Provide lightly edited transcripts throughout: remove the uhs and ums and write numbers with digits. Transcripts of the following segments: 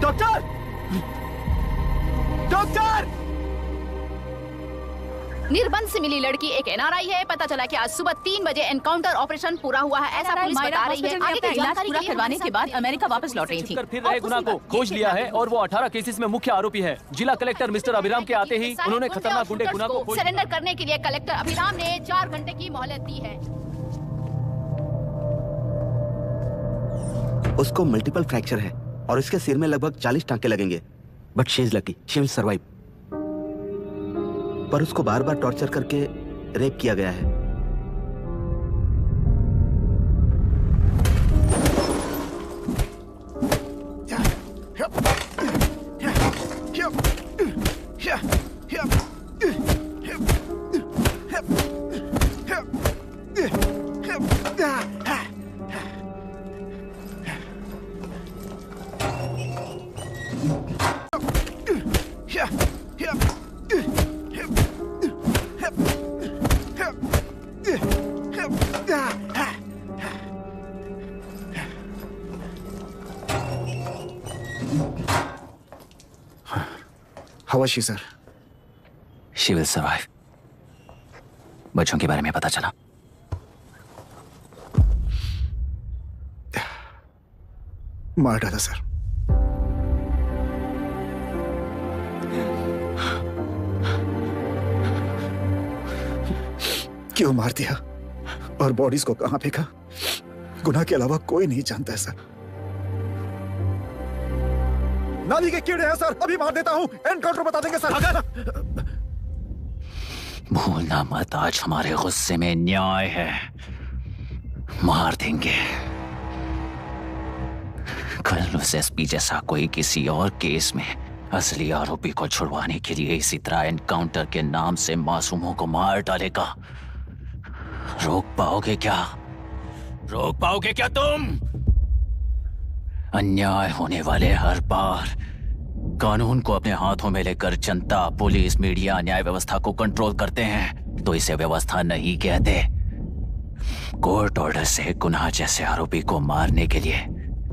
Doctor! Doctor! निर्बंध से मिली लड़की एक एनआरआई है। पता चला कि आज सुबह 3 बजे एनकाउंटर ऑपरेशन पूरा हुआ है, ऐसा पुलिस बता रही है। आगे की जानकारी पूरा करवाने के बाद अमेरिका वापस लौट रही थी। फिर रहे गुना को खोज लिया है और वो 18 केसेस में मुख्य आरोपी है। जिला कलेक्टर मिस्टर अभिराम के आते ही उन्होंने खतरनाक गुंडे गुना को सरेंडर करने के लिए कलेक्टर अभिराम ने 4 घंटे की मोहलत दी है। उसको मल्टीपल फ्रैक्चर है और इसके सिर में लगभग 40 टांके लगेंगे, but she is lucky, she will survive. पर उसको बार बार टॉर्चर करके रेप किया गया है। How was she, sir? She will survive. बच्चों के बारे में पता चला? मार डाला सर। क्यों मार दिया और बॉडीज को कहां फेंका, गुनाह के अलावा कोई नहीं जानता है सर। नाली के कीड़े हैं सर, अभी मार देता हूं, एनकाउंटर बता देंगे सर। भूलना मत, आज हमारे गुस्से में न्याय है, मार देंगे। कल उस एसपी जैसा कोई किसी और केस में असली आरोपी को छुड़वाने के लिए इसी तरह एनकाउंटर के नाम से मासूमों को मार डालेगा। रोक पाओगे क्या? रोक पाओगे क्या तुम? अन्याय होने वाले हर बार कानून को अपने हाथों में लेकर जनता, पुलिस, मीडिया न्याय व्यवस्था को कंट्रोल करते हैं, तो इसे व्यवस्था नहीं कहते। कोर्ट ऑर्डर से गुनाह जैसे आरोपी को मारने के लिए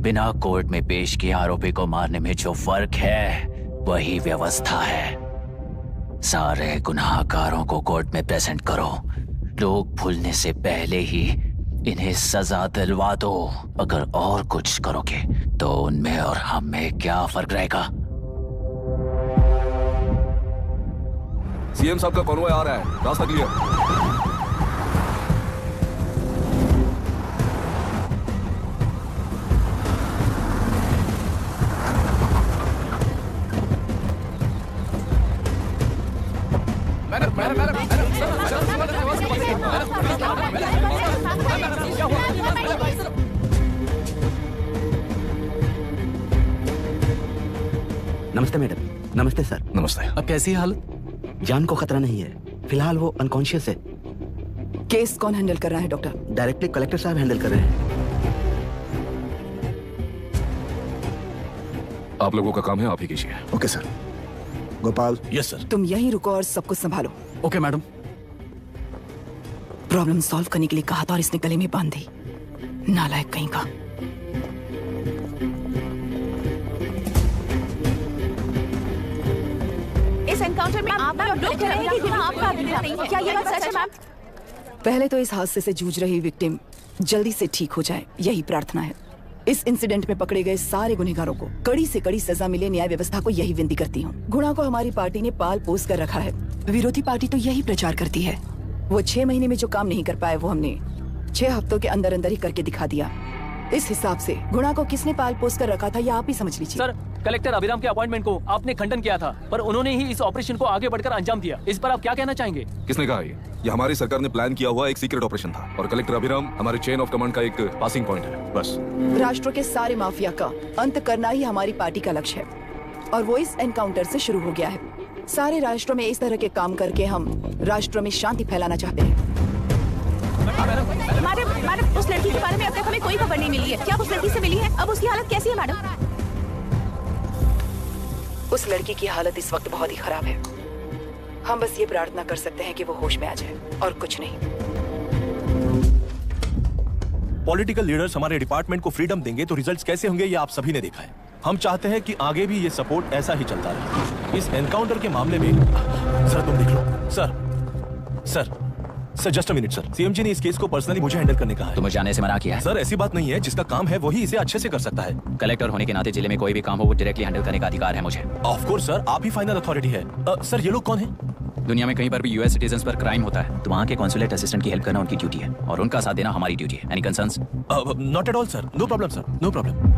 बिना कोर्ट में पेश किए आरोपी को मारने में जो फर्क है वही व्यवस्था है। सारे गुनाहगारों को कोर्ट में प्रेजेंट करो, लोग भूलने से पहले ही इन्हें सजा दिलवा दो। अगर और कुछ करोगे तो उनमें और हम में क्या फर्क रहेगा? सीएम साहब का कॉन्वॉय आ रहा है, रास्ता क्लियर। नमस्ते मैडम। नमस्ते सर। नमस्ते। अब कैसी हालत? जान को खतरा नहीं है, फिलहाल वो अनकॉन्शियस है। केस कौन हैंडल कर रहा है डॉक्टर? डायरेक्टली कलेक्टर साहब हैंडल कर रहे हैं। आप लोगों का काम है, आप ही कीजिए। Okay sir. Gopal. Yes sir. तुम यहीं रुको और सब कुछ संभालो। Okay madam. प्रॉब्लम सॉल्व करने के लिए कहा था और इसने गले में बांध दी, नालायक कहीं का। इस एनकाउंटर में आप डॉक्टर रहेंगे कि आपका नहीं है? क्या ये बात सच है मैम? पहले तो इस हादसे से जूझ रही विक्टिम जल्दी से ठीक हो जाए, यही प्रार्थना है। इस इंसिडेंट में पकड़े गए सारे गुनहगारों को कड़ी से कड़ी सजा मिले, न्याय व्यवस्था को यही विनती करती हूँ। गुना को हमारी पार्टी ने पाल पोस कर रखा है, विरोधी पार्टी तो यही प्रचार करती है। वो 6 महीने में जो काम नहीं कर पाए वो हमने 6 हफ्तों के अंदर अंदर ही करके दिखा दिया। इस हिसाब से गुना को किसने पाल पोस कर रखा था या आप ही समझ लीजिए। सर, कलेक्टर अभिराम के अपॉइंटमेंट को आपने खंडन किया था, पर उन्होंने ही इस ऑपरेशन को आगे बढ़कर अंजाम दिया। इस पर आप क्या कहना चाहेंगे? किसने कहा ये हमारी सरकार ने प्लान किया हुआ एक सीक्रेट ऑपरेशन था और कलेक्टर अभिराम हमारे चेन ऑफ कमांड का एक पासिंग पॉइंट है, बस। राष्ट्र के सारे माफिया का अंत करना ही हमारी पार्टी का लक्ष्य है और वो इस एनकाउंटर से शुरू हो गया है। सारे राष्ट्रों में इस तरह के काम करके हम राष्ट्र में शांति फैलाना चाहते हैं। मैडम, उस लड़की के बारे में अब तक हमें कोई खबर नहीं मिली है। क्या उस लड़की से मिली है? अब उसकी हालत कैसी है मैडम? उस लड़की की हालत इस वक्त बहुत ही खराब है। हम बस ये प्रार्थना कर सकते हैं कि वो होश में आ जाए और कुछ नहीं। पॉलिटिकल लीडर्स हमारे डिपार्टमेंट को फ्रीडम देंगे तो रिजल्ट्स कैसे होंगे ये आप सभी ने देखा है। हम चाहते हैं कि आगे भी ये सपोर्ट ऐसा ही चलता रहे। इस एनकाउंटर के मामले में सर तुम देख लो। Sir just a minute sir. CMG ने इस केस को पर्सनली मुझे हैंडल करने कहा है। तुम्हें जाने से मना किया है? सर ऐसी बात नहीं है, जिसका काम है वही इसे अच्छे से कर सकता है। कलेक्टर होने के नाते जिले में कोई भी काम हो वो डायरेक्टली हैंडल करने का अधिकार है मुझे। ऑफ कोर्स सर, आप ही फाइनल अथॉरिटी है। सर ये लोग कौन है? दुनिया में कहीं पर भी यूएस सिटीजन्स पर क्राइम होता है तो वहाँ के कॉन्सुलेट असिस्टेंट की हेल्प करना उनकी ड्यूटी है और उनका साथ देना हमारी ड्यूटी है। Any concerns? Not at all sir, no problem sir, no problem.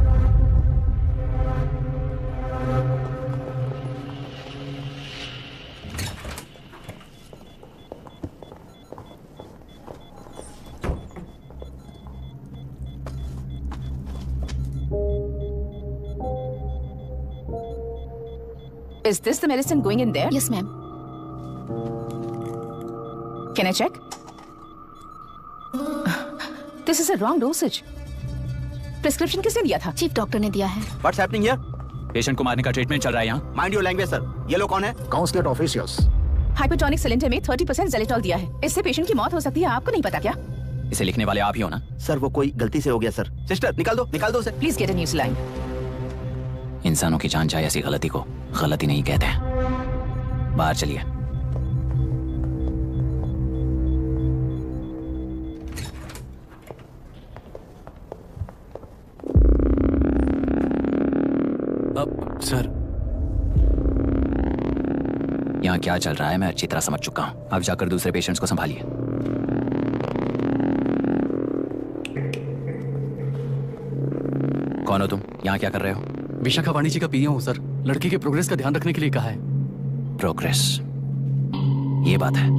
Is this the medicine going in there? Yes, ma'am. Can I check? This is a wrong dosage. Prescription किसने दिया था? चीफ डॉक्टर ने दिया है। What's happening here? Patient को मारने का treatment चल रहा है यहाँ। Mind your language, sir. ये लोग कौन है? Consulate officials. हाइपोटोनिक सिलेंडर में 30% ज़ेलेटॉल दिया है। इससे पेशेंट की मौत हो सकती है, आपको नहीं पता क्या? इसे लिखने वाले आप ही हो ना? सर वो कोई गलती से हो गया सर। सिस्टर निकाल दो उसे। Please get a new saline. इंसानों की जान जाए ऐसी गलती को गलती नहीं कहते हैं। बाहर चलिए। अब सर यहाँ क्या चल रहा है मैं अच्छी तरह समझ चुका हूँ। अब जाकर दूसरे पेशेंट्स को संभालिए। कौन हो तुम? यहाँ क्या कर रहे हो? विशाखा वाणिज्य का पीए हूँ सर। लड़की के प्रोग्रेस का ध्यान रखने के लिए कहा है। प्रोग्रेस, ये बात है।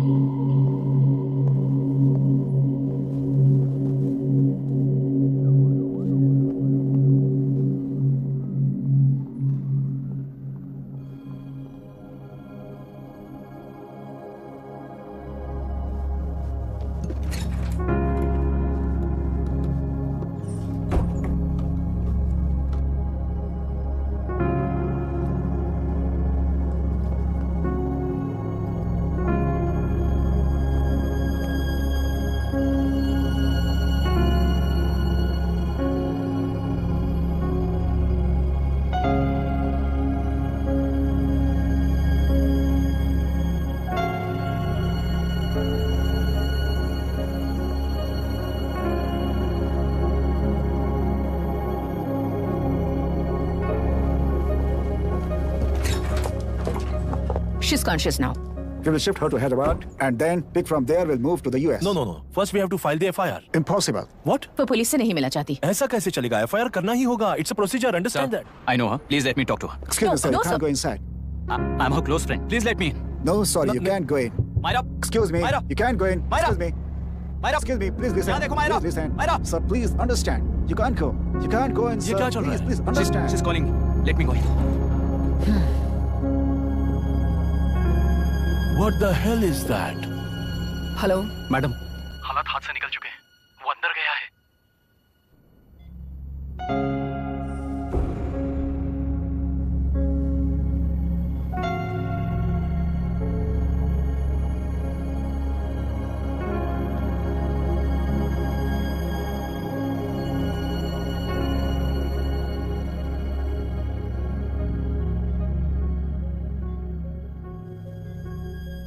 She's conscious now. We will shift her to Hyderabad and then pick from there. We'll move to the US. No. First we have to file the FIR. Impossible. What? वो पुलिस से नहीं मिलना चाहती। ऐसा कैसे चलेगा? FIR करना ही होगा। It's a procedure. Understand that? I know her. Please let me talk to her. Excuse me, sir. no, You can't sir. go inside. I'm her close friend. Please let me in. No, sorry, you can't go in. Myra. Excuse me. Myra. You can't go in. Myra. Excuse me. Myra. Excuse me. Please listen. यहाँ देखो Myra. Please listen. Myra. Sir, please understand. You can't go. You can't go in, ये sir. क्या चल रहा है? Please understand. She's calling me. Let me go in. What the hell is that? Hello madam, हालात हाथ से निकल चुके हैं। वो अंदर गया है।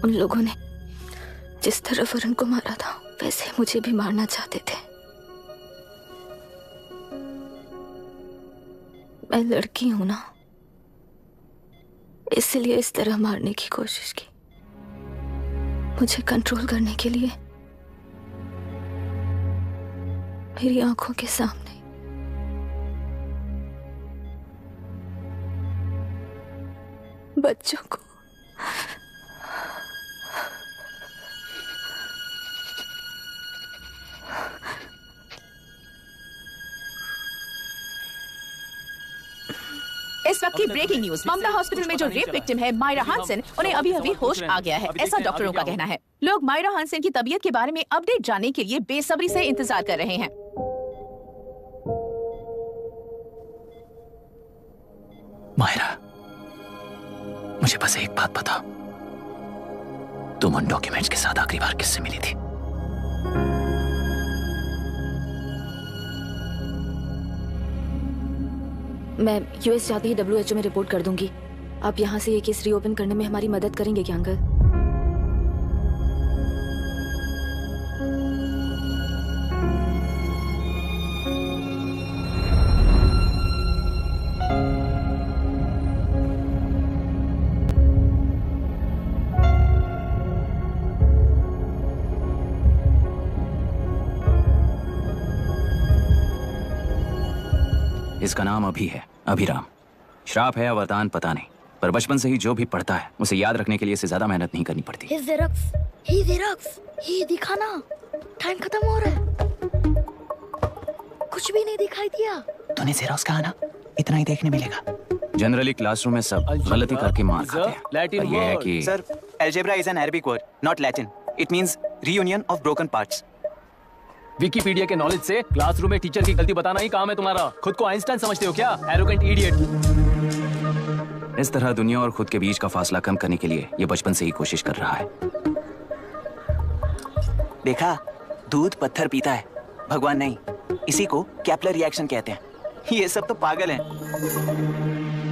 उन लोगों ने जिस तरह वरुण को मारा था वैसे मुझे भी मारना चाहते थे। मैं लड़की हूं ना, इसलिए इस तरह मारने की कोशिश की। मुझे कंट्रोल करने के लिए मेरी आंखों के सामने बच्चों को इस वक्त की ब्रेकिंग न्यूज। ममता हॉस्पिटल में जो रेप विक्टिम है मायरा हानसन, उन्हें अभी अभी होश आ गया है, ऐसा डॉक्टरों का कहना है। लोग मायरा हानसन की तबीयत के बारे में अपडेट जानने के लिए बेसब्री से इंतजार कर रहे हैं। मायरा, मुझे बस एक बात बता, तुम उन डॉक्यूमेंट्स के साथ आखिरी बार किससे मिली थी? मैं यूएस जाते ही WHO में रिपोर्ट कर दूंगी। आप यहाँ से ये केस रीओपन करने में हमारी मदद करेंगे क्या अंकल? इसका नाम अभी है, अभिराम। श्राप है या वरदान पता नहीं, पर बचपन से ही जो भी पढ़ता है उसे याद रखने के लिए इससे ज्यादा मेहनत नहीं करनी पड़ती। ये दिखा ना, टाइम खत्म हो रहा है। कुछ भी नहीं दिखाई दिया। तूने जेरोक्स कहा ना, इतना ही देखने मिलेगा। जनरली क्लासरूम में सब गलती करके मार खाते हैं। लैटिन पर ये है कि sir, algebra is an Arabic word, not Latin. It means reunion of broken parts. Wikipedia के नॉलेज से क्लासरूम में टीचर की गलती बताना ही काम है तुम्हारा। खुद को आइंस्टाइन समझते हो क्या? Arrogant idiot. इस तरह दुनिया और खुद के बीच का फासला कम करने के लिए ये बचपन से ही कोशिश कर रहा है। देखा, दूध पत्थर पीता है, भगवान नहीं। इसी को कैपलर रिएक्शन कहते हैं। ये सब तो पागल हैं।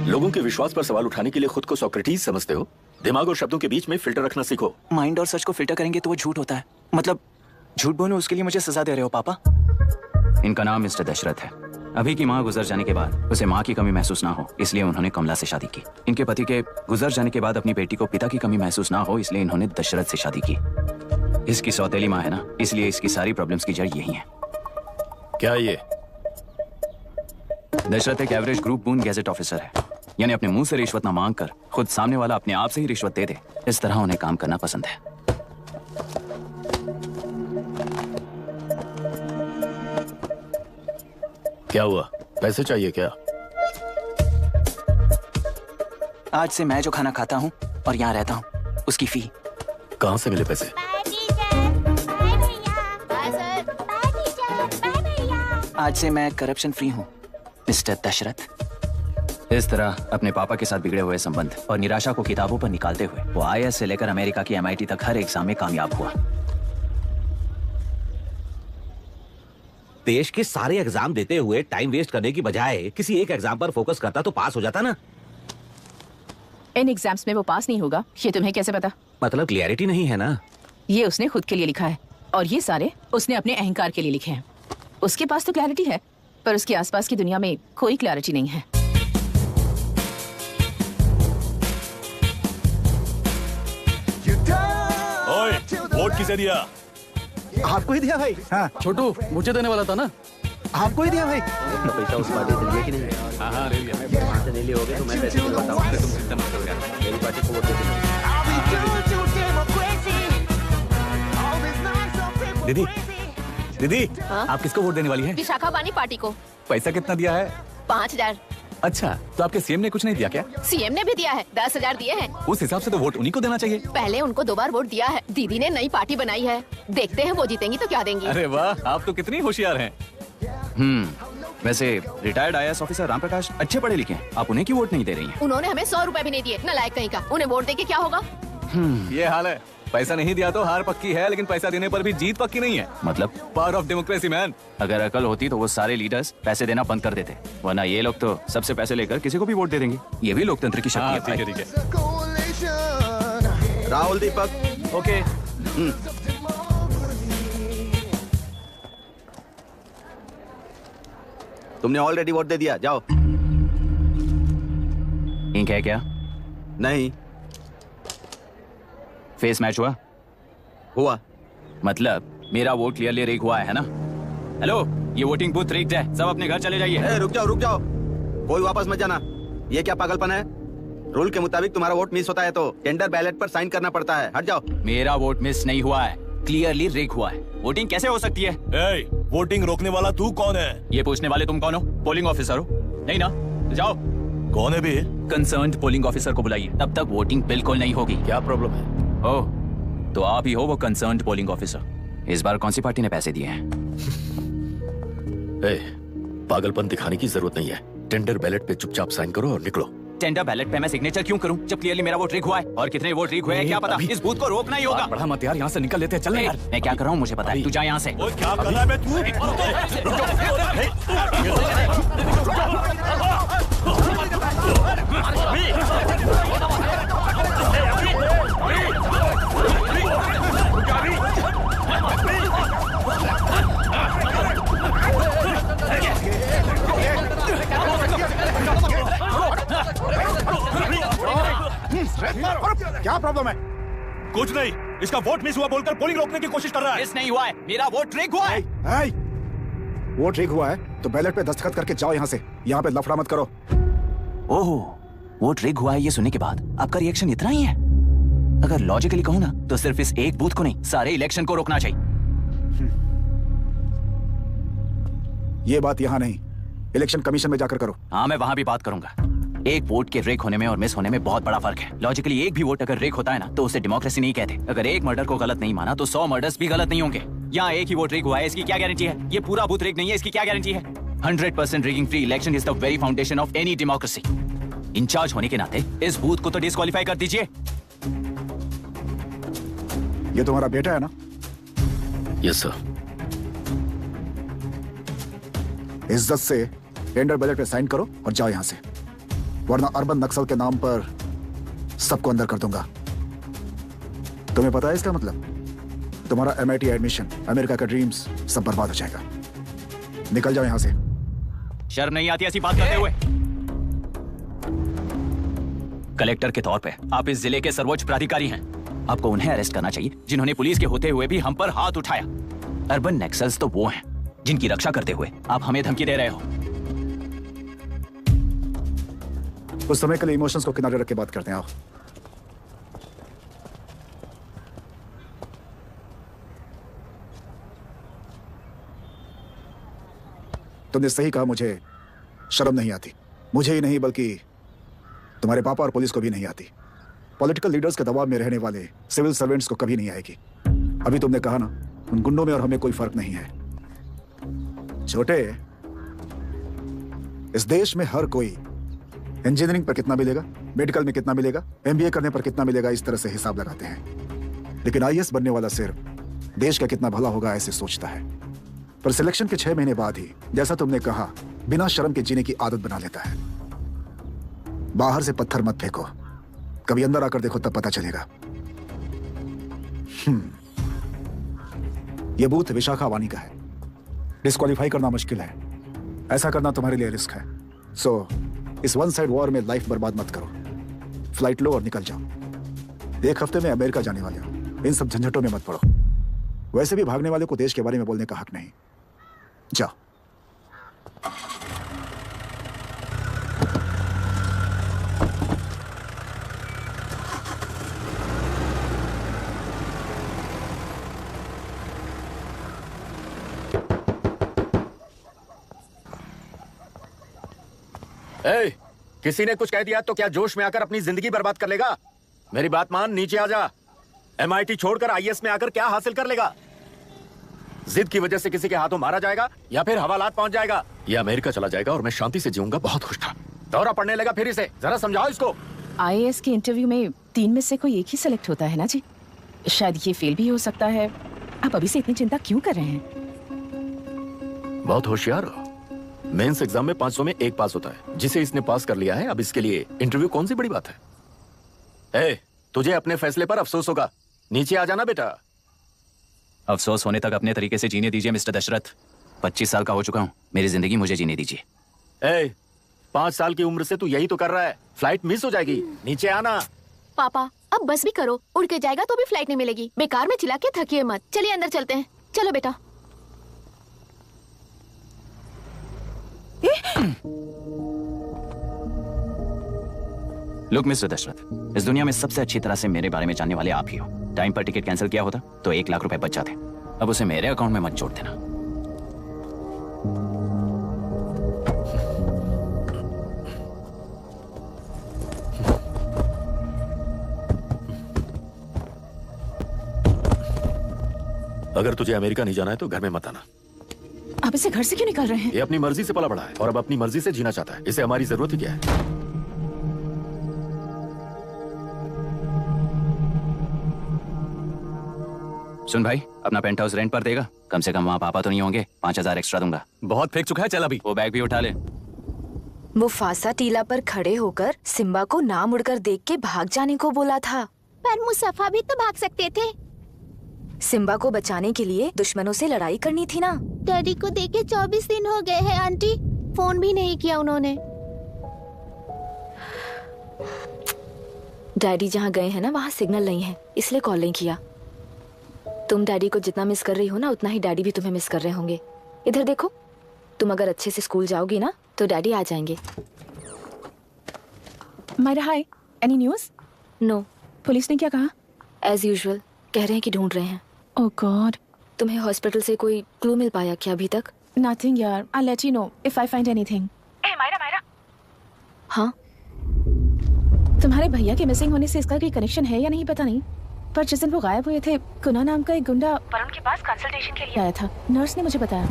लोगों के विश्वास पर सवाल उठाने के लिए खुद को सोक्रेटिस समझते हो? दिमाग और शब्दों के बीच में फिल्टर रखना सीखो। माइंड और सच को फिल्टर करेंगे तो वो झूठ होता है। मतलब झूठ बोलूं उसके लिए मुझे सजा दे रहे हो पापा? इनका नाम मिस्टर दशरथ है। अभी की माँ गुजर जाने के बाद उसे माँ की कमी महसूस ना हो, इसलिए उन्होंने कमला से शादी की। इनके पति के गुजर जाने के बाद अपनी बेटी को पिता की कमी महसूस ना हो, इसलिए इन्होंने दशरथ से शादी की। इसकी सौतेली माँ है ना, इसलिए इसकी सारी प्रॉब्लम्स की जड़ यही है। क्या ये? दशरथ एक एवरेज ग्रुप 1 गैजेट ऑफिसर है, यानी अपने मुंह से रिश्वत ना मांग कर खुद सामने वाला अपने आप से ही रिश्वत दे दे, इस तरह उन्हें काम करना पसंद है। क्या हुआ? पैसे चाहिए क्या? आज से मैं जो खाना खाता हूँ और यहाँ रहता हूँ, उसकी फी। कहाँ से मिले पैसे? आज से मैं करप्शन फ्री हूँ, मिस्टर दशरथ। इस तरह अपने पापा के साथ बिगड़े हुए संबंध और निराशा को किताबों पर निकालते हुए वो IAS से लेकर अमेरिका की MIT तक हर एग्जाम में कामयाब हुआ। देश के सारे एग्जाम देते हुए टाइम वेस्ट करने की बजाय किसी एक एग्जाम पर फोकस करता तो पास हो जाता ना। इन एग्जाम्स में वो पास नहीं होगा, ये तुम्हें कैसे पता? मतलब क्लियरिटी नहीं है ना। ये उसने खुद के लिए लिखा है और ये सारे उसने अपने अहंकार के लिए लिखे हैं। उसके पास तो क्लैरिटी है, पर उसके आसपास की दुनिया में कोई क्लैरिटी नहीं है। ओए, वोट किसे दिया? आपको ही दिया भाई। हाँ छोटू, मुझे देने वाला था ना। आपको ही दिया भाई। पैसा उस पार्टी से लिए कि नहीं? हाँ ले लिया। वहाँ से नहीं लिए होगे तो मैं पैसे दिलवाता हूँ। तुम चिंता मत करो यार, मेरी पार्टी को वोट दे देना। दीदी, दीदी, आप किसको वोट देने वाली हैं? विशाखा बानी पार्टी को। पैसा कितना दिया है? 5000। अच्छा, तो आपके सीएम ने कुछ नहीं दिया क्या? सीएम ने भी दिया है, 10,000 दिए हैं। उस हिसाब से तो वोट उन्हीं को देना चाहिए। पहले उनको 2 बार वोट दिया है। दीदी ने नई पार्टी बनाई है, देखते हैं वो जीतेंगी तो क्या देंगी। अरे वाह, आप तो कितनी होशियार हैं। वैसे retired IAS officer Ram Prakash अच्छे पढ़े लिखे हैं, आप उन्हें क्यों वोट नहीं दे रही हैं? उन्होंने हमें 100 रुपए भी नहीं दिए, नालायक कहीं का। उन्हें वोट देके क्या होगा? ये हाल है। पैसा नहीं दिया तो हार पक्की है, लेकिन पैसा देने पर भी जीत पक्की नहीं है। मतलब पावर ऑफ डेमोक्रेसी मैन। अगर अकल होती तो वो सारे लीडर्स पैसे देना बंद कर देते, वरना ये लोग तो सबसे पैसे लेकर किसी को भी वोट दे देंगे। ये भी लोकतंत्र की शक्ति है। ठीक है। राहुल दीपक। ओके। तुमने ऑलरेडी वोट दे दिया, जाओ। इंक है क्या? नहीं। फेस मैच हुआ? हुआ। मतलब मेरा वोट क्लियरली रिग हुआ है ना? हेलो, ये वोटिंग बूथ रिग्ड है, सब अपने घर चले जाइए। रुक जाओ, कोई वापस मत जाना। ये क्या पागलपन है? रूल के मुताबिक तुम्हारा वोट मिस होता है तो टेंडर बैलेट पर साइन करना पड़ता है। हट जाओ। मेरा वोट मिस नहीं हुआ है, क्लियरली रिग हुआ है। वोटिंग कैसे हो सकती है? वोटिंग रोकने वाला तू कौन है? ये पूछने वाले तुम कौन हो? पोलिंग ऑफिसर हो? नहीं ना? जाओ। कौन है बे? कंसर्न्ड पोलिंग ऑफिसर को बुलाइए, तब तक वोटिंग बिल्कुल नहीं होगी। क्या प्रॉब्लम है? ओह, तो आप ही हो वो कंसर्न्ड पोलिंग ऑफिसर। इस बार कौन सी पार्टी ने पैसे दिए हैं? पागलपन दिखाने की जरूरत नहीं है। टेंडर बैलेट पे चुपचाप साइन करो और निकलो। टेंडर बैलेट पे मैं सिग्नेचर क्यों करूं जब क्लियरली मेरा वोट रिग हुआ है? और कितने वोट रिग हुए हैं क्या पता? इस बूथ को रोकना ही होगा। बढ़ा मत यार, यहाँ से निकल लेते हैं। चल यार। मैं क्या कर रहा हूँ मुझे पता है, तू जा यहाँ से। क्या कर रहा है बे तू? क्या प्रॉब्लम है? कुछ नहीं, इसका वोट मिस हुआ बोलकर पोलिंग रोकने की कोशिश कर रहा है। मिस नहीं हुआ है, मेरा वोट ट्रिक हुआ है। वोट ट्रिक हुआ है तो बैलेट पे दस्तखत करके जाओ यहाँ से। यहाँ पे लफड़ा मत करो। ओहो, वोट रिग हुआ है ये सुनने के बाद आपका रिएक्शन इतना ही है? अगर लॉजिकली कहूँ ना तो सिर्फ इस एक बूथ को नहीं, सारे इलेक्शन को रोकना चाहिए। ये बात यहाँ नहीं, इलेक्शन कमीशन में जाकर करो। हाँ, मैं वहां भी बात करूंगा। एक वोट के रेक होने में और मिस होने में बहुत बड़ा फर्क है। लॉजिकली एक भी वोट अगर रेक होता है ना तो उसे डेमोक्रेसी नहीं कहते। अगर एक मर्डर को गलत नहीं माना तो 100 मर्डर्स भी गलत नहीं होंगे। यहाँ एक ही वोट रेक हुआ है, इसकी क्या गारंटी है? ये पूरा बूथ रेक नहीं है, इसकी क्या गारंटी है? 100% rigging free election is the very foundation of any democracy. In charge होने के नाते इस बूथ को तो डिस्क्वालीफाई कर दीजिए। ये तुम्हारा बेटा है ना? Yes sir. इज्जत से टेंडर बजट पे साइन करो और जाओ यहाँ से, वरना अर्बन नक्सल के नाम पर सबको अंदर कर दूंगा। तुम्हें पता है इसका मतलब? तुम्हारा MIT एडमिशन, अमेरिका का ड्रीम्स सब बर्बाद हो जाएगा। निकल जाओ यहाँ से। शर्म नहीं आती ऐसी बात करते हुए? कलेक्टर के तौर पे आप इस जिले के सर्वोच्च प्राधिकारी हैं। आपको उन्हें अरेस्ट करना चाहिए जिन्होंने पुलिस के होते हुए भी हम पर हाथ उठाया। अर्बन नक्सल्स तो वो हैं जिनकी रक्षा करते हुए आप हमें धमकी दे रहे हो। उस समय के लिए इमोशंस को किनारे रख के बात करते हैं। आओ। तुमने सही कहा, मुझे शर्म नहीं आती। मुझे ही नहीं बल्कि तुम्हारे पापा और पुलिस को भी नहीं आती। पॉलिटिकल लीडर्स के दबाव में रहने वाले सिविल सर्वेंट्स को कभी नहीं आएगी। अभी तुमने कहा ना, उन गुंडों में और हमें कोई फर्क नहीं है। छोटे, इस देश में हर कोई इंजीनियरिंग पर कितना मिलेगा, मेडिकल में कितना मिलेगा, MBA करने पर कितना मिलेगा, इस तरह से हिसाब लगाते हैं। लेकिन IAS बनने वाला सिर्फ देश का कितना भला होगा ऐसे सोचता है। पर सिलेक्शन के 6 महीने बाद ही, जैसा तुमने कहा, बिना शर्म के जीने की आदत बना लेता है। बाहर से पत्थर मत फेंको, कभी अंदर आकर देखो तब पता चलेगा। यह बूथ विशाखा वानी का है। डिस्क्वालीफाई करना मुश्किल है, ऐसा करना तुम्हारे लिए रिस्क है। सो इस वन साइड वॉर में लाइफ बर्बाद मत करो। फ्लाइट लो और निकल जाओ। 1 हफ्ते में अमेरिका जाने वाले हो, इन सब झंझटों में मत पड़ो। वैसे भी भागने वाले को देश के बारे में बोलने का हक नहीं। जाओ। किसी ने कुछ कह दिया तो क्या जोश में आकर अपनी जिंदगी बर्बाद कर लेगा? मेरी बात मान, नीचे आ जा। MIT छोड़कर IAS में आकर क्या हासिल कर लेगा? जिद की वजह से किसी के हाथों मारा जाएगा या फिर हवालात पहुंच जाएगा। या अमेरिका चला जाएगा और मैं शांति से जीऊंगा। बहुत खुश था। दौरा पड़ने लगा फिर इसे। जरा समझाओ इसको। IAS के इंटरव्यू में 3 में से कोई एक ही सिलेक्ट होता है ना जी? शायद ये फेल भी हो सकता है। आप अभी से इतनी चिंता क्यों कर रहे हैं? बहुत होशियार हो। मेंस एग्जाम में 500 में 1 पास होता है, जिसे इसने पास कर लिया है। अब इसके लिए इंटरव्यू कौन सी बड़ी बात है? तुझे अपने फैसले पर अफसोस होगा। नीचे आ जाना बेटा। अफसोस होने तक अपने तरीके से जीने दीजिए मिस्टर दशरथ। 25 साल का हो चुका हूँ, मेरी जिंदगी मुझे जीने दीजिए। 5 साल की उम्र से तू यही तो कर रहा है। फ्लाइट मिस हो जाएगी, नीचे आना। पापा अब बस भी करो, उड़ के जाएगा तो भी फ्लाइट नहीं मिलेगी। बेकार में चिल्ला के थकिए मत। चलिए अंदर चलते हैं। चलो बेटा। लुक मिस्टर दशरथ, इस दुनिया में सबसे अच्छी तरह से मेरे बारे में जानने वाले आप ही हो। टाइम पर टिकट कैंसिल किया होता तो 1 लाख रुपए बच जाते। अब उसे मेरे अकाउंट में मत जोड़ देना। अगर तुझे अमेरिका नहीं जाना है तो घर में मत आना। आप इसे घर से क्यों निकाल रहे हैं? ये अपनी मर्जी से पला बड़ा है और अब अपनी मर्जी से जीना चाहता है। इसे हमारी जरूरत ही क्या है? सुन भाई, अपना पेंट हाउस रेंट पर देगा? कम से कम वहाँ पापा तो नहीं होंगे। 5000 एक्स्ट्रा दूंगा। बहुत फेंक चुका है, चल अभी। वो बैग भी उठा ले। मुफासा टीला पर खड़े होकर सिम्बा को ना मुड़कर देख के भाग जाने को बोला था। पर मुसफा भी तो भाग सकते थे। सिम्बा को बचाने के लिए दुश्मनों से लड़ाई करनी थी ना। डैडी को देखे 24 दिन हो गए हैं आंटी, फोन भी नहीं किया उन्होंने। डैडी जहाँ गए हैं ना वहाँ सिग्नल नहीं है, इसलिए कॉल नहीं किया। तुम डैडी को जितना मिस कर रही हो ना उतना ही डैडी भी तुम्हें मिस कर रहे होंगे। इधर देखो, तुम अगर अच्छे से स्कूल जाओगी ना तो डैडी आ जाएंगे। मायरा हाय, एनी न्यूज़? नो। पुलिस ने क्या कहा? एज यूजुअल कह रहे हैं कि ढूंढ रहे हैं। ओह गॉड। तुम्हें हॉस्पिटल से कोई क्लू मिल पाया क्या अभी तक? नथिंग यार, I let you know if I find anything. ए मायरा। हाँ, तुम्हारे भैया के मिसिंग होने से इसका कोई कनेक्शन है या नहीं पता नहीं, पर जिस दिन वो गायब हुए थे कुना नाम का एक गुंडा वरुण के पास कंसल्टेशन के लिए आया था। नर्स ने मुझे बताया।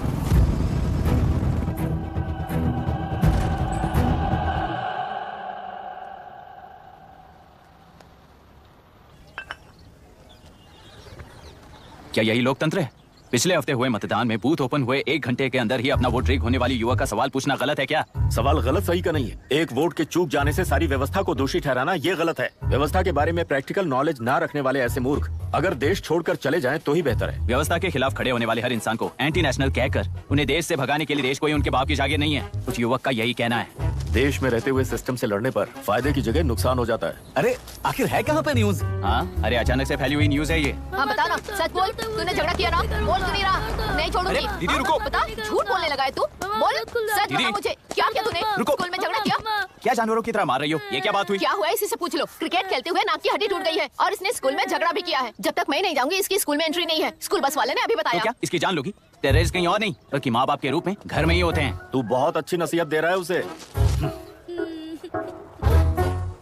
क्या यही लोकतंत्र है? पिछले हफ्ते हुए मतदान में बूथ ओपन हुए 1 घंटे के अंदर ही अपना वोट रीक होने वाली युवक का सवाल पूछना गलत है क्या? सवाल गलत सही का नहीं है। एक वोट के चूक जाने से सारी व्यवस्था को दोषी ठहराना ये गलत है। व्यवस्था के बारे में प्रैक्टिकल नॉलेज ना रखने वाले ऐसे मूर्ख अगर देश छोड़कर चले जाएं तो ही बेहतर है। व्यवस्था के खिलाफ खड़े होने वाले हर इंसान को एंटी नेशनल कहकर उन्हें देश से भगाने के लिए देश कोई उनके बाप की जागीर नहीं है। कुछ युवक का यही कहना है। देश में रहते हुए सिस्टम से लड़ने पर फायदे की जगह नुकसान हो जाता है। अरे आखिर है कहाँ पे न्यूज? हाँ, अरे अचानक से फैली हुई न्यूज है ये। हाँ बता ना, सच बोल, तूने झगड़ा किया ना? बोल क्यों नहीं रहा? नहीं छोड़ूंगी। दीदी रुको। बता, झूठ बोलने लगा है तू? बोल, सच बता मुझे, क्या किया तूने? स्कूल में झगड़ा किया? क्या जानवरों की तरह मार रही हो? ये क्या बात हुई? क्या हुआ इसी से पूछ लो। क्रिकेट खेलते हुए नाक की हड्डी टूट गई है और इसने स्कूल में झगड़ा भी किया है। जब तक मैं नहीं जाऊंगी इसकी स्कूल में एंट्री नहीं है। स्कूल बस वाले ने अभी बताया। तो क्या इसकी जान लोगी? टेररिस्ट कहीं और नहीं बल्कि माँ बाप के रूप में घर में ही होते हैं। तू बहुत अच्छी नसीहत दे रहा है उसे।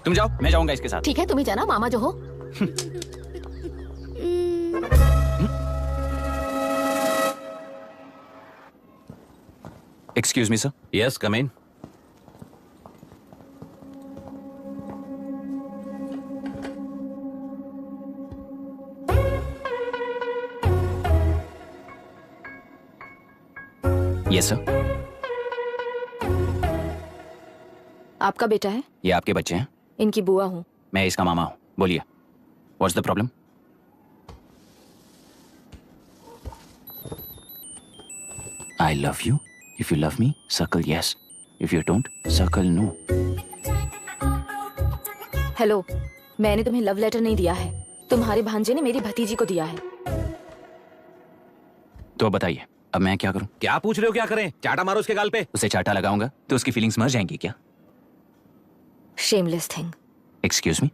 तुम जाओ, मैं जाऊंगा इसके साथ। ठीक है, तुम ही जाना, मामा जो हो। Excuse me sir. Yes, come in. Yes sir. आपका बेटा है? ये आपके बच्चे हैं? इनकी बुआ हूँ। मैं इसका मामा हूँ। बोलिए, what's the problem? I love you. If you love me, circle yes. If you don't, circle no. Hello, मैंने तुम्हें लव लेटर नहीं दिया है। तुम्हारे भांजे ने मेरी भतीजी को दिया है। तो बताइए, अब मैं क्या करूं? क्या पूछ रहे हो? क्या करें? चाटा मारो उसके गाल पे। उसे चाटा लगाऊंगा तो उसकी फीलिंग्स मर जाएंगी क्या? Shameless thing. एक्सक्यूज मी,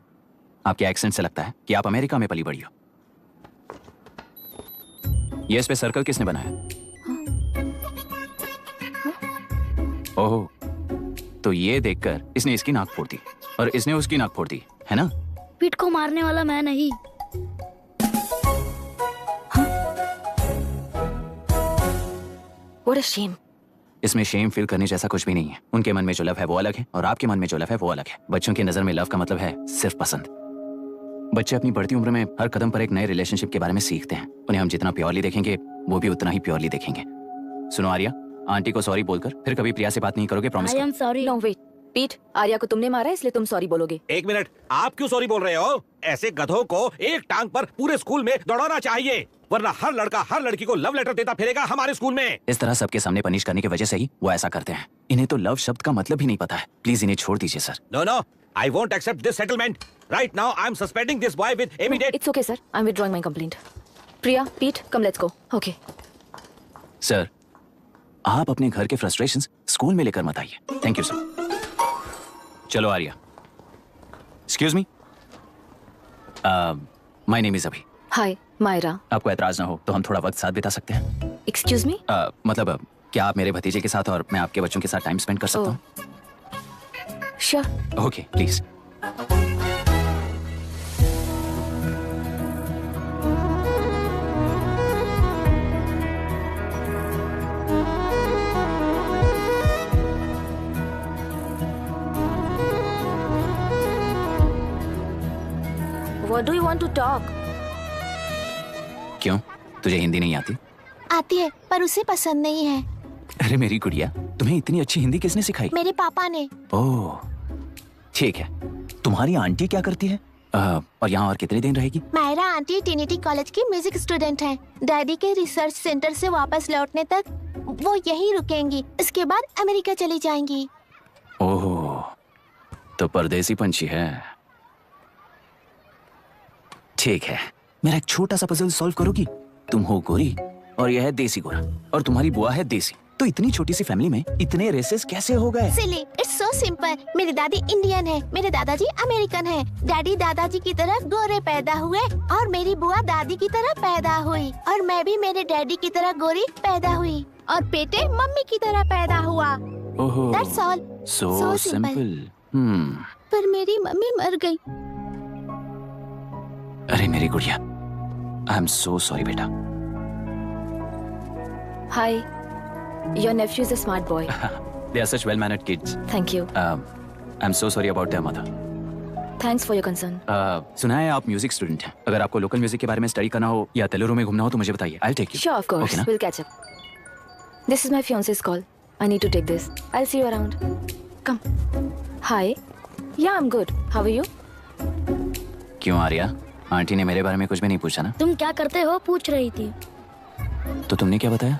आपके एक्सेंट से लगता है कि आप अमेरिका में पली बड़ी हो। ये इस पे सर्कल किसने बनाया? ओह, तो ये देखकर इसने इसकी नाक फोड़ दी और इसने उसकी नाक फोड़ दी, है ना? पीठ को मारने वाला मैं नहीं। What a shame. इसमें शेम फील करने जैसा कुछ भी नहीं है। उनके मन में जो लव है वो अलग है और आपके मन में जो लव है वो अलग है। बच्चों की नजर में लव का मतलब है सिर्फ पसंद। बच्चे अपनी बढ़ती उम्र में हर कदम पर एक नए रिलेशनशिप के बारे में सीखते हैं। उन्हें हम जितना प्योरली देखेंगे वो भी उतना ही प्योरली देखेंगे। सुनो आर्या, आंटी को सॉरी बोलकर फिर कभी प्रिया से बात नहीं करोगे, promise? I am sorry. No wait, पीठ, आर्या को तुमने मारा इसलिए तुम सॉरी बोलोगे। एक मिनट, आप क्यों सॉरी बोल रहे हो? ऐसे गधों को एक टांग पर पूरे स्कूल में दौड़ाना चाहिए, वरना हर लड़का हर लड़की को लव लेटर देता फिरेगा हमारे स्कूल में। इस तरह सबके सामने पनिश करने की वजह से ही वो ऐसा करते हैं। इन्हें तो लव शब्द का मतलब ही नहीं पता है। प्लीज इन्हें छोड़ दीजिए sir. No no, I won't accept this settlement. Right now, I'm suspending this boy with immediate. It's okay, sir. I'm withdrawing my complaint. Priya, Pete, come, let's go. Okay. Sir, आप अपने घर के frustrations school में लेकर मत आइए। Thank you sir. चलो Arya. Excuse me, my name is Abhi. Hi, Myra. आपको ऐतराज ना हो तो हम थोड़ा वक्त साथ बिता सकते हैं? Excuse me? मतलब क्या आप मेरे भतीजे के साथ और मैं आपके बच्चों के साथ टाइम स्पेंड कर सकता हूँ? Sure. Okay, please. What do you want to talk? क्यों, तुझे हिंदी नहीं आती? आती है पर उसे पसंद नहीं है। अरे मेरी गुड़िया, तुम्हें इतनी अच्छी हिंदी किसने सिखाई? मेरे पापा ने। ओह, ठीक है। तुम्हारी आंटी क्या करती है? और यहाँ और कितने दिन रहेगी? मायरा आंटी ट्रिनिटी कॉलेज की म्यूजिक स्टूडेंट हैं। डैडी के रिसर्च सेंटर से वापस लौटने तक वो यहीं रुकेंगी। इसके बाद अमेरिका चली जाएंगी। ओह, तो परदेसी पंछी है। ठीक है, मेरा एक छोटा सा पजल सॉल्व करोगी? तुम हो गोरी और यह है देसी गोरा और तुम्हारी बुआ है देसी, तो इतनी छोटी सी फैमिली में इतने रेसेस कैसे हो गए? सिली, इट्स सो सिंपल। मेरी दादी इंडियन है, मेरे दादाजी अमेरिकन है। डैडी दादाजी की तरह गोरे पैदा हुए और मेरी बुआ दादी की तरह पैदा हुई और मैं भी मेरे डैडी की तरह गोरी पैदा हुई और बेटे मम्मी की तरह पैदा हुआ। ओहो, That's all. so simple. पर मेरी मम्मी मर गई। अरे मेरी गुड़िया, आई एम सो सॉरी बेटा। Hi, your nephew is a smart boy. They are such well-mannered kids. Thank you. I'm so sorry about their mother. Thanks for your concern. सुना है आप म्यूजिक स्टूडेंट हैं। अगर आपको लोकल म्यूजिक के बारे में स्टडी करना हो या तेलुरु में घूमना हो तो मुझे बताइए। I'll take you. Sure, of course. Okay, ना? We'll catch up. This is my fiance's call. I need to take this. I'll see you around. Come. Hi. Yeah, I'm good. How are you? क्यों Arya? Aunty ने मेरे बारे में कुछ भी नहीं पूछा ना? तुम क्या करते हो पूछ रही थी। तो तुमने क्या बताया?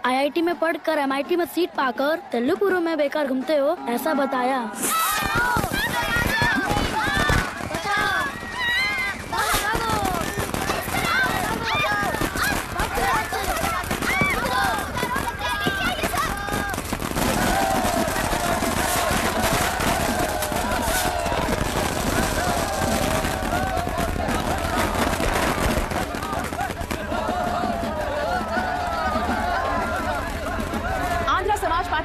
IIT में पढ़कर MIT में सीट पाकर तेलुगुरु में बेकार घूमते हो ऐसा बताया।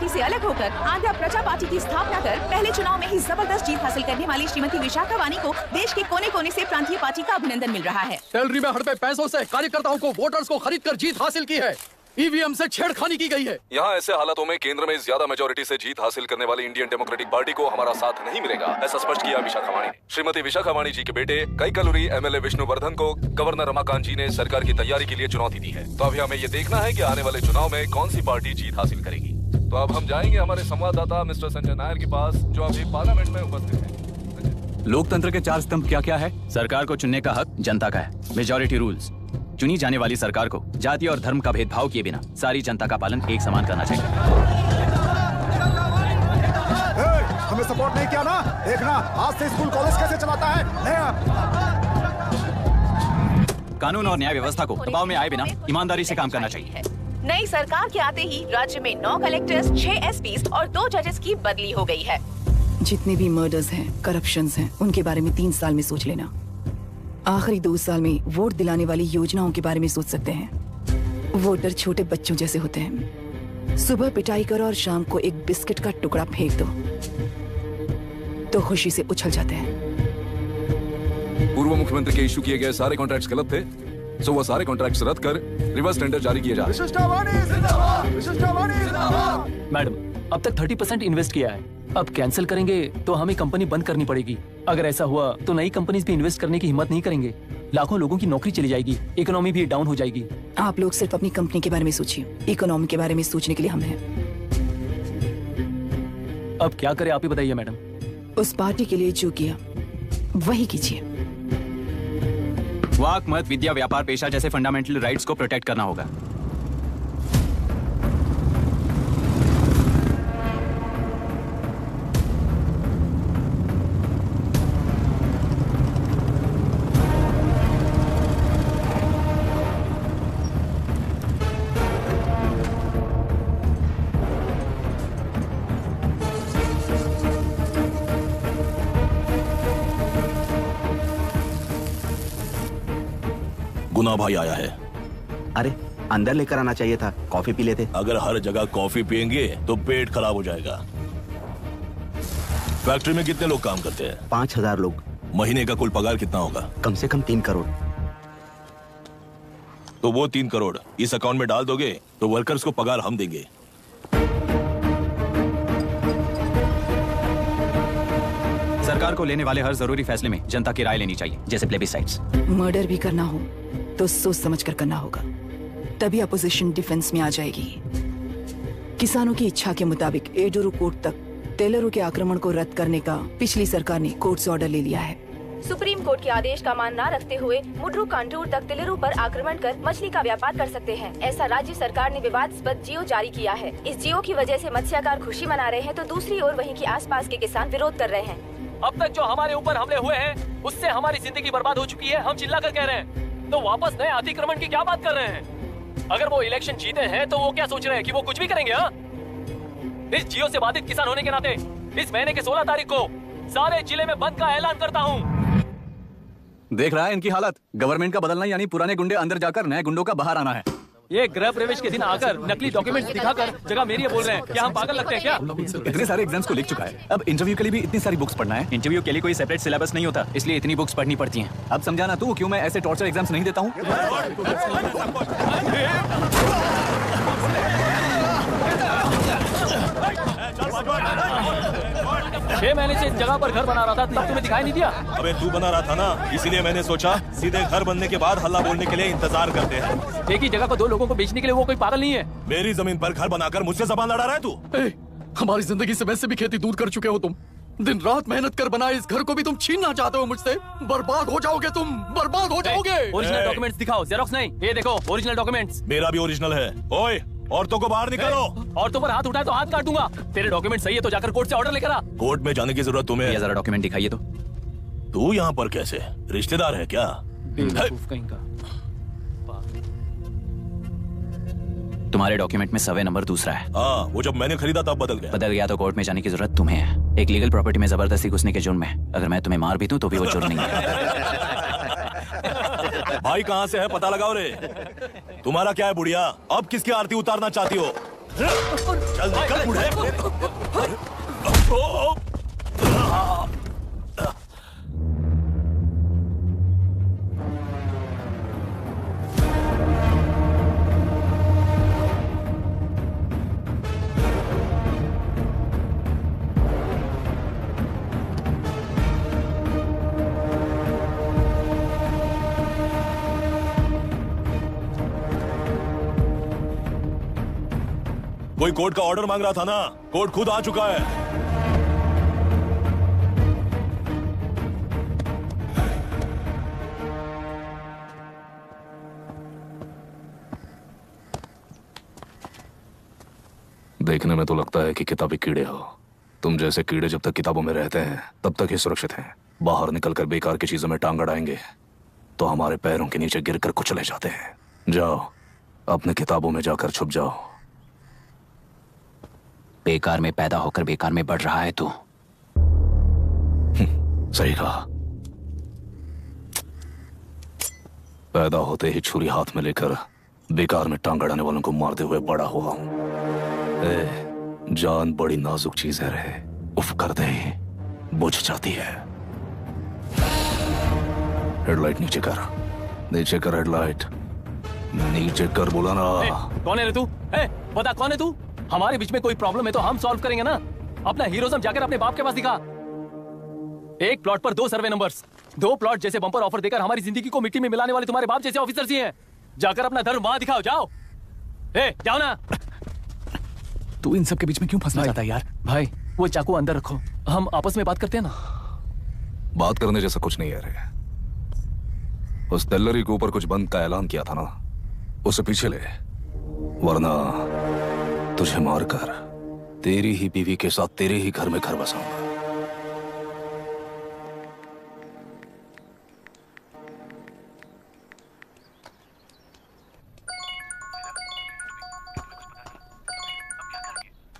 से अलग होकर आंध्र प्रजा पार्टी की स्थापना कर पहले चुनाव में ही जबरदस्त जीत हासिल करने वाली श्रीमती विशाखा वानी को देश के कोने कोने से प्रांतीय पार्टी का अभिनंदन मिल रहा है। सैलरी में हड़पे पैसों से कार्यकर्ताओं को वोटर्स को खरीद कर जीत हासिल की है। ईवीएम से छेड़खानी की गई है। यहाँ ऐसे हालातों में केंद्र में ज्यादा मेजोरिटी से जीत हासिल करने वाली इंडियन डेमोक्रेटिक पार्टी को हमारा साथ नहीं मिलेगा, ऐसा स्पष्ट किया विशाखा वाणी ने। श्रीमती विशाखा वाणी जी के बेटे कैकलुरी MLA विष्णुवर्धन को गवर्नर रमाकांत जी ने सरकार की तैयारी के लिए चुनौती दी है। तो अभी हमें ये देखना है कि आने वाले चुनाव में कौन सी पार्टी जीत हासिल करेगी। तो अब हम जाएंगे हमारे संवाददाता मिस्टर संजय नायर के पास, जो अभी पार्लियामेंट में उपस्थित है। लोकतंत्र के 4 स्तंभ क्या क्या है? सरकार को चुनने का हक जनता का है। Majority rules. चुनी जाने वाली सरकार को जाति और धर्म का भेदभाव किए बिना सारी जनता का पालन एक समान करना चाहिए। हमें सपोर्ट नहीं किया ना, देखना आज से स्कूल कॉलेज कैसे चलाता है। कानून और न्याय व्यवस्था को दबाव में आए बिना ईमानदारी से काम करना चाहिए। नई सरकार के आते ही राज्य में 9 कलेक्टर्स, 6 SPs और 2 जजेस की बदली हो गई है। जितने भी मर्डर्स हैं, करप्शंस हैं, उनके बारे में 3 साल में सोच लेना। आखिरी 2 साल में वोट दिलाने वाली योजनाओं के बारे में सोच सकते हैं। वोटर छोटे बच्चों जैसे होते हैं। सुबह पिटाई करो और शाम को एक बिस्किट का टुकड़ा फेंक दो तो खुशी से उछल जाते हैं। पूर्व मुख्यमंत्री के इशू किए गए सारे कॉन्ट्रैक्ट्स गलत थे, सो वो सारे कॉन्ट्रैक्ट्स रद्द कर रिवर्स टेंडर जारी किए जा रहे हैं। मैडम, अब तक 30% इन्वेस्ट किया है। अब कैंसिल करेंगे तो हमें कंपनी बंद करनी पड़ेगी। अगर ऐसा हुआ तो नई कंपनीज भी इन्वेस्ट करने की हिम्मत नहीं करेंगे। लाखों लोगों की नौकरी चली जाएगी, इकोनॉमी भी डाउन हो जाएगी। आप लोग सिर्फ अपनी कंपनी के बारे में सोचिए, इकोनॉमी के बारे में सोचने के लिए हम हैं। अब क्या करें आप ही बताइए मैडम। उस पार्टी के लिए जो किया वही कीजिए। वाक, मत, विद्या, व्यापार, पेशा जैसे फंडामेंटल राइट्स को प्रोटेक्ट करना होगा। गुना भाई आया है। अरे अंदर लेकर आना चाहिए था, कॉफी पी लेते। अगर हर जगह कॉफी पियेंगे तो पेट खराब हो जाएगा। फैक्ट्री में कितने लोग काम करते हैं? 5000 लोग। महीने का कुल पगार कितना होगा? कम से कम 3 करोड़। तो वो 3 करोड़ इस अकाउंट में डाल दोगे तो वर्कर्स को पगार हम देंगे। सरकार को लेने वाले हर जरूरी फैसले में जनता की राय लेनी चाहिए, जैसे प्लेबिसाइट्स। मर्डर भी करना हो तो सोच समझ कर करना होगा, तभी अपोजिशन डिफेंस में आ जाएगी। किसानों की इच्छा के मुताबिक एडुरु कोर्ट तक टेलरों के आक्रमण को रद्द करने का पिछली सरकार ने कोर्ट से ऑर्डर ले लिया है। सुप्रीम कोर्ट के आदेश का मान न रखते हुए मुड्रू कांटूर तक टेलरों पर आक्रमण कर मछली का व्यापार कर सकते हैं, ऐसा राज्य सरकार ने विवादास्पद जियो जारी किया है। इस जियो की वजह से मत्स्यकार खुशी मना रहे हैं तो दूसरी ओर वहीं के आसपास के किसान विरोध कर रहे हैं। अब तक जो हमारे ऊपर हमले हुए हैं उससे हमारी जिंदगी बर्बाद हो चुकी है। हम चिल्ला कर कह रहे हैं तो वापस नए अतिक्रमण की क्या बात कर रहे हैं? अगर वो इलेक्शन जीते हैं तो वो क्या सोच रहे हैं कि वो कुछ भी करेंगे? हाँ, इस जियो से बाधित किसान होने के नाते इस महीने के 16 तारीख को सारे जिले में बंद का ऐलान करता हूँ। देख रहा है इनकी हालत। गवर्नमेंट का बदलना यानी पुराने गुंडे अंदर जाकर नए गुंडों का बाहर आना है। ये गृह प्रवेश के दिन आकर नकली डॉक्यूमेंट्स दिखाकर जगह मेरी बोल रहे हैं। क्या हम पागल लगते हैं क्या? इतने सारे एग्जाम्स को लिख चुका है, अब इंटरव्यू के लिए भी इतनी सारी बुक्स पढ़ना है। इंटरव्यू के लिए कोई सेपरेट सिलेबस नहीं होता, इसलिए इतनी बुक्स पढ़नी पड़ती हैं। अब समझाना तू क्यों मैं ऐसे टॉर्चर एग्जाम्स नहीं देता हूँ। 6 महीने से इस जगह पर घर बना रहा था, तब तुम्हें दिखाई नहीं दिया? अबे तू बना रहा था ना, इसीलिए मैंने सोचा सीधे घर बनने के बाद हल्ला बोलने के लिए इंतजार करते हैं। एक ही जगह को 2 लोगों को बेचने के लिए वो कोई पागल नहीं है। मेरी जमीन पर घर बनाकर मुझसे जबान लड़ा रहा है तू? हमारी जिंदगी से वैसे भी खेती दूर कर चुके हो तुम। दिन रात मेहनत कर बनाए इस घर को भी तुम छीनना चाहते हो मुझसे। बर्बाद हो जाओगे तुम, बर्बाद हो जाओगे। ओरिजिनल डॉक्यूमेंट्स दिखाओ, जेरोक्स नहीं। ये देखो ओरिजिनल डॉक्यूमेंट्स। मेरा भी ओरिजिनल है। ओए, औरतों को बाहर निकालो। औरतों पर हाथ उठाए तो हाथ काट दूंगा। तेरे डॉक्यूमेंट सही है तो जाकर कोर्ट से ऑर्डर लेकर आ। कोर्ट में जाने की जरूरत तुम्हें है? जरा डॉक्यूमेंट दिखाइए तो। तू यहाँ पर कैसे? रिश्तेदार है क्या? कहीं का। तुम्हारे डॉक्यूमेंट में सर्वे नंबर दूसरा है। हाँ, वो जब मैंने खरीदा तब बदल गया। बदल गया तो कोर्ट में जाने की जरूरत तुम्हें है। एक लीगल प्रॉपर्टी में जबरदस्ती घुसने के जुर्म में अगर मैं तुम्हें मार भी दूं तो भी वो जुर्म नहीं है। भाई कहाँ से है पता लगाओ रे। तुम्हारा क्या है बुढ़िया? अब किसकी आरती उतारना चाहती हो? चल निकल बूढ़े। कोई कोर्ट का ऑर्डर मांग रहा था ना, कोर्ट खुद आ चुका है। देखने में तो लगता है कि किताबी कीड़े हो। तुम जैसे कीड़े जब तक किताबों में रहते हैं तब तक ही सुरक्षित हैं। बाहर निकलकर बेकार की चीजों में टांग अड़ाएंगे तो हमारे पैरों के नीचे गिरकर कुचले जाते हैं। जाओ, अपने किताबों में जाकर छुप जाओ। बेकार में पैदा होकर बेकार में बढ़ रहा है तू। सही कहा। पैदा होते ही छुरी हाथ में लेकर बेकार में टांग अड़ाने वालों को मारते हुए बड़ा हुआ हूं। जान बड़ी नाजुक चीज है रे, उफ कर दे बुझ जाती है। हेडलाइट नीचे कर, नीचे कर हेडलाइट, नीचे कर बोला ना। कौन है रे तू? बता कौन है तू? हमारे बीच में कोई प्रॉब्लम है तो हम सॉल्व करेंगे ना। अपना हीरोइज्म जाकर अपने बाप के पास दिखा। एक प्लॉट पर 2 सर्वे नंबर्स, 2 प्लॉट जैसे बम्पर ऑफर देकर हमारी जिंदगी को मिट्टी में मिलाने वाले तुम्हारे बाप जैसे ऑफिसर्स ही हैं। जाकर अपना धर्म वहां दिखाओ, जाओ। जाओ ना। तू इन सब के बीच में क्यों फंसना चाहता है यार? भाई वो चाकू अंदर रखो, हम आपस में बात करते हैं ना। बात करने जैसा कुछ नहीं है रे। उस टेलरी के ऊपर कुछ बंद का ऐलान किया था ना, उसे पीछे ले, वरना तुझे मारकर तेरी ही बीवी के साथ तेरे ही घर में घर बसाऊंगा।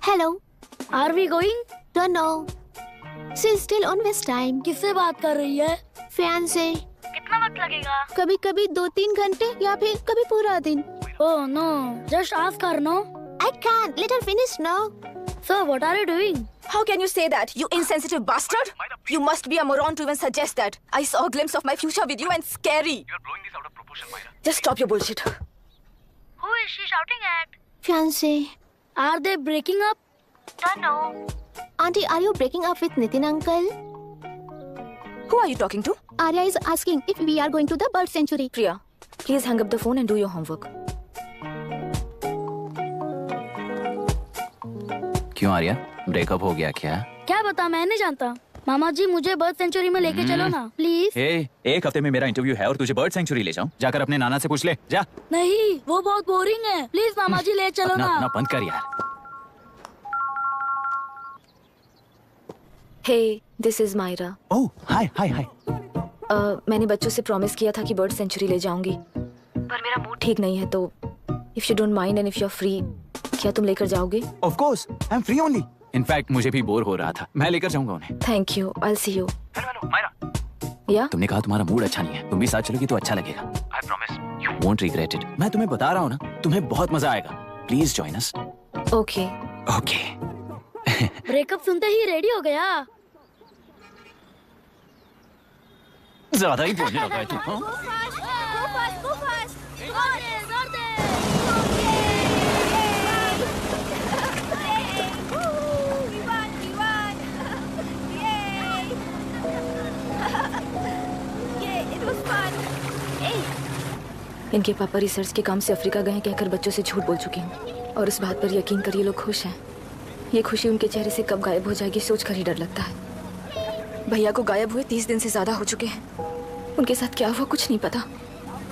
Hello. Are we going? Don't know. She's still on West time. किससे बात कर रही है? Fiance. कितना वक्त लगेगा? कभी कभी 2-3 घंटे या फिर कभी पूरा दिन। Oh no, just ask her, no? I can't. Let her finish now. So what are you doing? How can you say that, you insensitive bastard? You must be a moron to even suggest that. I saw a glimpse of my future with you and scary. You're blowing this out of proportion, Myra. Just stop your bullshit. Who is she shouting at? Fiance. Are they breaking up? Don't know. Auntie, are you breaking up with Nitin uncle? Who are you talking to? Arya is asking if we are going to the bird sanctuary. Priya, please hang up the phone and do your homework. क्यों Arya, breakup हो गया क्या? क्या बता, मैं नहीं जानता। मामा जी मुझे बर्ड सेंचुरी में लेके चलो ना प्लीज। एक हफ्ते में मेरा इंटरव्यू है और तुझे बर्ड सेंचुरी ले जाऊं? जाकर अपने नाना से पूछ ले, जा। नहीं, वो बहुत बोरिंग है, प्लीज मामा जी ले चलो ना। अपना बंद कर यार। हे, दिस इज मायरा। ओह, हाय हाय हाय। मैंने बच्चों से प्रॉमिस किया था कि बर्ड सेंचुरी ले जाऊंगी, पर मेरा मूड ठीक नहीं है, तो if you don't mind and if you are free, क्या तुम लेकर जाओगे? Of course, I am free only. In fact मुझे भी बोर हो रहा था, मैं लेकर जाऊंगा उन्हें। Thank you, I will see you. Hello Myra. या तुमने कहा तुम्हारा मूड अच्छा नहीं है, तुम भी साथ चलोगी तो अच्छा लगेगा। I promise you won't regret it. मैं तुम्हें बता रहा हूँ ना, तुम्हें बहुत मजा आएगा। Please join us. Okay okay. Breakup सुनते ही रेडी हो गया। ज्यादा ही बोलने लगा है तू। हाँ? इनके पापा रिसर्च के काम से अफ्रीका गए कहकर बच्चों से झूठ बोल चुकी हूँ, और इस बात पर यकीन कर ये लोग खुश हैं। ये खुशी उनके चेहरे से कब गायब हो जाएगी सोचकर ही डर लगता है। भैया को गायब हुए 30 दिन से ज्यादा हो चुके हैं। उनके साथ क्या हुआ कुछ नहीं पता।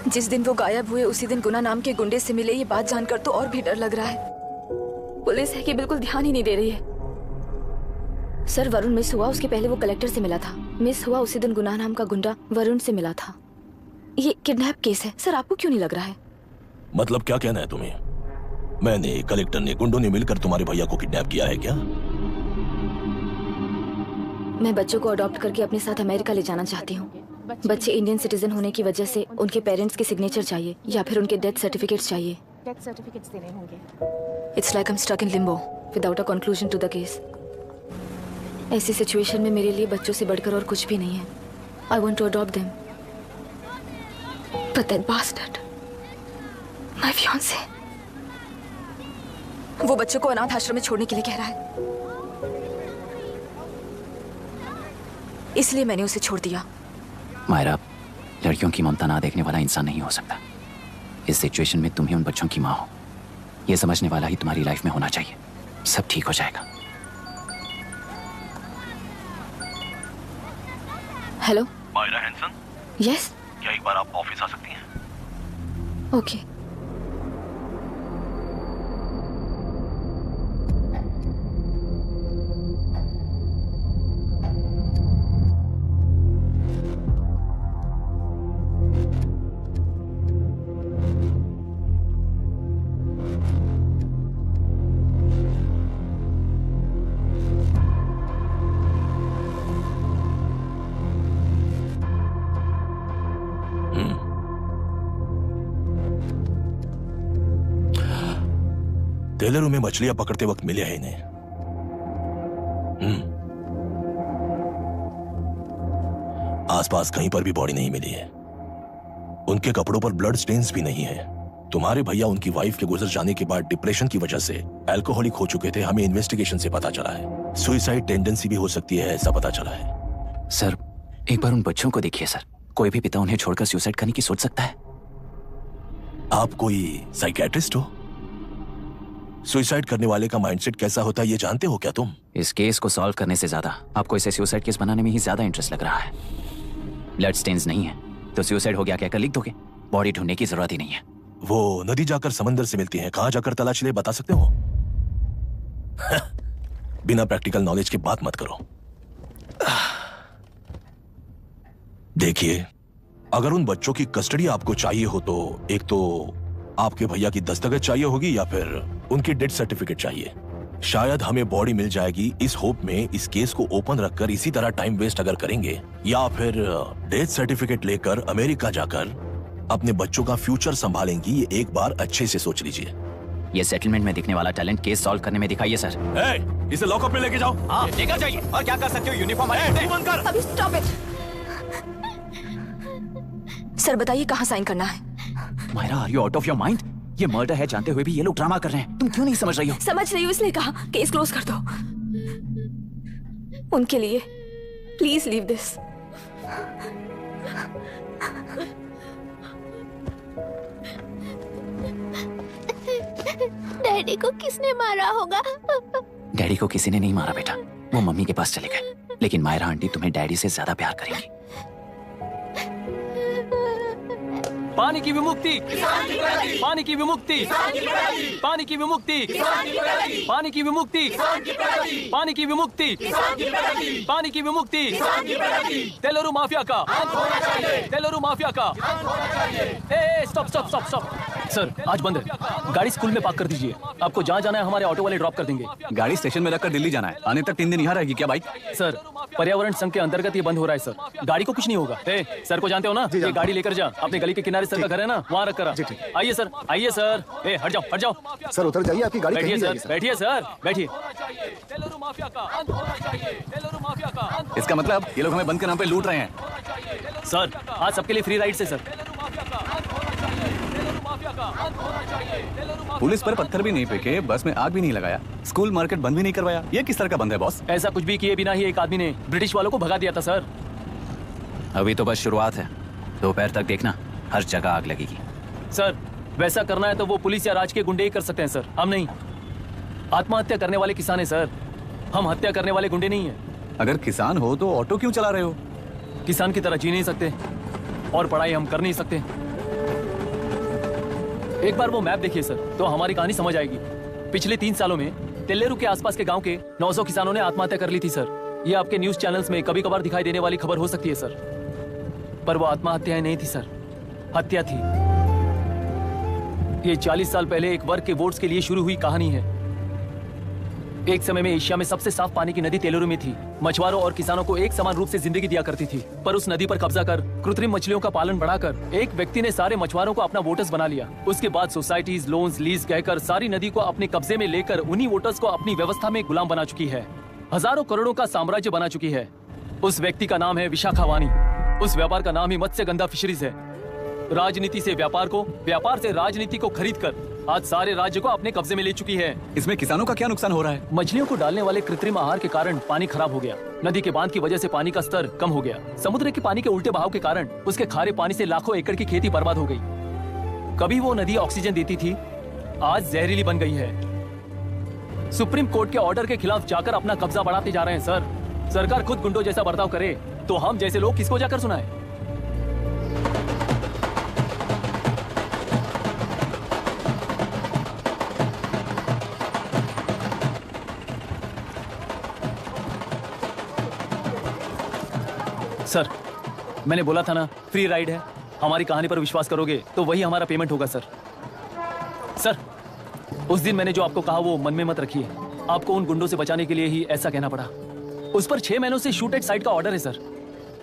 जिस दिन वो गायब हुए उसी दिन गुना नाम के गुंडे से मिले, ये बात जानकर तो और भी डर लग रहा है। पुलिस है कि बिल्कुल ध्यान ही नहीं दे रही है। सर, वरुण मिस हुआ, उसके पहले वो कलेक्टर से मिला था। मिस हुआ उसी दिन गुना नाम का गुंडा वरुण से मिला था। ये किडनैप केस है सर, आपको क्यों नहीं लग रहा है? मतलब क्या कहना है तुम्हें? मैंने, कलेक्टर ने, गुंडों ने मिलकर तुम्हारे भैया को किडनैप किया है क्या? मैं बच्चों को अडॉप्ट करके अपने साथ अमेरिका ले जाना चाहती हूँ। बच्चे इंडियन सिटीजन होने की वजह से उनके पेरेंट्स के सिग्नेचर चाहिए या फिर उनके डेथ सर्टिफिकेट्स चाहिए। डेथ सर्टिफिकेट्स देने होंगे। It's like I am stuck in limbo without a conclusion to the case. ऐसी सिचुएशन में मेरे लिए बच्चों से बढ़कर और कुछ भी नहीं है। I want to adopt them, but that bastard, my fiance, वो बच्चों को अनाथ आश्रम में छोड़ने के लिए कह रहा है। इसलिए मैंने उसे छोड़ दिया। मायरा, लड़कियों की ममता ना देखने वाला इंसान नहीं हो सकता। इस सिचुएशन में तुम ही उन बच्चों की माँ हो, ये समझने वाला ही तुम्हारी लाइफ में होना चाहिए। सब ठीक हो जाएगा। Hello Myra Hansen. यस, क्या एक बार आप ऑफिस आ सकती हैं? ओके। टेलरों में मछलियां पकड़ते वक्त मिले हैं इन्हें। आसपास कहीं पर भी बॉडी नहीं मिली है। उनके कपड़ों पर ब्लड स्टेन्स भी नहीं है। तुम्हारे भैया उनकी वाइफ के गुजर जाने के बाद डिप्रेशन की वजह से अल्कोहलिक हो चुके थे। हमें इन्वेस्टिगेशन से पता चला है सुसाइड टेंडेंसी भी हो सकती है, ऐसा पता चला है। सर, एक बार उन बच्चों को देखिए सर। कोई भी पिता उन्हें छोड़कर सुसाइड करने की सोच सकता है? आप कोई साइकियाट्रिस्ट हो? सुसाइड करने वाले का माइंडसेट कैसा होता है ये जानते हो क्या तुम? इस केस को सॉल्व करने से ज्यादा आपको इसे सुसाइड केस बनाने में ही ज्यादा इंटरेस्ट लग रहा है। ब्लड स्टेन्स नहीं है तो सुसाइड हो गया कहकर लिख दोगे। बॉडी ढूंढने की जरूरत ही नहीं है। वो नदी जाकर समंदर से मिलती है, कहां जाकर तलाश ले बता सकते हो? बिना प्रैक्टिकल नॉलेज के बात मत करो। देखिए, अगर उन बच्चों की कस्टडी आपको चाहिए हो तो एक तो आपके भैया की दस्तखत चाहिए होगी या फिर उनकी डेथ सर्टिफिकेट चाहिए। शायद हमें बॉडी मिल जाएगी इस होप में इस केस को ओपन रखकर इसी तरह टाइम वेस्ट अगर करेंगे, या फिर डेथ सर्टिफिकेट लेकर अमेरिका जाकर अपने बच्चों का फ्यूचर संभालेंगी। ये एक बार अच्छे से सोच लीजिए। ये सेटलमेंट में दिखने वाला टैलेंट केस सॉल्व करने में दिखाइए सर। इसे लॉकअप में लेके जाओ। हाँ, लेकर जाइए। और क्या कर सकते हो? यूनिफॉर्म कर। अभी स्टॉप इट। सर बताइए कहाँ साइन करना है? Myra, are you out of your mind? ये मर्डर है जानते हुए भी ये लोग ड्रामा कर रहे हैं। तुम क्यों नहीं समझ रही हो? समझ रही हूँ, इसलिए कहा केस क्लोज कर दो। उनके लिए प्लीज लीव दिस। डैडी को किसने मारा होगा? डैडी को किसी ने नहीं मारा बेटा, वो मम्मी के पास चले गए। लेकिन मायरा आंटी तुम्हें डैडी से ज्यादा प्यार करेंगी। पानी की विमुक्ति, पानी की विमुक्ति, पानी की विमुक्ति, पानी की विमुक्ति, पानी की विमुक्ति, पानी की विमुक्ति, तेलुरु माफिया का, तेलुरु माफिया का। Stop stop stop stop. Sir आज बंद है, गाड़ी स्कूल में पार्क कर दीजिए। आपको जहाँ जाना है हमारे ऑटो वाले ड्रॉप कर देंगे। गाड़ी स्टेशन में रखकर दिल्ली जाना है, आने तक 3 दिन यहाँ रहेगी क्या बाइक? सर पर्यावरण संघ के अंतर्गत ये बंद हो रहा है सर, गाड़ी को कुछ नहीं होगा। सर को जानते हो ना, ये गाड़ी लेकर जा, अपने गली के किनारे सर का घर है ना, वहाँ रख कर। आइए सर, आइए सर। हट जाओ, हट जाओ सर, उतर जाइए, आपकी गाड़ी बैठिए कहीं नहीं सर, जाएगी, बैठिए सर, बैठिए। इसका मतलब ये लोग हमें बंद के नाम पे लूट रहे हैं। सर आज सबके लिए फ्री राइड से सर। पुलिस पर पत्थर भी नहीं फेंके, बस में आग भी नहीं लगाया, स्कूल मार्केट बंद भी नहीं करवाया, ये किस तरह का बंद है बॉस? ऐसा कुछ भी किए बिना ही एक आदमी ने ब्रिटिश वालों को भगा दिया था सर। अभी तो बस शुरुआत है, दोपहर तक देखना हर जगह आग लगेगी। सर वैसा करना है तो वो पुलिस या राज के गुंडे ही कर सकते हैं सर, हम नहीं। आत्महत्या करने वाले किसान हैं सर, हम हत्या करने वाले गुंडे नहीं हैं। अगर किसान हो तो ऑटो क्यों चला रहे हो? किसान की तरह जी नहीं सकते और पढ़ाई हम कर नहीं सकते। एक बार वो मैप देखिए सर तो हमारी कहानी समझ आएगी। पिछले 3 सालों में तेल्लेरू के आसपास के गांव के 900 किसानों ने आत्महत्या कर ली थी सर। ये आपके न्यूज चैनल्स में कभी कभार दिखाई देने वाली खबर हो सकती है सर, पर वो आत्महत्याएं नहीं थी सर, हत्या थी। ये 40 साल पहले एक वर्ग के वोट्स के लिए शुरू हुई कहानी है। एक समय में एशिया में सबसे साफ पानी की नदी तेलुरु में थी। मछुआरों और किसानों को एक समान रूप से जिंदगी दिया करती थी, पर उस नदी पर कब्जा कर कृत्रिम मछलियों का पालन बढ़ाकर एक व्यक्ति ने सारे मछुआरों को अपना वोटर्स बना लिया। उसके बाद सोसाइटीज, लोन्स, लीज कहकर सारी नदी को अपने कब्जे में लेकर उन्हीं वोटर्स को अपनी व्यवस्था में गुलाम बना चुकी है। हजारों करोड़ों का साम्राज्य बना चुकी है। उस व्यक्ति का नाम है विशाखावाणी। उस व्यापार का नाम ही मत्स्यगंधा फिशरीज है। राजनीति से व्यापार को, व्यापार से राजनीति को खरीद कर आज सारे राज्य को अपने कब्जे में ले चुकी है। इसमें किसानों का क्या नुकसान हो रहा है? मछलियों को डालने वाले कृत्रिम आहार के कारण पानी खराब हो गया। नदी के बांध की वजह से पानी का स्तर कम हो गया। समुद्र के पानी के उल्टे बहाव के कारण उसके खारे पानी से लाखों एकड़ की खेती बर्बाद हो गई। कभी वो नदी ऑक्सीजन देती थी, आज जहरीली बन गई है। सुप्रीम कोर्ट के ऑर्डर के खिलाफ जाकर अपना कब्जा बढ़ाते जा रहे हैं सर। सरकार खुद गुंडों जैसा बर्ताव करे तो हम जैसे लोग किसको जाकर सुनाए? सर मैंने बोला था ना, फ्री राइड है। हमारी कहानी पर विश्वास करोगे तो वही हमारा पेमेंट होगा सर। सर उस दिन मैंने जो आपको कहा वो मन में मत रखिए। आपको उन गुंडों से बचाने के लिए ही ऐसा कहना पड़ा। उस पर 6 महीनों से शूट एट साइट का ऑर्डर है सर।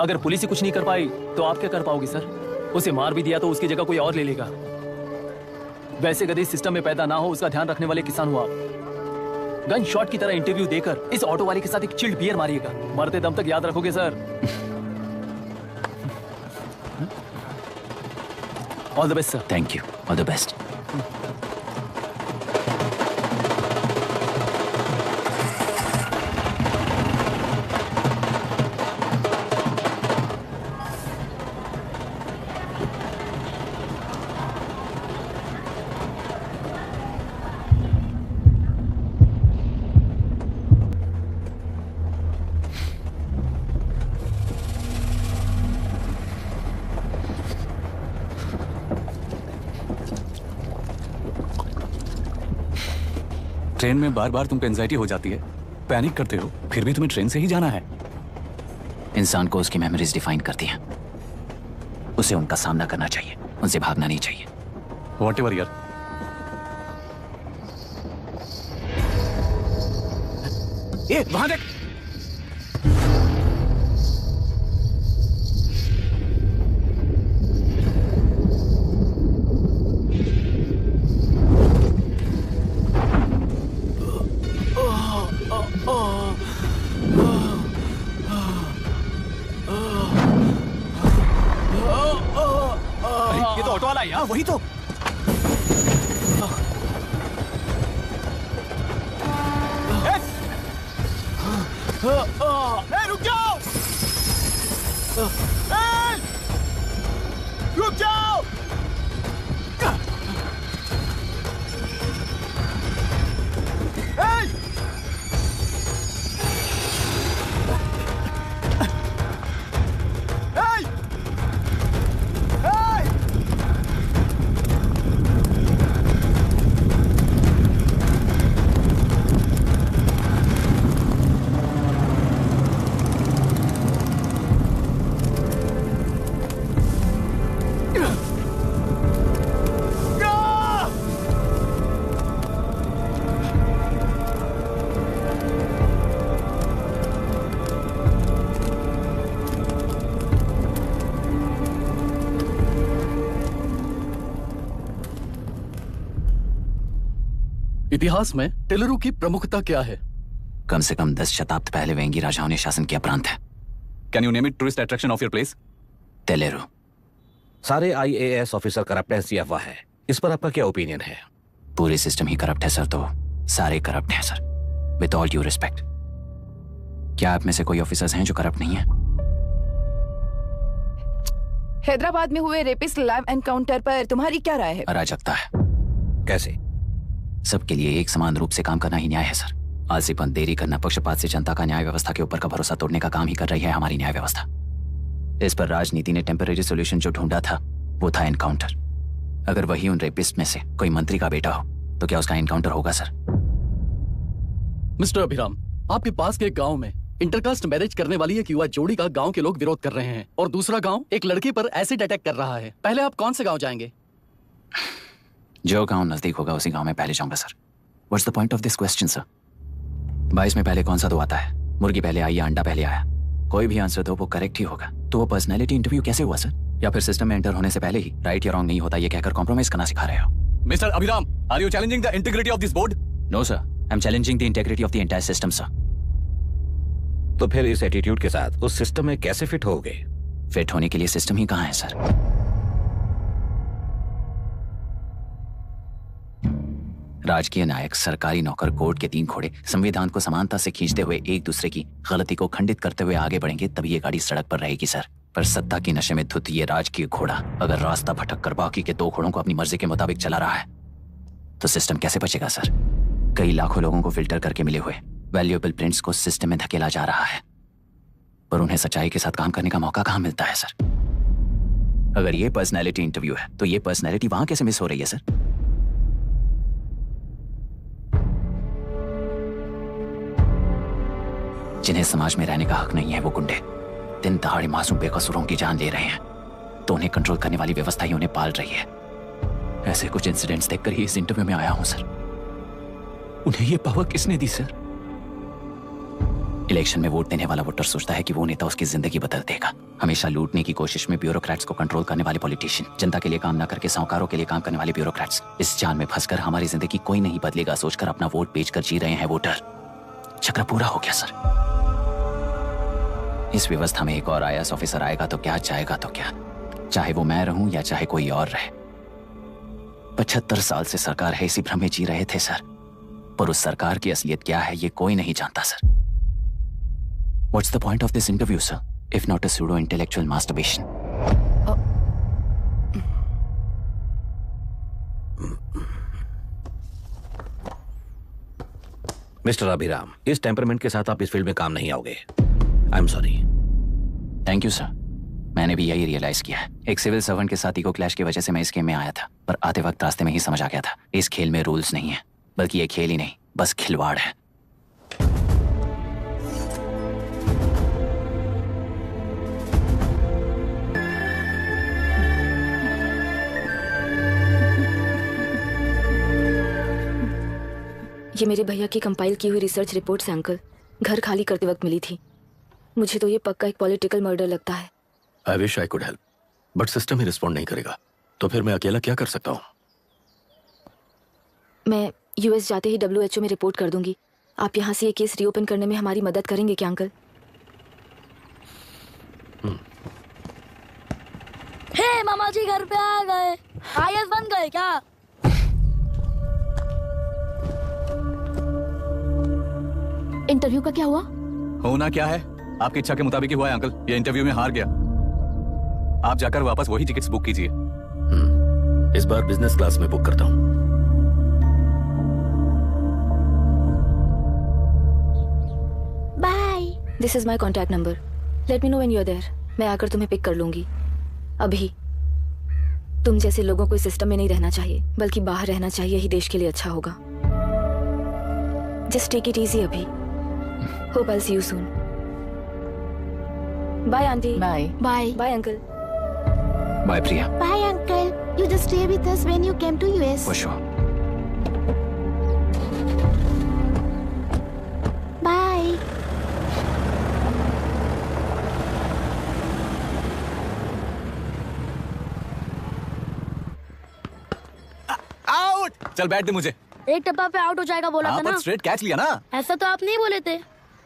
अगर पुलिस ही कुछ नहीं कर पाई तो आप क्या कर पाओगे सर? उसे मार भी दिया तो उसकी जगह कोई और ले लेगा। वैसे गधे सिस्टम में पैदा ना हो उसका ध्यान रखने वाले किसान हो आप। गन शॉट की तरह इंटरव्यू देकर इस ऑटो वाले के साथ एक चिल्ड बियर मारिएगा। मरते दम तक याद रखोगे sir. All the best sir. Thank you, all the best. Train में बार बार तुमको एंजाइटी हो जाती है, पैनिक करते हो, फिर भी तुम्हें ट्रेन से ही जाना है। इंसान को उसकी मेमोरीज डिफाइन करती हैं। उसे उनका सामना करना चाहिए, उनसे भागना नहीं चाहिए। व्हाटएवर यार। ए, वहां देख। ये तो ऑटो वाला है यार। वही तो। रुक जाओ, रुक जाओ। इतिहास में टेलरू की प्रमुखता क्या है? कम से कम 10 शताब्दी पहले वेंगी राजाओं ने शासन किया प्रांत है। Can you name it tourist attraction of your place? टेलेरू। सारे IAS ऑफिसर करप्ट हैं, ये अफवाह है। इस पर आपका क्या ओपिनियन है? पूरे सिस्टम ही करप्ट है सर, तो सारे करप्ट हैं sir, with all due respect. क्या आप में से कोई ऑफिसर्स हैं जो करप्ट नहीं है? हैदराबाद में हुए रेपिस्ट लाइव एनकाउंटर पर तुम्हारी क्या राय है? अराजकता है। कैसे? सबके लिए एक समान रूप से काम करना ही न्याय है सर। आलसीपन, देरी करना, पक्षपात से जनता का न्याय व्यवस्था के ऊपर का भरोसा तोड़ने का काम ही कर रही है हमारी न्याय व्यवस्था। इस पर राजनीति ने टेम्परेरी सोल्यूशन जो ढूंढा था वो था एनकाउंटर। अगर वही उन रेपिस्ट में से कोई मंत्री का बेटा हो तो क्या उसका एनकाउंटर होगा सर? मिस्टर अभिराम, आपके पास के एक गांव में इंटरकास्ट मैरिज करने वाली एक युवा जोड़ी का गांव के लोग विरोध कर रहे हैं और दूसरा गांव एक लड़की पर एसिड अटैक कर रहा है। पहले आप कौन से गांव जाएंगे? जो गांव नजदीक होगा उसी गांव में पहले जाऊंगा sir. What's the point of this question sir? 22 में पहले कौन सा दो आता है? मुर्गी पहले आई या अंडा पहले आया? कोई भी आंसर दो वो करेक्ट ही होगा। तो वो पर्सनैलिटी इंटरव्यू कैसे हुआ सर? या फिर सिस्टम में एंटर होने से पहले ही राइट या रॉन्ग नहीं होता ये कहकर कॉम्प्रोमाइज करना सिखा रहे हो? Mister Abhiram, are you challenging the integrity of this board? No sir, I am challenging the integrity of the entire system sir. तो फिर इस एटीट्यूड के साथ उस सिस्टम में कैसे फिट होगे? फिट होने के लिए सिस्टम ही कहां है सर? राजकीय नायक, सरकारी नौकर, कोर्ट के 3 घोड़े संविधान को समानता से खींचते हुए एक दूसरे की गलती को खंडित करते हुए आगे बढ़ेंगे तभी ये गाड़ी सड़क पर रहेगी सर। पर सत्ता की नशे में धुत ये राजकीय घोड़ा अगर रास्ता भटक कर बाकी के 2 घोड़ों को अपनी मर्जी के मुताबिक चला रहा है तो सिस्टम कैसे बचेगा सर? कई लाखों लोगों को फिल्टर करके मिले हुए वैल्यूएबल प्रिंट्स को सिस्टम में धकेला जा रहा है, पर उन्हें सच्चाई के साथ काम करने का मौका कहां मिलता है सर? अगर ये पर्सनैलिटी इंटरव्यू है तो ये पर्सनैलिटी वहां कैसे मिस हो रही है सर? जिन्हें समाज में रहने का हक नहीं है वो गुंडे दिन दहाड़े मासूम बेकसूरों की जान ले रहे हैं, तो उन्हें कंट्रोल करने वाली व्यवस्था ही उन्हें पाल रही है। ऐसे कुछ इंसिडेंट्स देखकर ही इस इंटरव्यू में आया हूं सर। उन्हें ये पावर किसने दी सर? इलेक्शन में वोट देने वाला वोटर सोचता है कि वो नेता उसकी जिंदगी बदल देगा। हमेशा लूटने की कोशिश में ब्यूरोक्रेट्स को कंट्रोल करने वाले पॉलिटिशियन, जनता के लिए काम न करके साहूकारों के लिए काम करने वाले ब्यूरोक्रेट्स, इस जान में फंसकर हमारी जिंदगी कोई नहीं बदलेगा सोचकर अपना वोट बेचकर जी रहे हैं वोटर। चक्र पूरा हो गया सर। इस व्यवस्था में एक और IAS ऑफिसर आएगा तो क्या, जाएगा तो क्या, चाहे वो मैं रहूं या चाहे कोई और रहे। 75 साल से सरकार है इसी भ्रम में जी रहे थे सर, पर उस सरकार की असलियत क्या है ये कोई नहीं जानता sir. What's the point of this interview, sir, if not a pseudo-intellectual masturbation? Mister Abhiram, इस टेम्परमेंट के साथ आप इस फील्ड में काम नहीं आओगे। आई am sorry. Thank you sir. मैंने भी यही रियलाइज किया है। एक सिविल सर्वेंट के साथ ईगो क्लैश की वजह से मैं इस गेम में आया था, पर आते वक्त रास्ते में ही समझ आ गया था इस खेल में रूल्स नहीं है, बल्कि ये खेल ही नहीं बस खिलवाड़ है। ये मेरे भैया की कंपाइल की हुई रिसर्च रिपोर्ट से अंकल घर खाली करते वक्त मिली थी। मुझे तो ये पक्का एक पॉलिटिकल मर्डर लगता है। I wish I could help, but system he respond नहीं करेगा, तो फिर मैं अकेला क्या कर सकता हूँ? मैं US जाते ही WHO में रिपोर्ट कर दूंगी। आप यहाँ से ये केस रीओपन करने में हमारी मदद करेंगे क्या अंकल? हे मामा जी घर पे आ गए। IAS बन गए क्या? इंटरव्यू का क्या हुआ? होना क्या है, आपकी इच्छा के मुताबिक ही हुआ है अंकल। ये इंटरव्यू में हार गया। आप जाकर वापस वही टिकट्स बुक कीजिए। इस बार बिजनेस क्लास में बुक करता हूँ। Bye. This is my contact number. Let me know when you are there. मैं आकर तुम्हें पिक कर लूंगी। अभी तुम जैसे लोगों को इस सिस्टम में नहीं रहना चाहिए, बल्कि बाहर रहना चाहिए, यही देश के लिए अच्छा होगा। जस्ट टेक इट इजी अभी। Hope I see you soon. Bye aunty. Bye. Bye. Bye uncle. Bye Priya. Bye, Uncle. You just stay with us when you came to US. For sure. Bye. Out. चल बैठ दे मुझे। एक टप्पा पे out हो जाएगा बोला था ना। स्ट्रेट कैच लिया ना। ऐसा तो आप नहीं बोले थे।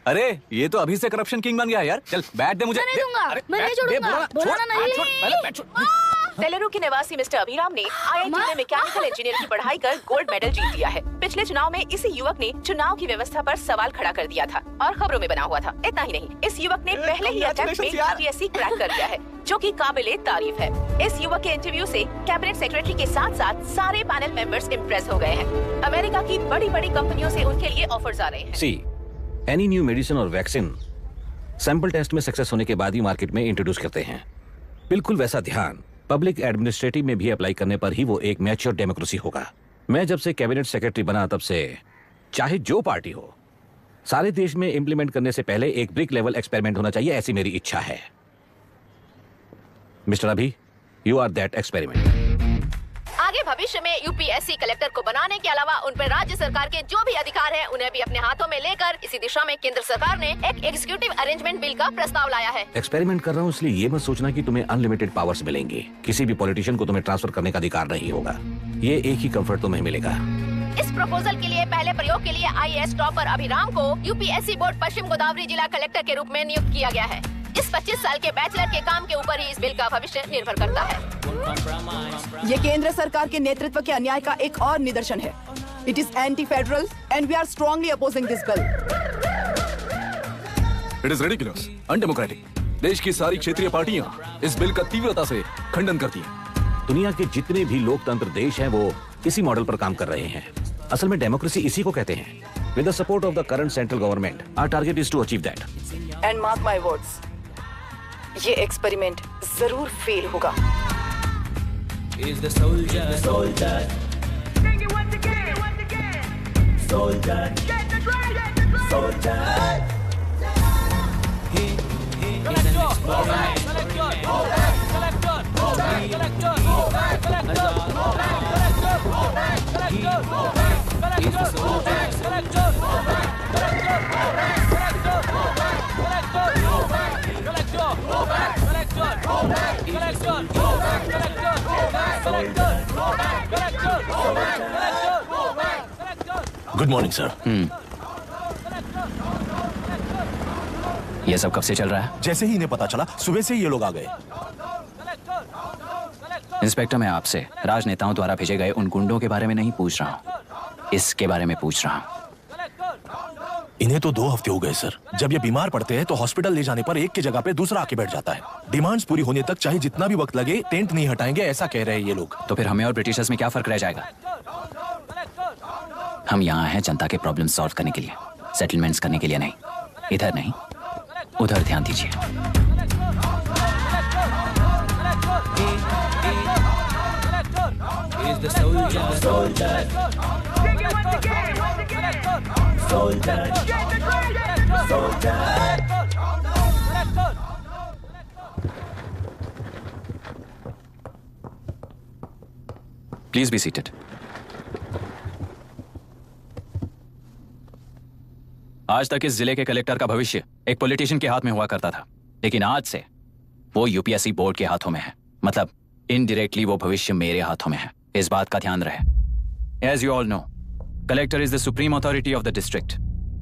अरे ये तो अभी से करप्शन किंग बन गया यार। चल बैट दे मुझे। मैं नहीं दूंगा, मैं नहीं छोड़ूंगा। बोला ना नहीं। तेलुरु के निवासी मिस्टर अभिराम ने IIT में मैकेनिकल इंजीनियर की पढ़ाई कर गोल्ड मेडल जीत लिया है। पिछले चुनाव में इसी युवक ने चुनाव की व्यवस्था पर सवाल खड़ा कर दिया था और खबरों में बना हुआ था। इतना ही नहीं, इस युवक ने पहले ही अटेम्प्ट में UPSC क्रैक कर लिया है, जो कि काबिले तारीफ है। इस युवक के इंटरव्यू से कैबिनेट सेक्रेटरी के साथ साथ सारे पैनल मेंबर्स इम्प्रेस हो गए हैं। अमेरिका की बड़ी बड़ी कंपनियों से उनके लिए ऑफर्स आ रहे हैं। सी एनी न्यू मेडिसिन और वैक्सीन सैंपल टेस्ट में सक्सेस होने के बाद ही मार्केट में इंट्रोड्यूस करते हैं। बिल्कुल वैसा ध्यान पब्लिक एडमिनिस्ट्रेटिव में भी अप्लाई करने पर ही वो एक मैच्योर डेमोक्रेसी होगा। मैं जब से कैबिनेट सेक्रेटरी बना तब से चाहे जो पार्टी हो, सारे देश में इंप्लीमेंट करने से पहले एक ब्रिक लेवल एक्सपेरिमेंट होना चाहिए, ऐसी मेरी इच्छा है। मिस्टर अभी, यू आर दैट एक्सपेरिमेंट। आगे भविष्य में UPSC कलेक्टर को बनाने के अलावा उन पर राज्य सरकार के जो भी अधिकार हैं, उन्हें भी अपने हाथों में लेकर इसी दिशा में केंद्र सरकार ने एक एग्जीक्यूटिव अरेंजमेंट बिल का प्रस्ताव लाया है। एक्सपेरिमेंट कर रहा हूँ इसलिए ये मत सोचना कि तुम्हें अनलिमिटेड पावर्स मिलेंगे। किसी भी पॉलिटिशियन को तुम्हें ट्रांसफर करने का अधिकार नहीं होगा। ये एक ही कंफर्ट तुम्हें मिलेगा। इस प्रपोजल के लिए पहले प्रयोग के लिए IAS टॉपर अभिराम को UPSC बोर्ड पश्चिम गोदावरी जिला कलेक्टर के रूप में नियुक्त किया गया है। इस 25 साल के बैचलर के काम के ऊपर ही इस बिल का भविष्य निर्भर करता है। ये केंद्र सरकार के नेतृत्व के अन्याय का एक और निदर्शन है। It is anti federal and we are strongly opposing this bill. It is ridiculous, undemocratic. देश की सारी क्षेत्रीय पार्टियां इस बिल का तीव्रता से खंडन करती हैं। दुनिया के जितने भी लोकतंत्र देश हैं वो इसी मॉडल पर काम कर रहे हैं। असल में डेमोक्रेसी इसी को कहते हैं। With the support of the current central government, our target is to achieve that. And mark my words, ये एक्सपेरिमेंट जरूर फेल होगा। Is the soldier, soldier. Sing it once again. Soldier. Get the drum, soldier. Good morning sir. ये सब कब से चल रहा है? जैसे ही इन्हें पता चला सुबह से ये लोग आ गए। इंस्पेक्टर, मैं आपसे राजनेताओं द्वारा भेजे गए उन गुंडों के बारे में नहीं पूछ रहा हूँ, इसके बारे में पूछ रहा हूँ। इन्हें तो 2 हफ्ते हो गए सर। जब ये बीमार पड़ते हैं तो हॉस्पिटल ले जाने पर एक की जगह पे दूसरा आके बैठ जाता है। डिमांड्स पूरी होने तक चाहे जितना भी वक्त लगे टेंट नहीं हटाएंगे, ऐसा कह रहे हैं ये लोग। तो फिर हमें और ब्रिटिशर्स में क्या फर्क रह जाएगा? हम यहाँ हैं जनता के प्रॉब्लम सॉल्व करने के लिए, सेटलमेंट्स करने के लिए नहीं। इधर नहीं, उधर ध्यान दीजिए। Is the soldier, soldier. Sing it once again. Soldier. Get the drum, soldier. Please be seated. आज तक इस जिले के कलेक्टर का भविष्य एक पॉलिटिशियन के हाथ में हुआ करता था, लेकिन आज से वो UPSC बोर्ड के हाथों में है। मतलब इनडायरेक्टली वो भविष्य मेरे हाथों में है। इस बात का ध्यान रहे। As you all know, collector is the supreme authority of the district,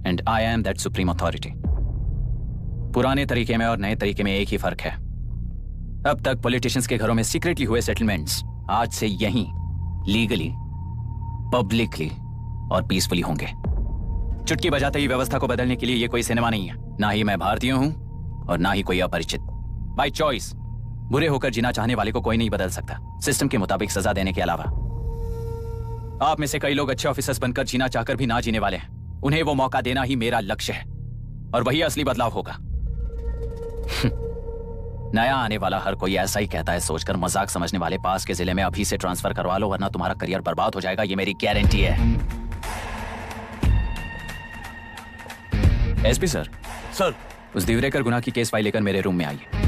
and I am that supreme authority. पुराने तरीके में और नए तरीके में एक ही फर्क है। अब तक पॉलिटिशियंस के घरों में सीक्रेटली हुए सेटलमेंट्स आज से यहीं लीगली, पब्लिकली और पीसफुली होंगे। चुटकी बजाते ही व्यवस्था को बदलने के लिए ये कोई सिनेमा नहीं है। ना ही मैं भारतीय हूं और ना ही कोई अपरिचित। बाय चॉइस बुरे होकर जीना चाहने वाले को कोई नहीं बदल सकता, सिस्टम के मुताबिक सजा देने के अलावा। आप में से कई लोग अच्छे ऑफिसर्स बनकर जीना चाहकर भी ना जीने वाले हैं। उन्हें वो मौका देना ही मेरा लक्ष्य है और वही असली बदलाव होगा। नया आने वाला हर कोई ऐसा ही कहता है सोचकर मजाक समझने वाले पास के जिले में अभी से ट्रांसफर करवा लो, वरना तुम्हारा करियर बर्बाद हो जाएगा। ये मेरी गारंटी है। SP sir. सर। उस दिवरेकर गुनाह की केस फाइल लेकर मेरे रूम में आइए।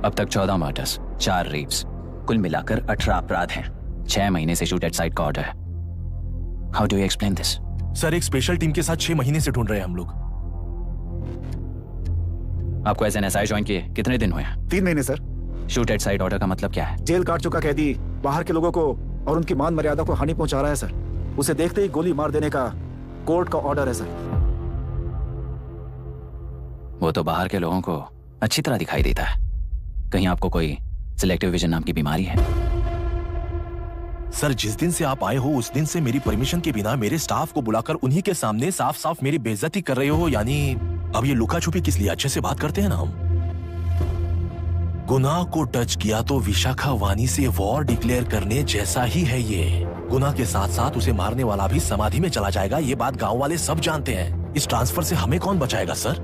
अब तक 14 मर्डर्स, 4 रेप्स, कुल मिलाकर 18 अपराध हैं। 6 महीने से शूट एट साइट का ऑर्डर है। How do you explain this? Sir एक स्पेशल टीम के साथ 6 महीने से ढूंढ रहे हैं हम लोग। आपको एसएनएसआई ज्वाइन किए कितने दिन हुए हैं? 3 महीने sir. Shoot at site order का मतलब क्या है? जेल काट चुका कैदी बाहर के लोगों को और उनकी मान मर्यादा को हानि पहुंचा रहा है सर। उसे देखते ही गोली मार देने का कोर्ट का ऑर्डर है सर। वो तो बाहर के लोगों को अच्छी तरह दिखाई देता है। कहीं आपको कोई सिलेक्टिव विजन नाम की बीमारी है? सर जिस दिन से आप आए हो उस दिन से मेरी परमिशन के बिना मेरे स्टाफ को बुलाकर उन्हीं के सामने साफ साफ मेरी बेइज्जती कर रहे हो। यानी अब ये लुका छुपी किस लिए? अच्छे से बात करते हैं ना हम। गुनाह को टच किया तो विशाखा वानी से वॉर डिक्लेयर करने जैसा ही है ये। गुनाह के साथ साथ उसे मारने वाला भी समाधि में चला जाएगा। ये बात गांव वाले सब जानते हैं। इस ट्रांसफर से हमें कौन बचाएगा सर?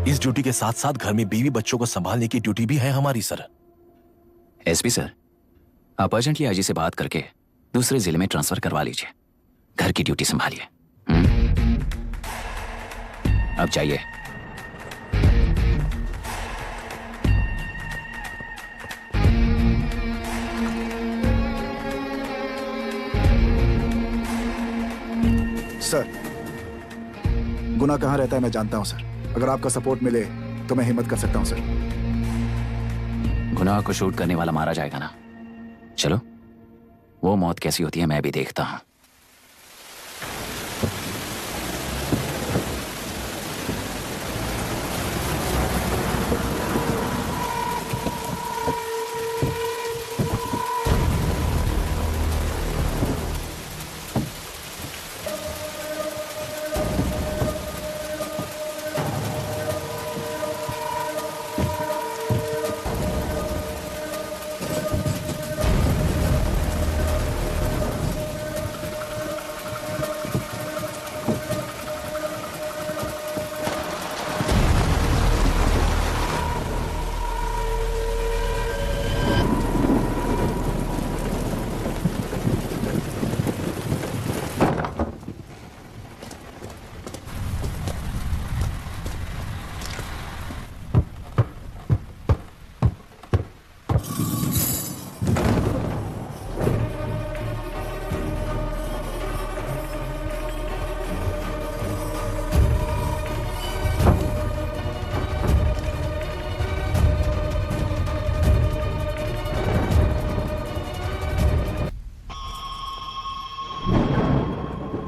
इस ड्यूटी के साथ साथ घर में बीवी बच्चों को संभालने की ड्यूटी भी है हमारी सर। एसपी सर, आप अर्जेंटली आईजी से बात करके दूसरे जिले में ट्रांसफर करवा लीजिए। घर की ड्यूटी संभालिए। अब जाइए। सर गुनाह कहाँ रहता है मैं जानता हूं सर। अगर आपका सपोर्ट मिले तो मैं हिम्मत कर सकता हूं सर। गुनाह को शूट करने वाला मारा जाएगा ना? चलो वो मौत कैसी होती है मैं भी देखता हूं।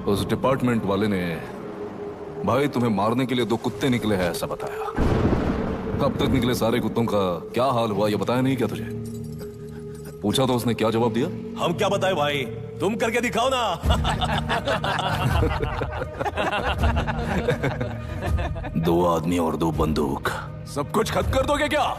उस डिपार्टमेंट वाले ने भाई तुम्हें मारने के लिए 2 कुत्ते निकले हैं ऐसा बताया। अब तक निकले सारे कुत्तों का क्या हाल हुआ ये बताया नहीं क्या तुझे? पूछा तो उसने क्या जवाब दिया? हम क्या बताए भाई, तुम करके दिखाओ ना। 2 आदमी और 2 बंदूक, सब कुछ खत्म कर दोगे क्या?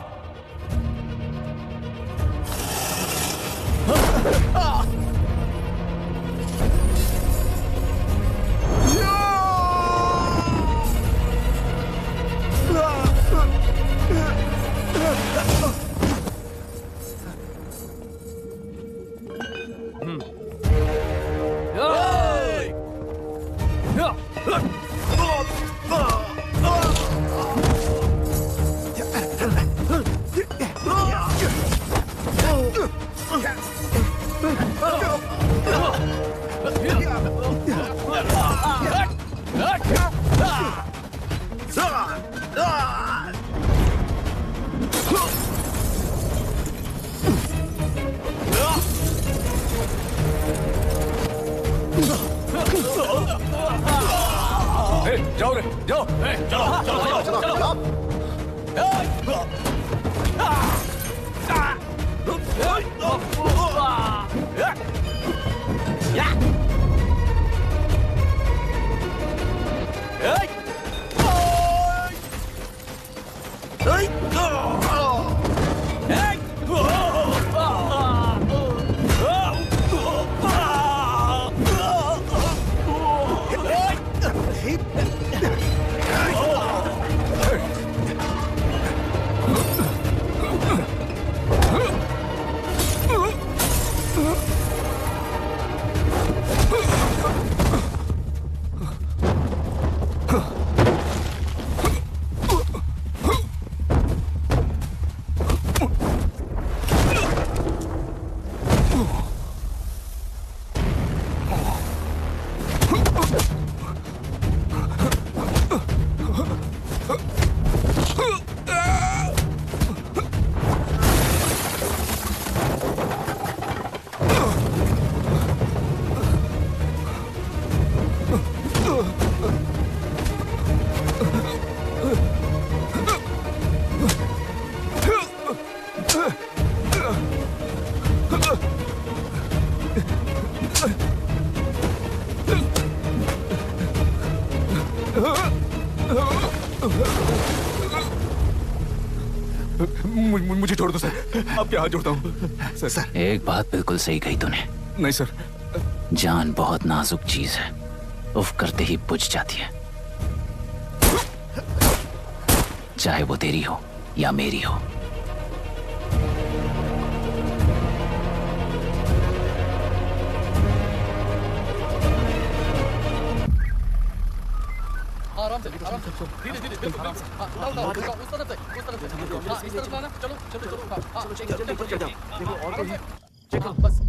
जाओ रे जाओ, चलो चलो चलो। मुझे छोड़ दो सर, आपके हाथ जोड़ता हूँ सर। एक बात बिल्कुल सही कही तूने। नहीं सर। जान बहुत नाजुक चीज है, उफ करते ही बुझ जाती है, चाहे वो तेरी हो या मेरी हो। आराम से धीरे धीरे आराम से। उस तरफ से इस तरफ आना। चलो चलो चलो देखो और कोई चेक बस।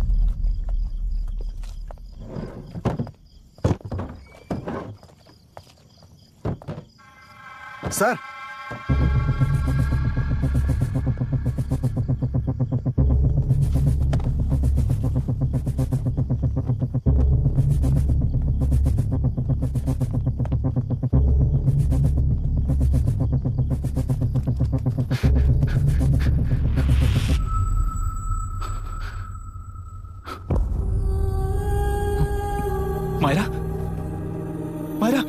सर मायरा, मायरा,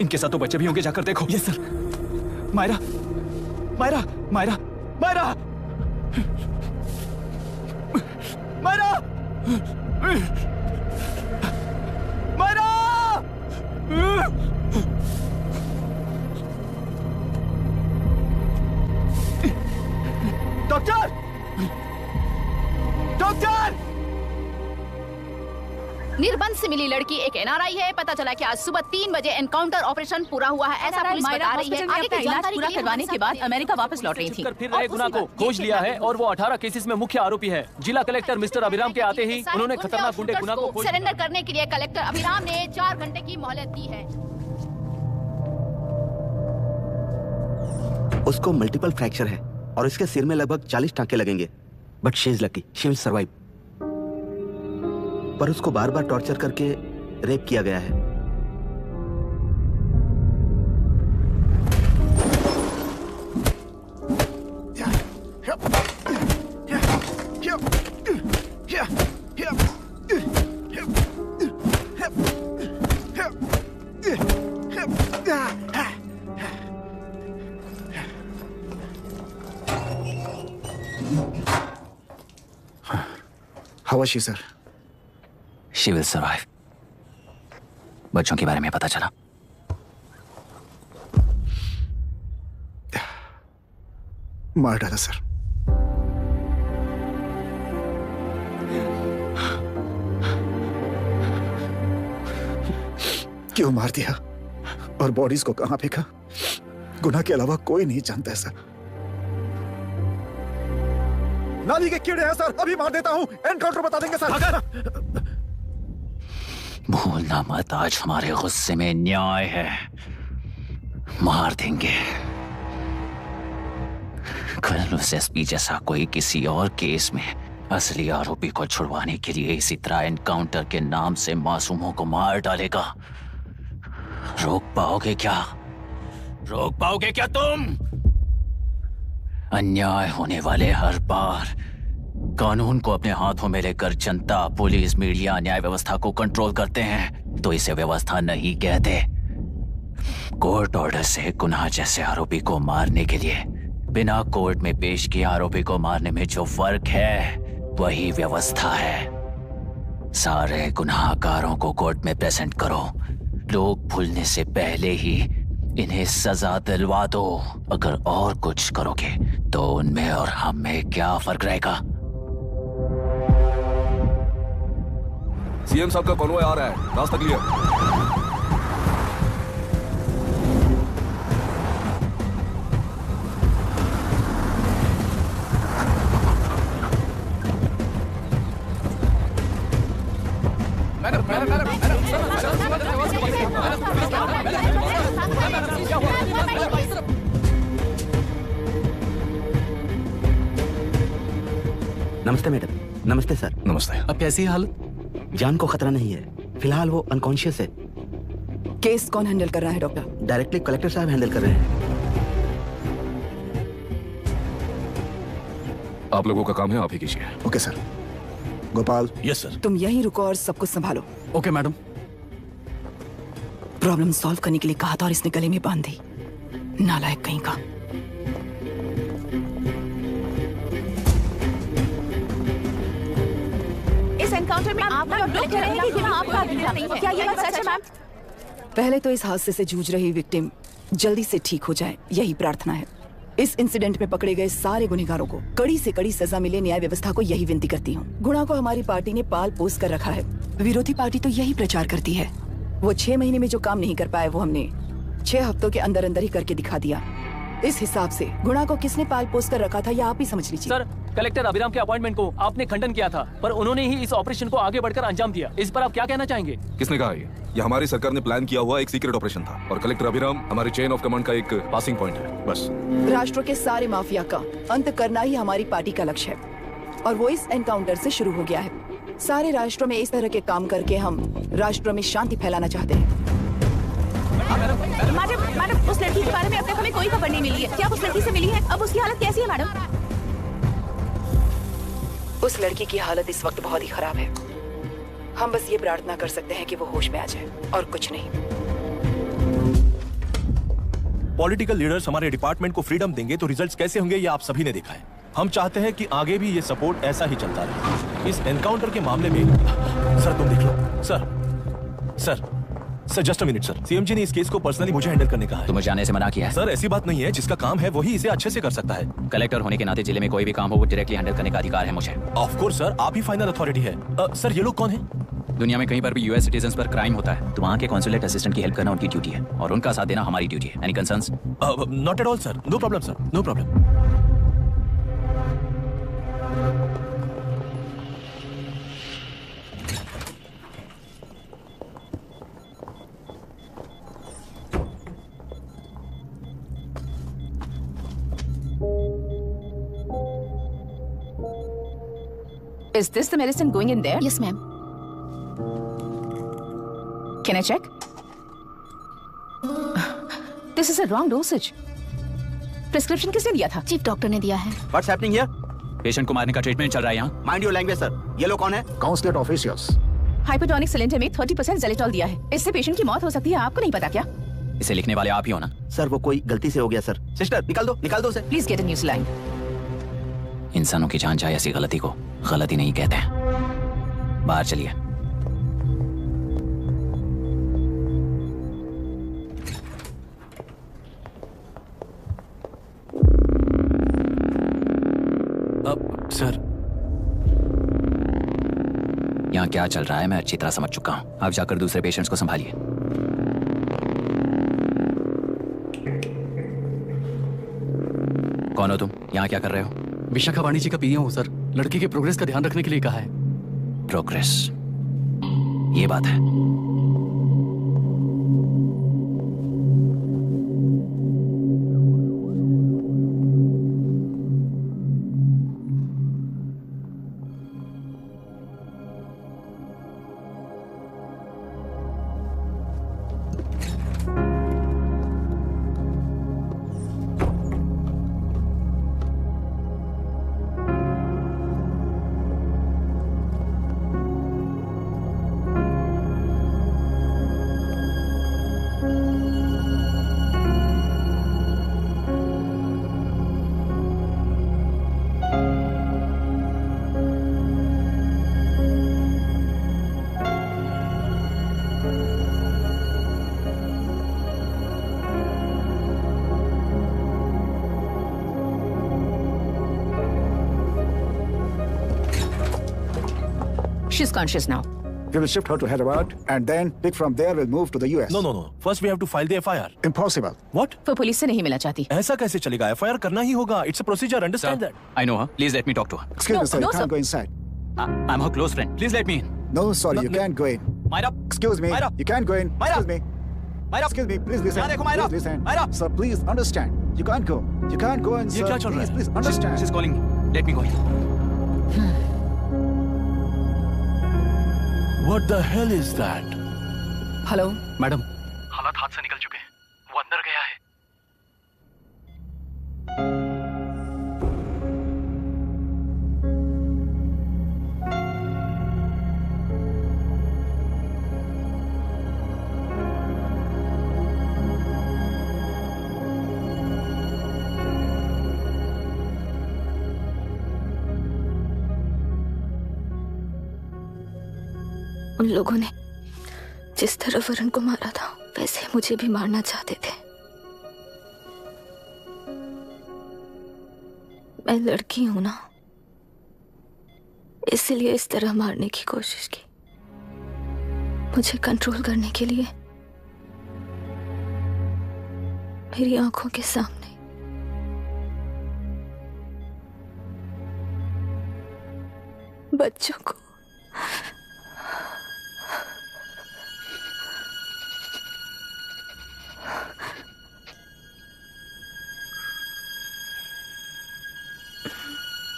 इनके साथ तो बच्चे भी होंगे, जाकर देखो। Yes sir. Myra, Myra, Myra, Myra, Myra, Myra. Doctor, doctor. निर्बंध से मिली लड़की एक एनआरआई है। पता चला कि आज सुबह 3 बजे एनकाउंटर ऑपरेशन पूरा हुआ है, ऐसा पुलिस बता रही है। आगे की जानकारी पूरा करवाने के बाद अमेरिका वापस लौट रही थी। फिर रहे गुना को खोज लिया है और वो 18 केसेस में मुख्य आरोपी है। जिला कलेक्टर मिस्टर अभिराम के आते ही उन्होंने खतरनाक गुंडे गुना को सरेंडर करने के लिए कलेक्टर अभिराम ने 4 घंटे की मोहलत दी है। उसको मल्टीपल फ्रैक्चर है और इसके सिर में लगभग 40 टांके लगेंगे, but she is lucky, she will survive. पर उसको बार बार टॉर्चर करके रेप किया गया है। How was she, sir? She will survive. बच्चों के बारे में पता चला? मार डाला सर। क्यों मार दिया और बॉडीज को कहां फेंका, गुनाह के अलावा कोई नहीं जानता है सर। नाली के कीड़े हैं सर, अभी मार देता हूं, एनकाउंटर बता देंगे सर। भूलना मत, आज हमारे गुस्से में न्याय है, मार देंगे। कल उस एसपी जैसा कोई किसी और केस में असली आरोपी को छुड़वाने के लिए इसी तरह एनकाउंटर के नाम से मासूमों को मार डालेगा। रोक पाओगे क्या? रोक पाओगे क्या तुम? अन्याय होने वाले हर बार कानून को अपने हाथों में लेकर जनता, पुलिस, मीडिया, न्याय व्यवस्था को कंट्रोल करते हैं तो इसे व्यवस्था नहीं कहते। कोर्ट ऑर्डर से गुनाह जैसे आरोपी को मारने के लिए बिना कोर्ट में पेश किए आरोपी को मारने में जो फर्क है वही व्यवस्था है। सारे गुनाहगारों को कोर्ट में प्रेजेंट करो, लोग भूलने से पहले ही इन्हें सजा दिलवा दो। अगर और कुछ करोगे तो उनमें और हम में क्या फर्क रहेगा? सीएम साहब का कॉन्वॉय आ रहा है, रास्ता क्लियर। नमस्ते मैडम। नमस्ते सर। नमस्ते। अब कैसी है हालत? जान को खतरा नहीं है, फिलहाल वो अनकॉन्शियस है। केस कौन हैंडल कर रहा है डॉक्टर? डायरेक्टली कलेक्टर साहब हैंडल कर रहे हैं। आप लोगों का काम है, आप ही कीजिए। Okay sir. Gopal. Yes sir. तुम यहीं रुको और सब कुछ संभालो। Okay madam. प्रॉब्लम सॉल्व करने के लिए कहा था और इसने गले में बांध दी, नालायक कहीं का। एनकाउंटर में आप लोग कह रहे हैं कि गुनाह आपका नहीं है। क्या ये बात सच है मैम? पहले तो इस हादसे से जूझ रही विक्टिम जल्दी से ठीक हो जाए, यही प्रार्थना है। इस इंसिडेंट में पकड़े गए सारे गुनहगारों को कड़ी से कड़ी सजा मिले, न्याय व्यवस्था को यही विनती करती हूँ। गुणा को हमारी पार्टी ने पाल पोस कर रखा है। विरोधी पार्टी तो यही प्रचार करती है। वो 6 महीने में जो काम नहीं कर पाए वो हमने 6 हफ्तों के अंदर अंदर ही करके दिखा दिया। इस हिसाब से गुणा को किसने पाल पोस कर रखा था या आप ही समझ लीजिए। सर, कलेक्टर अभिराम के अपॉइंटमेंट को आपने खंडन किया था, पर उन्होंने ही इस ऑपरेशन को आगे बढ़कर अंजाम दिया। इस पर आप क्या कहना चाहेंगे? किसने कहा ये हमारी सरकार ने प्लान किया हुआ एक सीक्रेट ऑपरेशन था और कलेक्टर अभिराम हमारी चेन ऑफ कमांड का एक पासिंग पॉइंट है, बस। राष्ट्र के सारे माफिया का अंत करना ही हमारी पार्टी का लक्ष्य है और वो इस एनकाउंटर से शुरू हो गया है। सारे राष्ट्रों में इस तरह के काम करके हम राष्ट्र में शांति फैलाना चाहते हैं। मैडम, उस लड़की के बारे में अब तक हमें कोई खबर नहीं मिली है। क्या उस लड़की से मिली है? अब उसकी हालत कैसी है मैडम? उस लड़की की हालत इस वक्त बहुत ही खराब है। हम बस ये प्रार्थना कर सकते हैं कि वो होश में आ जाए और कुछ नहीं। पॉलिटिकल लीडर्स हमारे डिपार्टमेंट को फ्रीडम देंगे तो रिजल्ट्स कैसे होंगे ये आप सभी ने देखा है। हम चाहते हैं कि आगे भी ये सपोर्ट ऐसा ही चलता रहे। इस एनकाउंटर के मामले में सर तुम देख लो। Sir just a minute sir. CMG ने इस केस को पर्सनली मुझे हैंडल करने कहा है। तुम्हें जाने से मना किया है? सर ऐसी बात नहीं है, जिसका काम है वही इसे अच्छे से कर सकता है। कलेक्टर होने के नाते जिले में कोई भी काम हो वो डायरेक्टली हैंडल करने का अधिकार है मुझे। ऑफ कोर्स सर, आप ही फाइनल अथॉरिटी है। सर ये लोग कौन है? दुनिया में कहीं पर भी यूएस सिटीजन्स पर क्राइम होता है तो वहाँ के कॉन्सुलेट असिस्टेंट की हेल्प करना उनकी ड्यूटी है और उनका साथ देना हमारी ड्यूटी है। Any concerns? Not at all sir, no problem sir, no problem. Is this the medicine going in there? Yes, ma'am. Can I check? This is a wrong dosage. Prescription किसने दिया था? चीफ डॉक्टर ने दिया है। What's happening here? Patient को मारने का treatment चल रहा है यहाँ। Mind your language, sir. ये लोग कौन है? Consulate officials. हाइपोटोनिक सिलेंडर में 30% ज़ेलेटॉल दिया है। इससे पेशेंट की मौत हो सकती है, आपको नहीं पता क्या? इसे लिखने वाले आप ही हो ना? सर वो कोई गलती से हो गया सर। सिस्टर निकाल दो उसे। Please get a new line. इंसानों की जान चाहे ऐसी गलती को गलती नहीं कहते हैं। बाहर चलिए। सर यहाँ क्या चल रहा है मैं अच्छी तरह समझ चुका हूँ। आप जाकर दूसरे पेशेंट्स को संभालिए। कौन हो तुम? यहाँ क्या कर रहे हो? विशाखावाणी जी का पीए हूँ सर। लड़की के प्रोग्रेस का ध्यान रखने के लिए कहा है। प्रोग्रेस, ये बात है। She's conscious now. We will shift her to Hyderabad and then pick from there we'll move to the US. No. First we have to file the FIR. Impossible. What? वो पुलिस से नहीं मिलना चाहती। ऐसा कैसे चलेगा? FIR करना ही होगा. It's a procedure. Understand that? I know her. Please let me talk to her. Excuse me, sir. You can't go inside. I'm her close friend. Please let me in. No, sorry, you can't go in. Myra. Excuse me. Myra. You can't go in. Myra. Excuse me. Myra. Excuse me. Please listen. Myra. Please listen. Myra. Sir, please understand. You can't go. You can't go in, sir. ये क्या चल रहा है? Please understand. She's calling me. Let me go in. What the hell is that? Hello madam, हालात हाथ से निकल चुके हैं। वो अंदर गया है। उन लोगों ने जिस तरह वरुण को मारा था वैसे मुझे भी मारना चाहते थे। मैं लड़की हूं ना, इसलिए इस तरह मारने की कोशिश की। मुझे कंट्रोल करने के लिए मेरी आंखों के सामने बच्चों को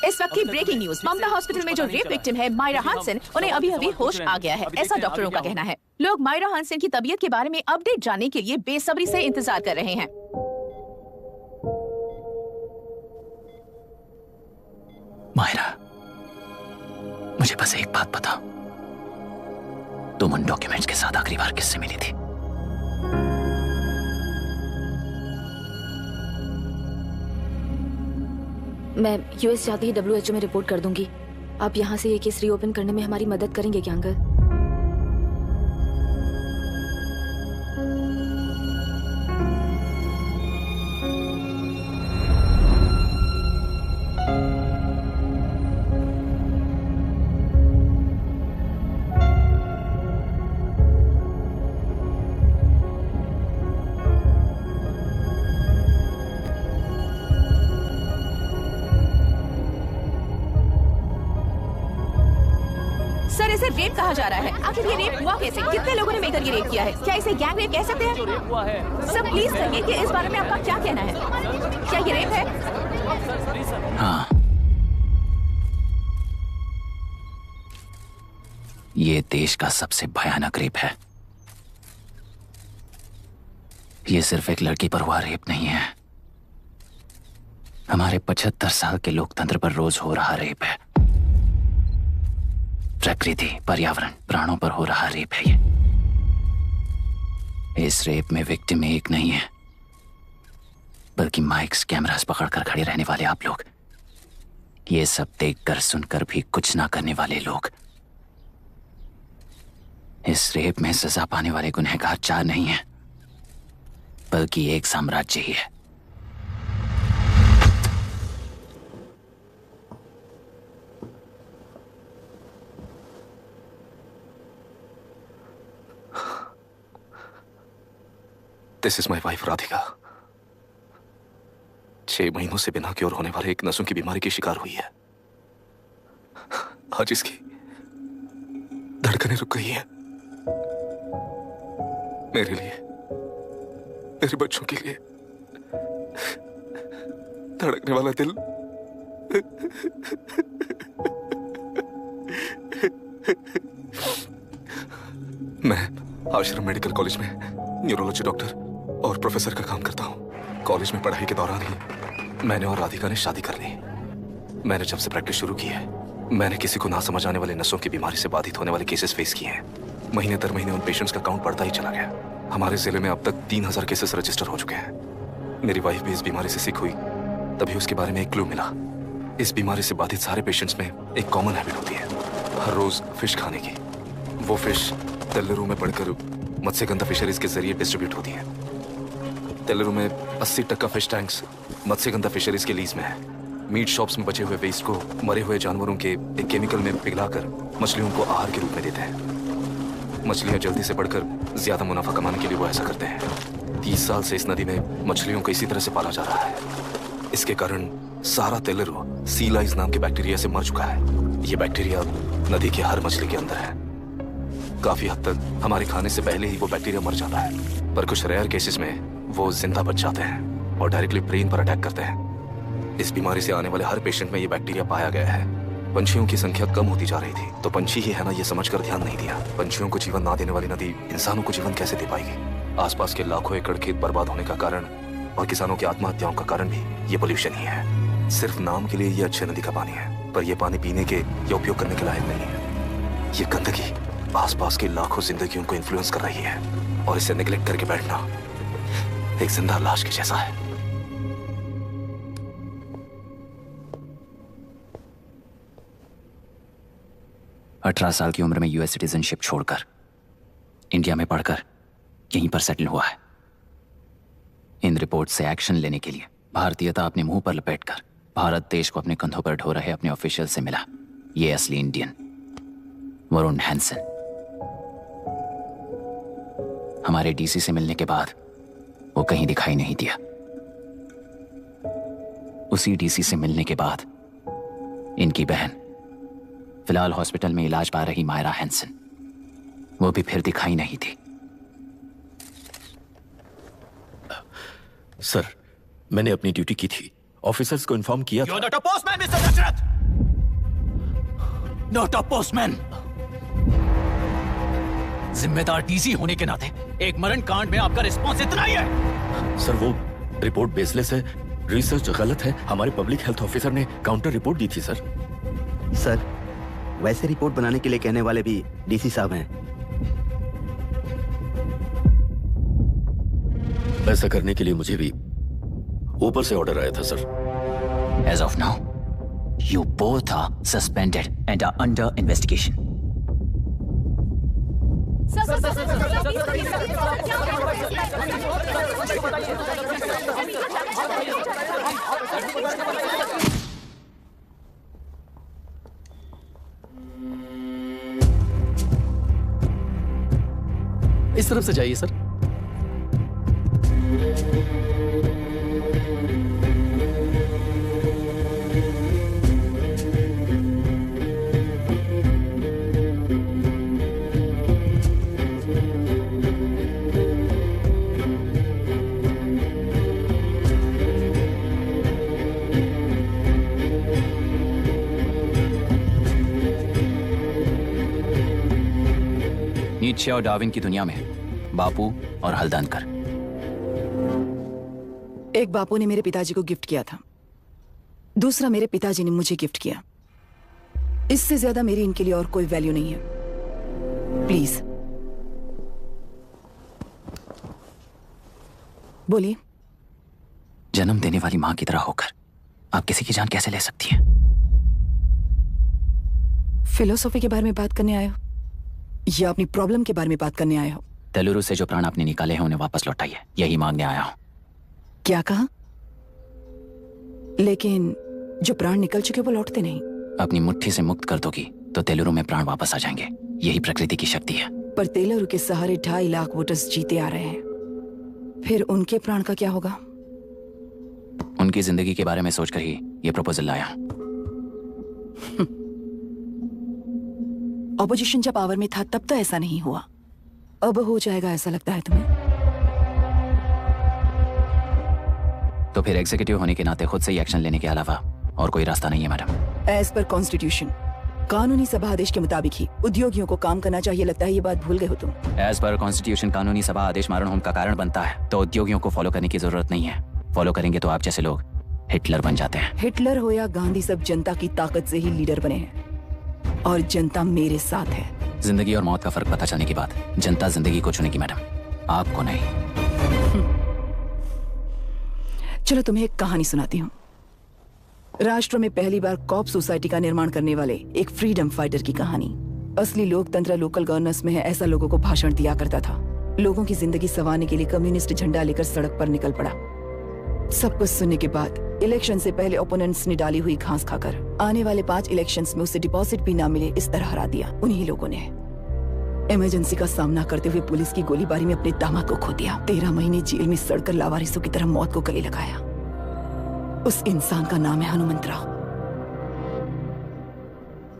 इस वक्त की ब्रेकिंग न्यूज, ममता हॉस्पिटल में जो रेप विक्टिम है मायरा हानसन, उन्हें अभी अभी होश आ गया है, ऐसा डॉक्टरों का कहना है। लोग मायरा हानसन की तबीयत के बारे में अपडेट जानने के लिए बेसब्री से इंतजार कर रहे हैं। मायरा, मुझे बस एक बात बताओ, तुम उन डॉक्यूमेंट्स के साथ आखिरी बार किससे मिली थी? मैं यूएस जाते ही WHO में रिपोर्ट कर दूंगी। आप यहाँ से ये केस रीओपन करने में हमारी मदद करेंगे क्या अंकल? सर, इसे रेप कहा जा रहा है। आखिर ये रेप हुआ कैसे? कितने लोगों ने मिलकर ये रेप किया है? क्या इसे गैंग रेप कह सकते हैं? सर प्लीज कहिए कि इस बारे में आपका क्या कहना है? क्या ये रेप है? हाँ, ये देश का सबसे भयानक रेप है। ये सिर्फ एक लड़की पर हुआ रेप नहीं है, हमारे 75 साल के लोकतंत्र पर रोज हो रहा रेप है। प्रकृति, पर्यावरण, प्राणों पर हो रहा रेप है ये। इस रेप में विक्टिम एक नहीं है, बल्कि माइक्स, कैमरास पकड़कर खड़े रहने वाले आप लोग, ये सब देखकर सुनकर भी कुछ ना करने वाले लोग। इस रेप में सजा पाने वाले गुनहगार 4 नहीं है, बल्कि एक साम्राज्य ही है। This is my wife Radhika. 6 महीनों से बिना क्योर होने वाले एक नसों की बीमारी की शिकार हुई है। आज इसकी धड़कनें रुक गई हैं। मेरे लिए, मेरे बच्चों के लिए धड़कने वाला दिल मैं आश्रम मेडिकल कॉलेज में न्यूरोलॉजी डॉक्टर और प्रोफेसर का काम करता हूँ। कॉलेज में पढ़ाई के दौरान ही मैंने और राधिका ने शादी कर ली। मैंने जब से प्रैक्टिस शुरू की है, मैंने किसी को ना समझ आने वाले नसों की बीमारी से बाधित होने वाले केसेस फेस किए हैं। महीने दर महीने उन पेशेंट्स का काउंट बढ़ता ही चला गया। हमारे जिले में अब तक 3000 केसेस रजिस्टर हो चुके हैं। मेरी वाइफ भी इस बीमारी से सिक हुई, तभी उसके बारे में एक क्लू मिला। इस बीमारी से बाधित सारे पेशेंट्स में एक कॉमन हैबिट होती है, हर रोज फिश खाने की। वो फिश तेल्लुरु में पड़कर मत्स्यगंधा फिशरीज के जरिए डिस्ट्रीब्यूट होती है। तेल्लुरु में 80% फिश टैंक्स मत्स्यगंधा फिशरीज के लीज में है। मीट शॉप्स में बचे हुए वेस्ट को मरे हुए जानवरों के एक केमिकल में पिघलाकर मछलियों को आहार के रूप में देते हैं। मछलियां जल्दी से बढ़कर ज्यादा मुनाफा कमाने के लिए वो ऐसा करते हैं। 30 साल से इस नदी में मछलियों को इसी तरह से पाला जा रहा है। इसके कारण सारा तेल्लुरु सी लाइज नाम के बैक्टीरिया से मर चुका है। ये बैक्टीरिया नदी के हर मछली के अंदर है। काफी हद तक हमारे खाने से पहले ही वो बैक्टीरिया मर जाता है, पर कुछ रेयर केसेस में वो जिंदा बच जाते हैं और डायरेक्टली ब्रेन पर अटैक करते हैं। इस बीमारी से आने वाले हर पेशेंट में ये बैक्टीरिया पाया गया है। पंछियों की संख्या कम होती जा रही थी, तो पंछी ही है ना ये समझकर ध्यान नहीं दिया। पंछियों को जीवन ना देने वाली नदी इंसानों को जीवन कैसे दे पाएगी? आसपास के लाखों एकड़ खेत बर्बाद होने का कारण और किसानों की आत्महत्याओं का कारण भी ये पोल्यूशन ही है। सिर्फ नाम के लिए ये अच्छे नदी का पानी है, पर ये पानी पीने के या उपयोग करने के लायक नहीं है। ये गंदगी आसपास की लाखों जिंदगियों को इन्फ्लुएंस कर रही है और इसे नेग्लेक्ट करके बैठना एक जिंदा लाश के जैसा है। 18 साल की उम्र में यूएस सिटीजनशिप छोड़कर इंडिया में पढ़कर यहीं पर सेटल हुआ है। इन रिपोर्ट से एक्शन लेने के लिए भारतीयता अपने मुंह पर लपेटकर भारत देश को अपने कंधों पर ढो रहे अपने ऑफिशियल से मिला ये असली इंडियन वरुण हैंसन। हमारे डीसी से मिलने के बाद वो कहीं दिखाई नहीं दिया। उसी डीसी से मिलने के बाद इनकी बहन फिलहाल हॉस्पिटल में इलाज पा रही मायरा हैंसन, वो भी फिर दिखाई नहीं थी। सर, मैंने अपनी ड्यूटी की थी, ऑफिसर्स को इन्फॉर्म किया था। You're not a postman, Mr. Dashrath! Not a postman! जिम्मेदार डीसी होने के नाते एक मरण कांड में आपका रिस्पॉन्स इतना ही है। सर, वो रिपोर्ट बेसलेस है, रिसर्च गलत है। हमारे पब्लिक हेल्थ ऑफिसर ने काउंटर रिपोर्ट दी थी सर। सर, वैसे रिपोर्ट बनाने के लिए कहने वाले भी डीसी साहब हैं। ऐसा करने के लिए मुझे भी ऊपर से ऑर्डर आया था sir. As of now, you both are suspended and are under investigation. इस तरफ से जाइए सर। नीत्शे और डार्विन की दुनिया में बापू और हल्दनकर। एक बापू ने मेरे पिताजी को गिफ्ट किया था, दूसरा मेरे पिताजी ने मुझे गिफ्ट किया। इससे ज्यादा मेरी इनके लिए और कोई वैल्यू नहीं है। प्लीज बोलिए। जन्म देने वाली मां की तरह होकर आप किसी की जान कैसे ले सकती हैं? फिलोसॉफी के बारे में बात करने आए हो या अपनी प्रॉब्लम के बारे में बात करने आए हो? तेलुरु से जो प्राण आपने निकाले हैं उन्हें वापस लौटाइए, यही मांगने आया हूं। क्या कहा? लेकिन जो प्राण निकल चुके वो लौटते नहीं। अपनी मुट्ठी से मुक्त कर दोगी तो तेलुरु में प्राण वापस आ जाएंगे, यही प्रकृति की शक्ति है। पर तेलुरु के सहारे 2.5 लाख वोटर्स जीते आ रहे हैं, फिर उनके प्राण का क्या होगा? उनकी जिंदगी के बारे में सोचकर ही ये प्रपोजल लाया। ऑपोजिशन जब पावर में था तब तो ऐसा नहीं हुआ, अब हो जाएगा ऐसा लगता है तुम्हें? तो फिर एग्जीक्यूटिव होने के नाते खुद से ही एक्शन लेने के अलावा और कोई रास्ता नहीं है मैडम। एज पर कॉन्स्टिट्यूशन, कानूनी सभा आदेश के मुताबिक ही उद्योगियों को काम करना चाहिए। लगता है ये बात भूल गए हो तुम। एज पर कॉन्स्टिट्यूशन कानूनी सभा आदेश मारण होम का कारण बनता है, तो उद्योगियों को फॉलो करने की जरूरत नहीं है। फॉलो करेंगे तो आप जैसे लोग हिटलर बन जाते हैं। हिटलर हो या गांधी, सब जनता की ताकत से ही लीडर बने हैं और जनता मेरे साथ है। जिंदगी और मौत का फर्क पता चलने के बाद जनता जिंदगी को चुनेगी मैडम, आपको नहीं। चलो तुम्हें एक कहानी सुनाती हूँ। राष्ट्र में पहली बार कॉप सोसाइटी का निर्माण करने वाले एक फ्रीडम फाइटर की कहानी। असली लोकतंत्र लोकल गवर्नेंस में है, ऐसा लोगों को भाषण दिया करता था। लोगों की जिंदगी संवारने के लिए कम्युनिस्ट झंडा लेकर सड़क पर निकल पड़ा। सब कुछ सुनने के बाद इलेक्शन से पहले ओपोनेंट्स ने डाली हुई घास खाकर आने वाले 5 इलेक्शंस में उसे डिपॉजिट भी ना मिले, इस तरह हरा दिया। उन्हीं लोगों ने इमरजेंसी का सामना करते हुए पुलिस की गोलीबारी में अपने दामाद को खो दिया। 13 महीने जेल में सड़कर लावारिसों की तरह मौत को गले लगाया। उस इंसान का नाम है हनुमंतराव।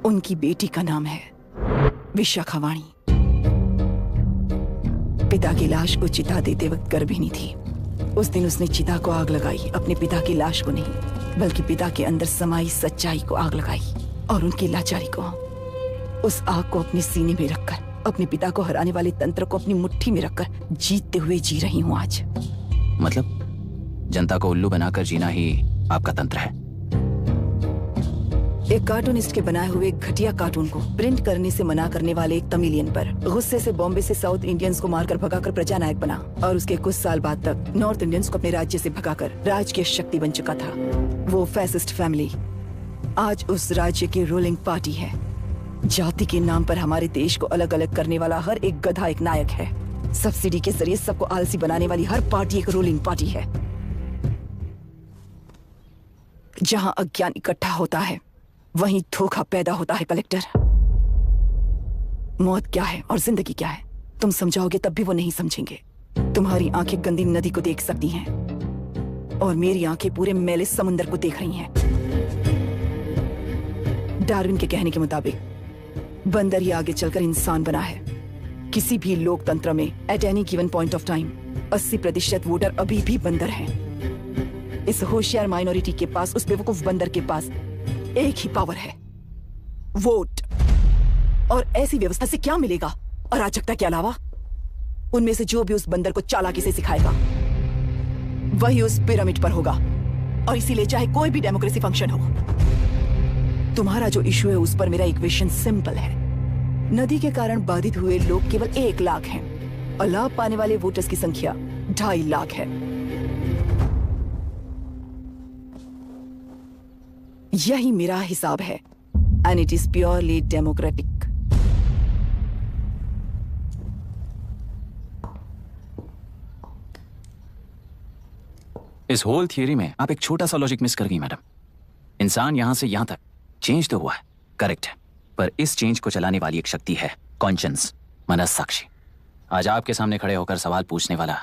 उनकी बेटी का नाम है विशाखावाणी। पिता की लाश को चिता देते वक्त गर्भिणी थी। उस दिन उसने चिता को आग लगाई, अपने पिता की लाश को नहीं बल्कि पिता के अंदर समाई सच्चाई को आग लगाई और उनकी लाचारी को। उस आग को अपने सीने में रखकर अपने पिता को हराने वाले तंत्र को अपनी मुट्ठी में रखकर जीतते हुए जी रही हूँ आज। मतलब जनता को उल्लू बनाकर जीना ही आपका तंत्र है? एक कार्टूनिस्ट के बनाए हुए घटिया कार्टून को प्रिंट करने से मना करने वाले एक तमिलियन पर गुस्से से बॉम्बे से साउथ इंडियंस को मारकर भगाकर प्रजानायक बना और उसके कुछ साल बाद तक नॉर्थ इंडियंस को अपने राज्य से भगाकर राजकीय शक्ति बन चुका था। वो फैसिस्ट फैमिली आज उस राज्य की रूलिंग पार्टी है। जाति के नाम पर हमारे देश को अलग अलग करने वाला हर एक गधा एक नायक है। सब्सिडी के जरिए सबको आलसी बनाने वाली हर पार्टी एक रूलिंग पार्टी है। जहां अज्ञान इकट्ठा होता है वहीं धोखा पैदा होता है। कलेक्टर, मौत क्या है और जिंदगी क्या है तुम समझाओगे तब भी वो नहीं समझेंगे। तुम्हारी आंखें गंदी नदी को देख सकती हैं और मेरी आंखें पूरे मैले समुंदर को देख रही हैं। डार्विन के कहने के मुताबिक बंदर ही आगे चलकर इंसान बना है। किसी भी लोकतंत्र में at any given point of time 80% voter अभी भी बंदर हैं। इस होशियार माइनॉरिटी के पास, उस बेवकूफ बंदर के पास एक ही पावर है, वोट। और ऐसी व्यवस्था से क्या मिलेगा अराजकता के अलावा? उनमें से जो भी उस बंदर को चालाकी से सिखाएगा वही उस पिरामिड पर होगा। और इसीलिए चाहे कोई भी डेमोक्रेसी फंक्शन हो, तुम्हारा जो इशू है उस पर मेरा इक्वेशन सिंपल है। नदी के कारण बाधित हुए लोग केवल 1 लाख हैं और लाभ पाने वाले वोटर्स की संख्या 2.5 लाख है। यही मेरा हिसाब है and it is purely democratic. इस होल थियरी में आप एक छोटा सा लॉजिक मिस कर गई मैडम। इंसान यहां से यहां तक चेंज तो हुआ है, करेक्ट है, पर इस चेंज को चलाने वाली एक शक्ति है, कॉन्शियंस, मनस्साक्षी। आज आपके सामने खड़े होकर सवाल पूछने वाला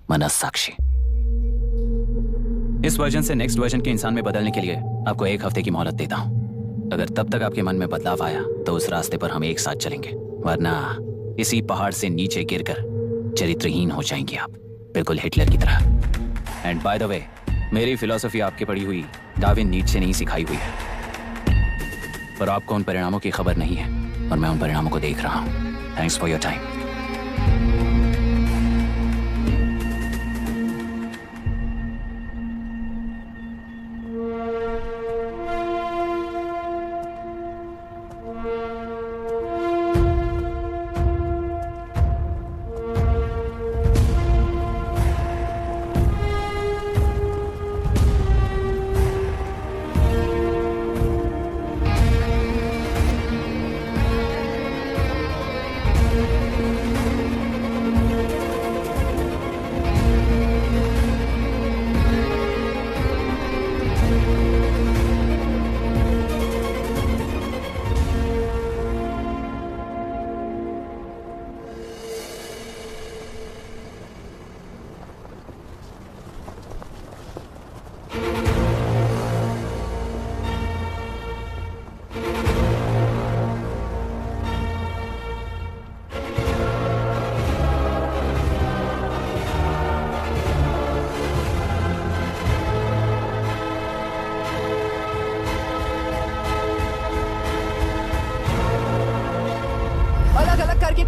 मनस्साक्षी। इस वर्जन से नेक्स्ट वर्जन के इंसान में बदलने के लिए आपको 1 हफ्ते की मोहलत देता हूं। अगर तब तक आपके मन में बदलाव आया तो उस रास्ते पर हम एक साथ चलेंगे, वरना इसी पहाड़ से नीचे गिरकर चरित्रहीन हो जाएंगे आप, बिल्कुल हिटलर की तरह। एंड बाय द वे, मेरी फिलॉसफी आपकी पढ़ी हुई डार्विन नीचे नहीं सिखाई हुई है, पर आपको उन परिणामों की खबर नहीं है और मैं उन परिणामों को देख रहा हूं। Thanks for your time.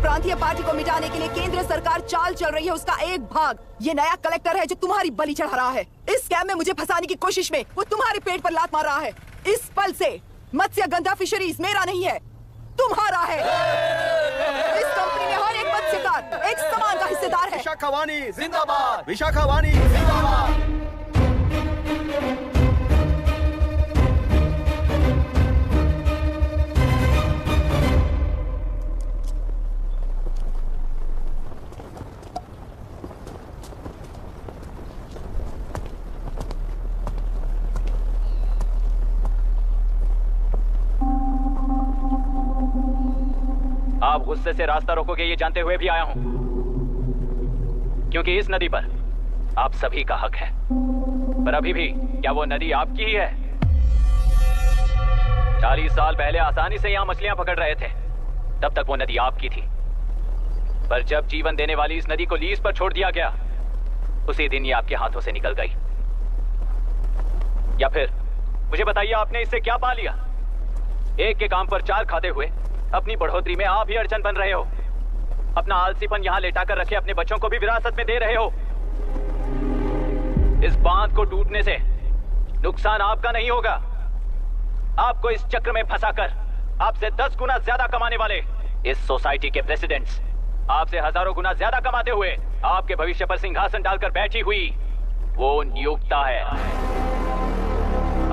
प्रांतीय पार्टी को मिटाने के लिए केंद्र सरकार चाल चल रही है, उसका एक भाग ये नया कलेक्टर है जो तुम्हारी बलि चढ़ा रहा है। इस स्कैम में मुझे फंसाने की कोशिश में वो तुम्हारे पेट पर लात मार रहा है। इस पल से मत्स्य गंधा फिशरीज मेरा नहीं है, तुम्हारा है। इस कंपनी में हर एक मत्स्यकार एक समान का हिस्सेदार है। विशाखावाणी जिंदाबाद, विशाखावाणी जिंदाबाद। आप गुस्से से रास्ता रोकोगे ये जानते हुए भी आया हूं, क्योंकि इस नदी पर आप सभी का हक है। पर अभी भी क्या वो नदी आपकी ही है? 40 साल पहले आसानी से यहां मछलियां पकड़ रहे थे, तब तक वो नदी आपकी थी। पर जब जीवन देने वाली इस नदी को लीज पर छोड़ दिया गया, उसी दिन ये आपके हाथों से निकल गई। या फिर मुझे बताइए, आपने इससे क्या पा लिया? एक के काम पर 4 खाते हुए अपनी बढ़ोतरी में आप ही अड़चन बन रहे हो। अपना आलसीपन यहां लेटा कर रखे अपने बच्चों को भी विरासत में दे रहे हो। इस बांध को टूटने से नुकसान आपका नहीं होगा, आपको इस चक्र में फंसाकर आपसे 10 गुना ज्यादा कमाने वाले इस सोसाइटी के प्रेसिडेंट्स आपसे हजारों गुना ज्यादा कमाते हुए आपके भविष्य पर सिंहासन डालकर बैठी हुई वो नियोक्ता है।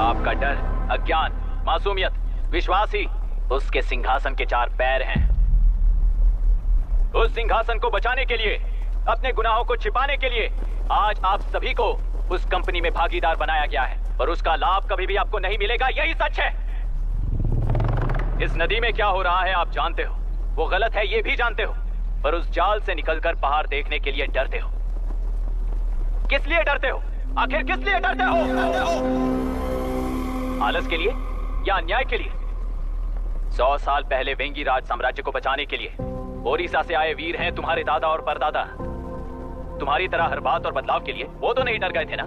आपका डर, अज्ञान, मासूमियत, विश्वास ही उसके सिंहासन के 4 पैर हैं। उस सिंहासन को बचाने के लिए, अपने गुनाहों को छिपाने के लिए आज आप सभी को उस कंपनी में भागीदार बनाया गया है और उसका लाभ कभी भी आपको नहीं मिलेगा। यही सच है। इस नदी में क्या हो रहा है आप जानते हो, वो गलत है ये भी जानते हो, पर उस जाल से निकलकर बाहर देखने के लिए डरते हो। किस लिए डरते हो? आखिर किस लिए डरते हो? आलस के लिए या अन्याय के लिए? 100 साल पहले वेंगी राज साम्राज्य को बचाने के लिए ओडिशा से आए वीर हैं तुम्हारे दादा और परदादा। तुम्हारी तरह हर बात और बदलाव के लिए वो तो नहीं डर गए थे ना।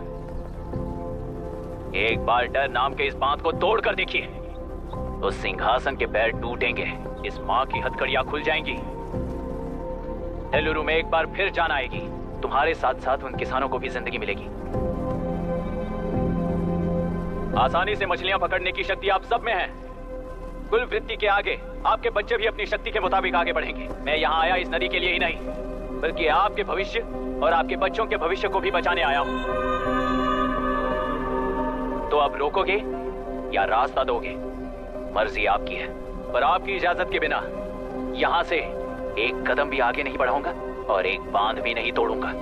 एक बार डर नाम के इस बांध को तोड़ कर देखिए, उस सिंहासन के पैर टूटेंगे, इस मां की हथकड़ियां खुल जाएंगी। एलुरु में एक बार फिर जान आएगी, तुम्हारे साथ साथ उन किसानों को भी जिंदगी मिलेगी। आसानी से मछलियां पकड़ने की शक्ति आप सब में है। कुल वृत्ति के आगे आपके बच्चे भी अपनी शक्ति के मुताबिक आगे बढ़ेंगे। मैं यहाँ आया इस नदी के लिए ही नहीं, बल्कि आपके भविष्य और आपके बच्चों के भविष्य को भी बचाने आया हूँ। तो अब रोकोगे या रास्ता दोगे, मर्जी आपकी है, पर आपकी इजाजत के बिना यहाँ से एक कदम भी आगे नहीं बढ़ाऊंगा और एक बांध भी नहीं तोड़ूंगा।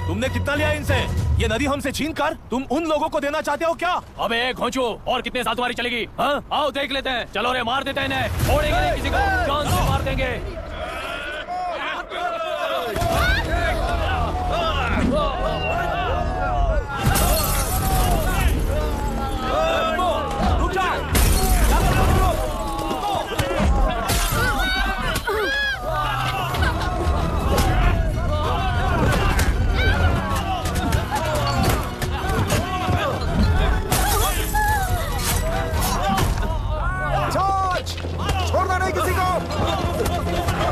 तुमने कितना लिया इनसे? ये नदी हमसे छीन कर तुम उन लोगों को देना चाहते हो क्या? अबे घोंचू, और कितने साल तुम्हारी चलेगी? हाँ? आओ देख लेते हैं। चलो रे, मार देते हैं इन्हें। छोड़ेंगे नहीं किसी को, जान से मार देंगे। छोड़ना नहीं किसी को।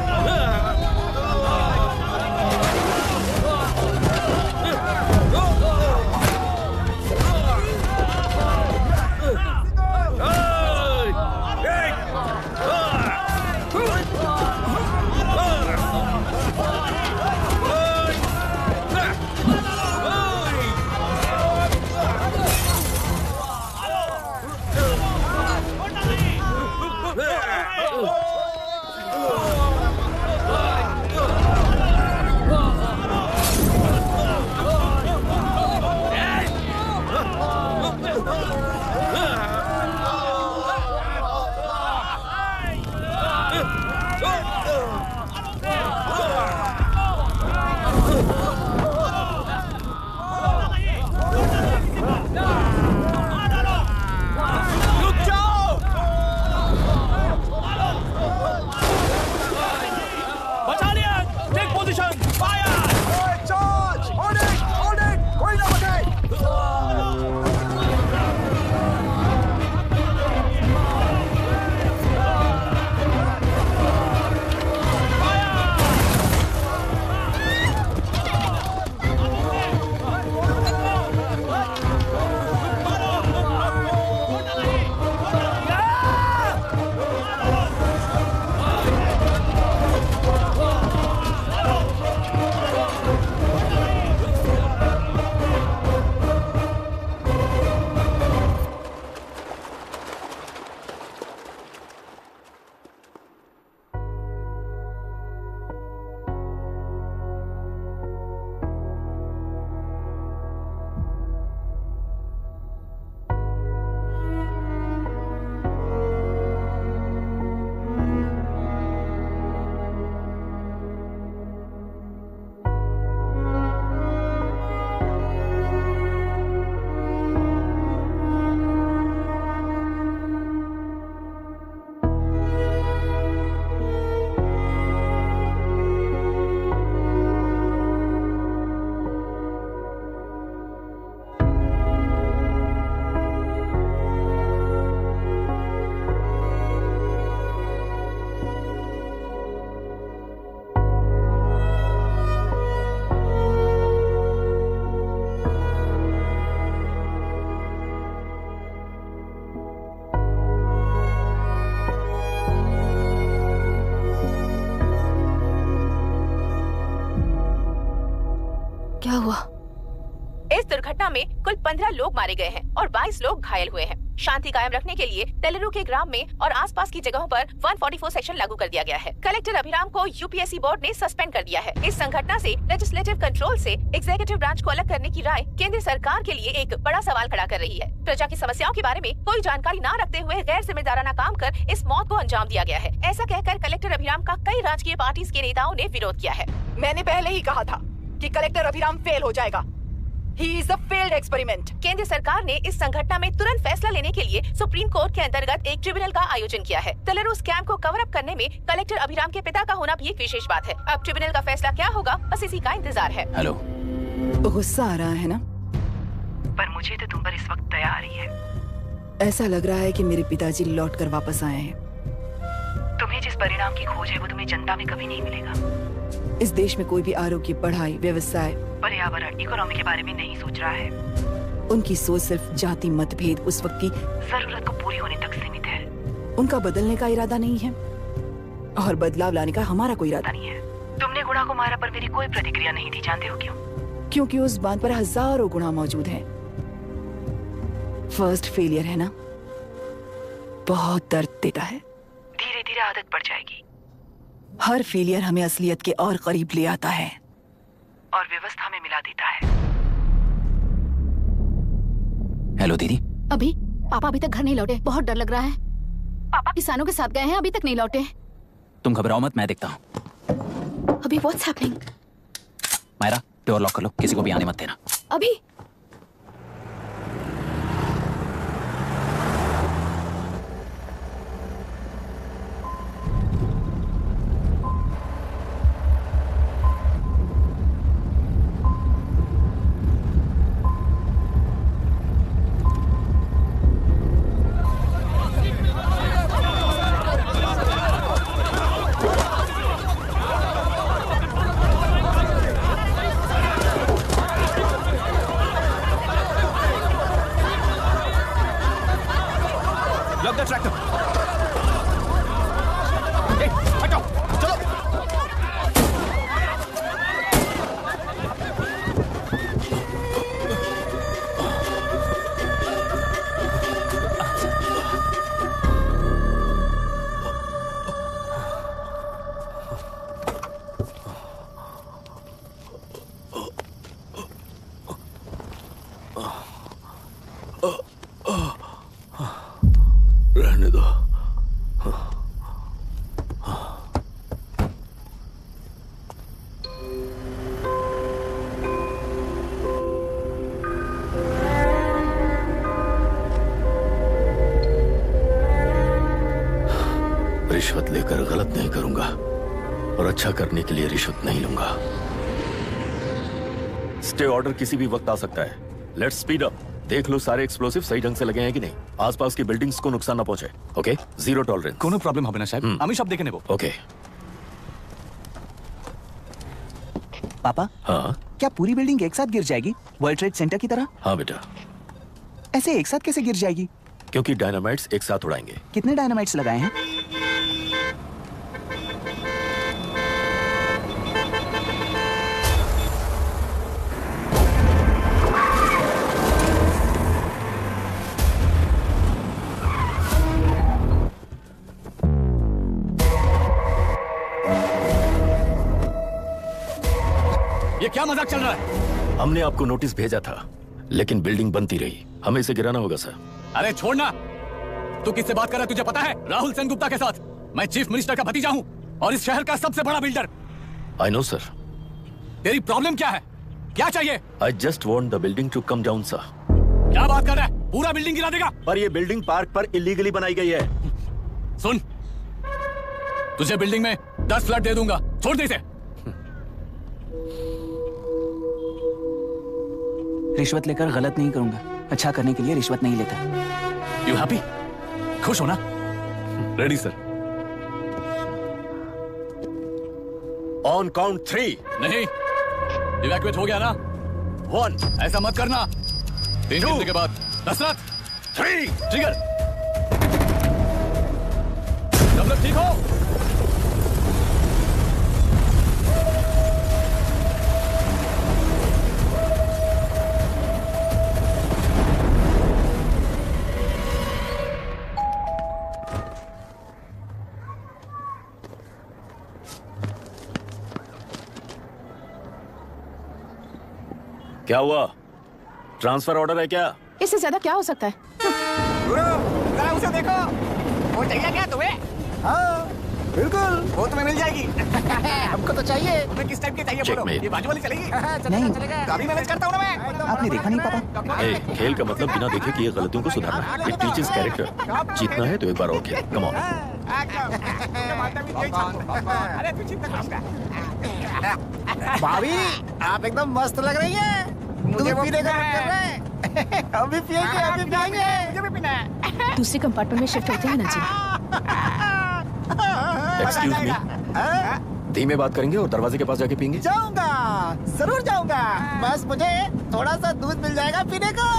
क्या हुआ? इस दुर्घटना में कुल 15 लोग मारे गए हैं और 22 लोग घायल हुए हैं। शांति कायम रखने के लिए तेलुरु के ग्राम में और आसपास की जगहों पर 144 सेक्शन लागू कर दिया गया है। कलेक्टर अभिराम को यूपीएससी बोर्ड ने सस्पेंड कर दिया है। इस संघटना से लेजिस्लेटिव कंट्रोल से एग्जीक्यूटिव ब्रांच को अलग करने की राय केंद्र सरकार के लिए एक बड़ा सवाल खड़ा कर रही है। प्रजा की समस्याओं के बारे में कोई जानकारी न रखते हुए गैर जिम्मेदाराना काम कर इस मौत को अंजाम दिया गया है। ऐसा कहकर कलेक्टर अभिराम का कई राजकीय पार्टी के नेताओं ने विरोध किया है। मैंने पहले ही कहा था कि कलेक्टर अभिराम फेल हो जाएगा। He is a failed experiment. केंद्र सरकार ने इस संघटना में तुरंत फैसला लेने के लिए सुप्रीम कोर्ट के अंतर्गत एक ट्रिब्यूनल का आयोजन किया है। तेलुरु स्कैम को कवर अप करने में कलेक्टर अभिराम के पिता का होना भी एक विशेष बात है। अब ट्रिब्यूनल का फैसला क्या होगा, बस इसी का इंतजार है। हेलो, गुस्सा आ रहा है ना? पर मुझे तो तुम पर इस वक्त दया आ रही है। ऐसा लग रहा है कि मेरे पिताजी लौट कर वापस आए हैं। तुम्हें जिस परिणाम की खोज है वो तुम्हें जनता में कभी नहीं मिलेगा। इस देश में कोई भी आरोग्य, पढ़ाई, व्यवसाय, पर्यावरण, इकोनॉमी के बारे में नहीं सोच रहा है। उनकी सोच सिर्फ जाति मतभेद उस वक्त की जरूरत को पूरी होने तक सीमित है। उनका बदलने का इरादा नहीं है और बदलाव लाने का हमारा कोई इरादा नहीं है। तुमने गुणा को मारा पर मेरी कोई प्रतिक्रिया नहीं दी, जानते हो क्यों? क्योंकि उस बांध पर हजारों गुणा मौजूद हैं। फर्स्ट फेलियर है ना, बहुत दर्द देता है। धीरे धीरे आदत पड़ जाएगी। हर फेलियर हमें असलियत के और करीब ले आता है और व्यवस्था में मिला देता है। हेलो दीदी। अभी पापा अभी तक घर नहीं लौटे, बहुत डर लग रहा है। पापा किसानों के साथ गए हैं, अभी तक नहीं लौटे। तुम घबराओ मत, मैं देखता हूँ। अभी what's happening? Myra, door lock कर लो, किसी को भी आने मत देना। अभी रहने दो। रिश्वत लेकर गलत नहीं करूंगा और अच्छा करने के लिए रिश्वत नहीं लूंगा। स्टे ऑर्डर किसी भी वक्त आ सकता है। Let's speed up. देख लो सारे एक्सप्लोसिव सही ढंग से लगे हैं कि नहीं। आसपास की बिल्डिंग्स को नुकसान ना पहुंचे। Okay, zero tolerance. कोनो प्रॉब्लम হবে না সাহেব, আমি সব দেখে নেব। ओके। पापा, हाँ क्या पूरी बिल्डिंग एक साथ गिर जाएगी, वर्ल्ड ट्रेड सेंटर की तरह? हाँ बेटा। ऐसे एक साथ कैसे गिर जाएगी? क्योंकि डायनामाइट्स एक साथ उड़ाएंगे। कितने डायनामाइट्स लगाए हैं? ये क्या मजाक चल रहा है? हमने आपको नोटिस भेजा था, लेकिन बिल्डिंग बनती रही। हमें इसे गिराना होगा सर। अरे छोड़ना। तू किससे बात कर रहा है तुझे पता है? राहुल सेनगुप्ता के साथ। मैं चीफ मिनिस्टर का भतीजा हूँ और इस शहर का सबसे बड़ा बिल्डर। I know sir. तेरी प्रॉब्लम क्या है? क्या चाहिए? I just want the building to come down sir. क्या बात कर रहा है? पूरा बिल्डिंग गिरा देगा? पर ये बिल्डिंग पार्क पर इलीगली बनाई गई है। सुन, तुझे बिल्डिंग में 10 फ्लैट दे दूंगा, छोड़ दे इसे। रिश्वत लेकर गलत नहीं करूंगा, अच्छा करने के लिए रिश्वत नहीं लेता। You happy? खुश हो ना? Ready sir. On count 3। नहीं, इवैक्यूएट हो गया ना? 1। ऐसा मत करना। 3 घंटे के बाद दशरथ 3 ट्रिगर। सब लोग ठीक हो? क्या हुआ? ट्रांसफर ऑर्डर है क्या? इससे ज्यादा क्या हो सकता है? जरा उसे देखो, वो चाहिए क्या तुम्हें? हाँ बिल्कुल, वो तुम्हें मिल जाएगी। हमको तो चाहिए। तुम्हें किस टाइप की चाहिए बोलो? ये बाजू वाली चलेगी? नहीं, गाड़ी मैनेज करता हूँ ना मैं। आपने देखा नहीं पता? खेल का मतलब बिना देखे कि ये गलतियों को सुधारना। It teaches character. जीतना है तो एक बार और खेल। Come on. भाभी, आप एकदम मस्त लग रही हैं। मुझे पीने का मन कर रहा है। अभी पिएंगे, अभी पिएंगे। मुझे भी पीना है। दूसरे कंपार्टमेंट में शिफ्ट होते हैं ना जी। एक्सक्यूज मी, धीमे बात करेंगे और दरवाजे के पास जाके पीएंगे। जाऊंगा, जरूर जाऊंगा। बस मुझे थोड़ा सा दूध मिल जाएगा पीने को।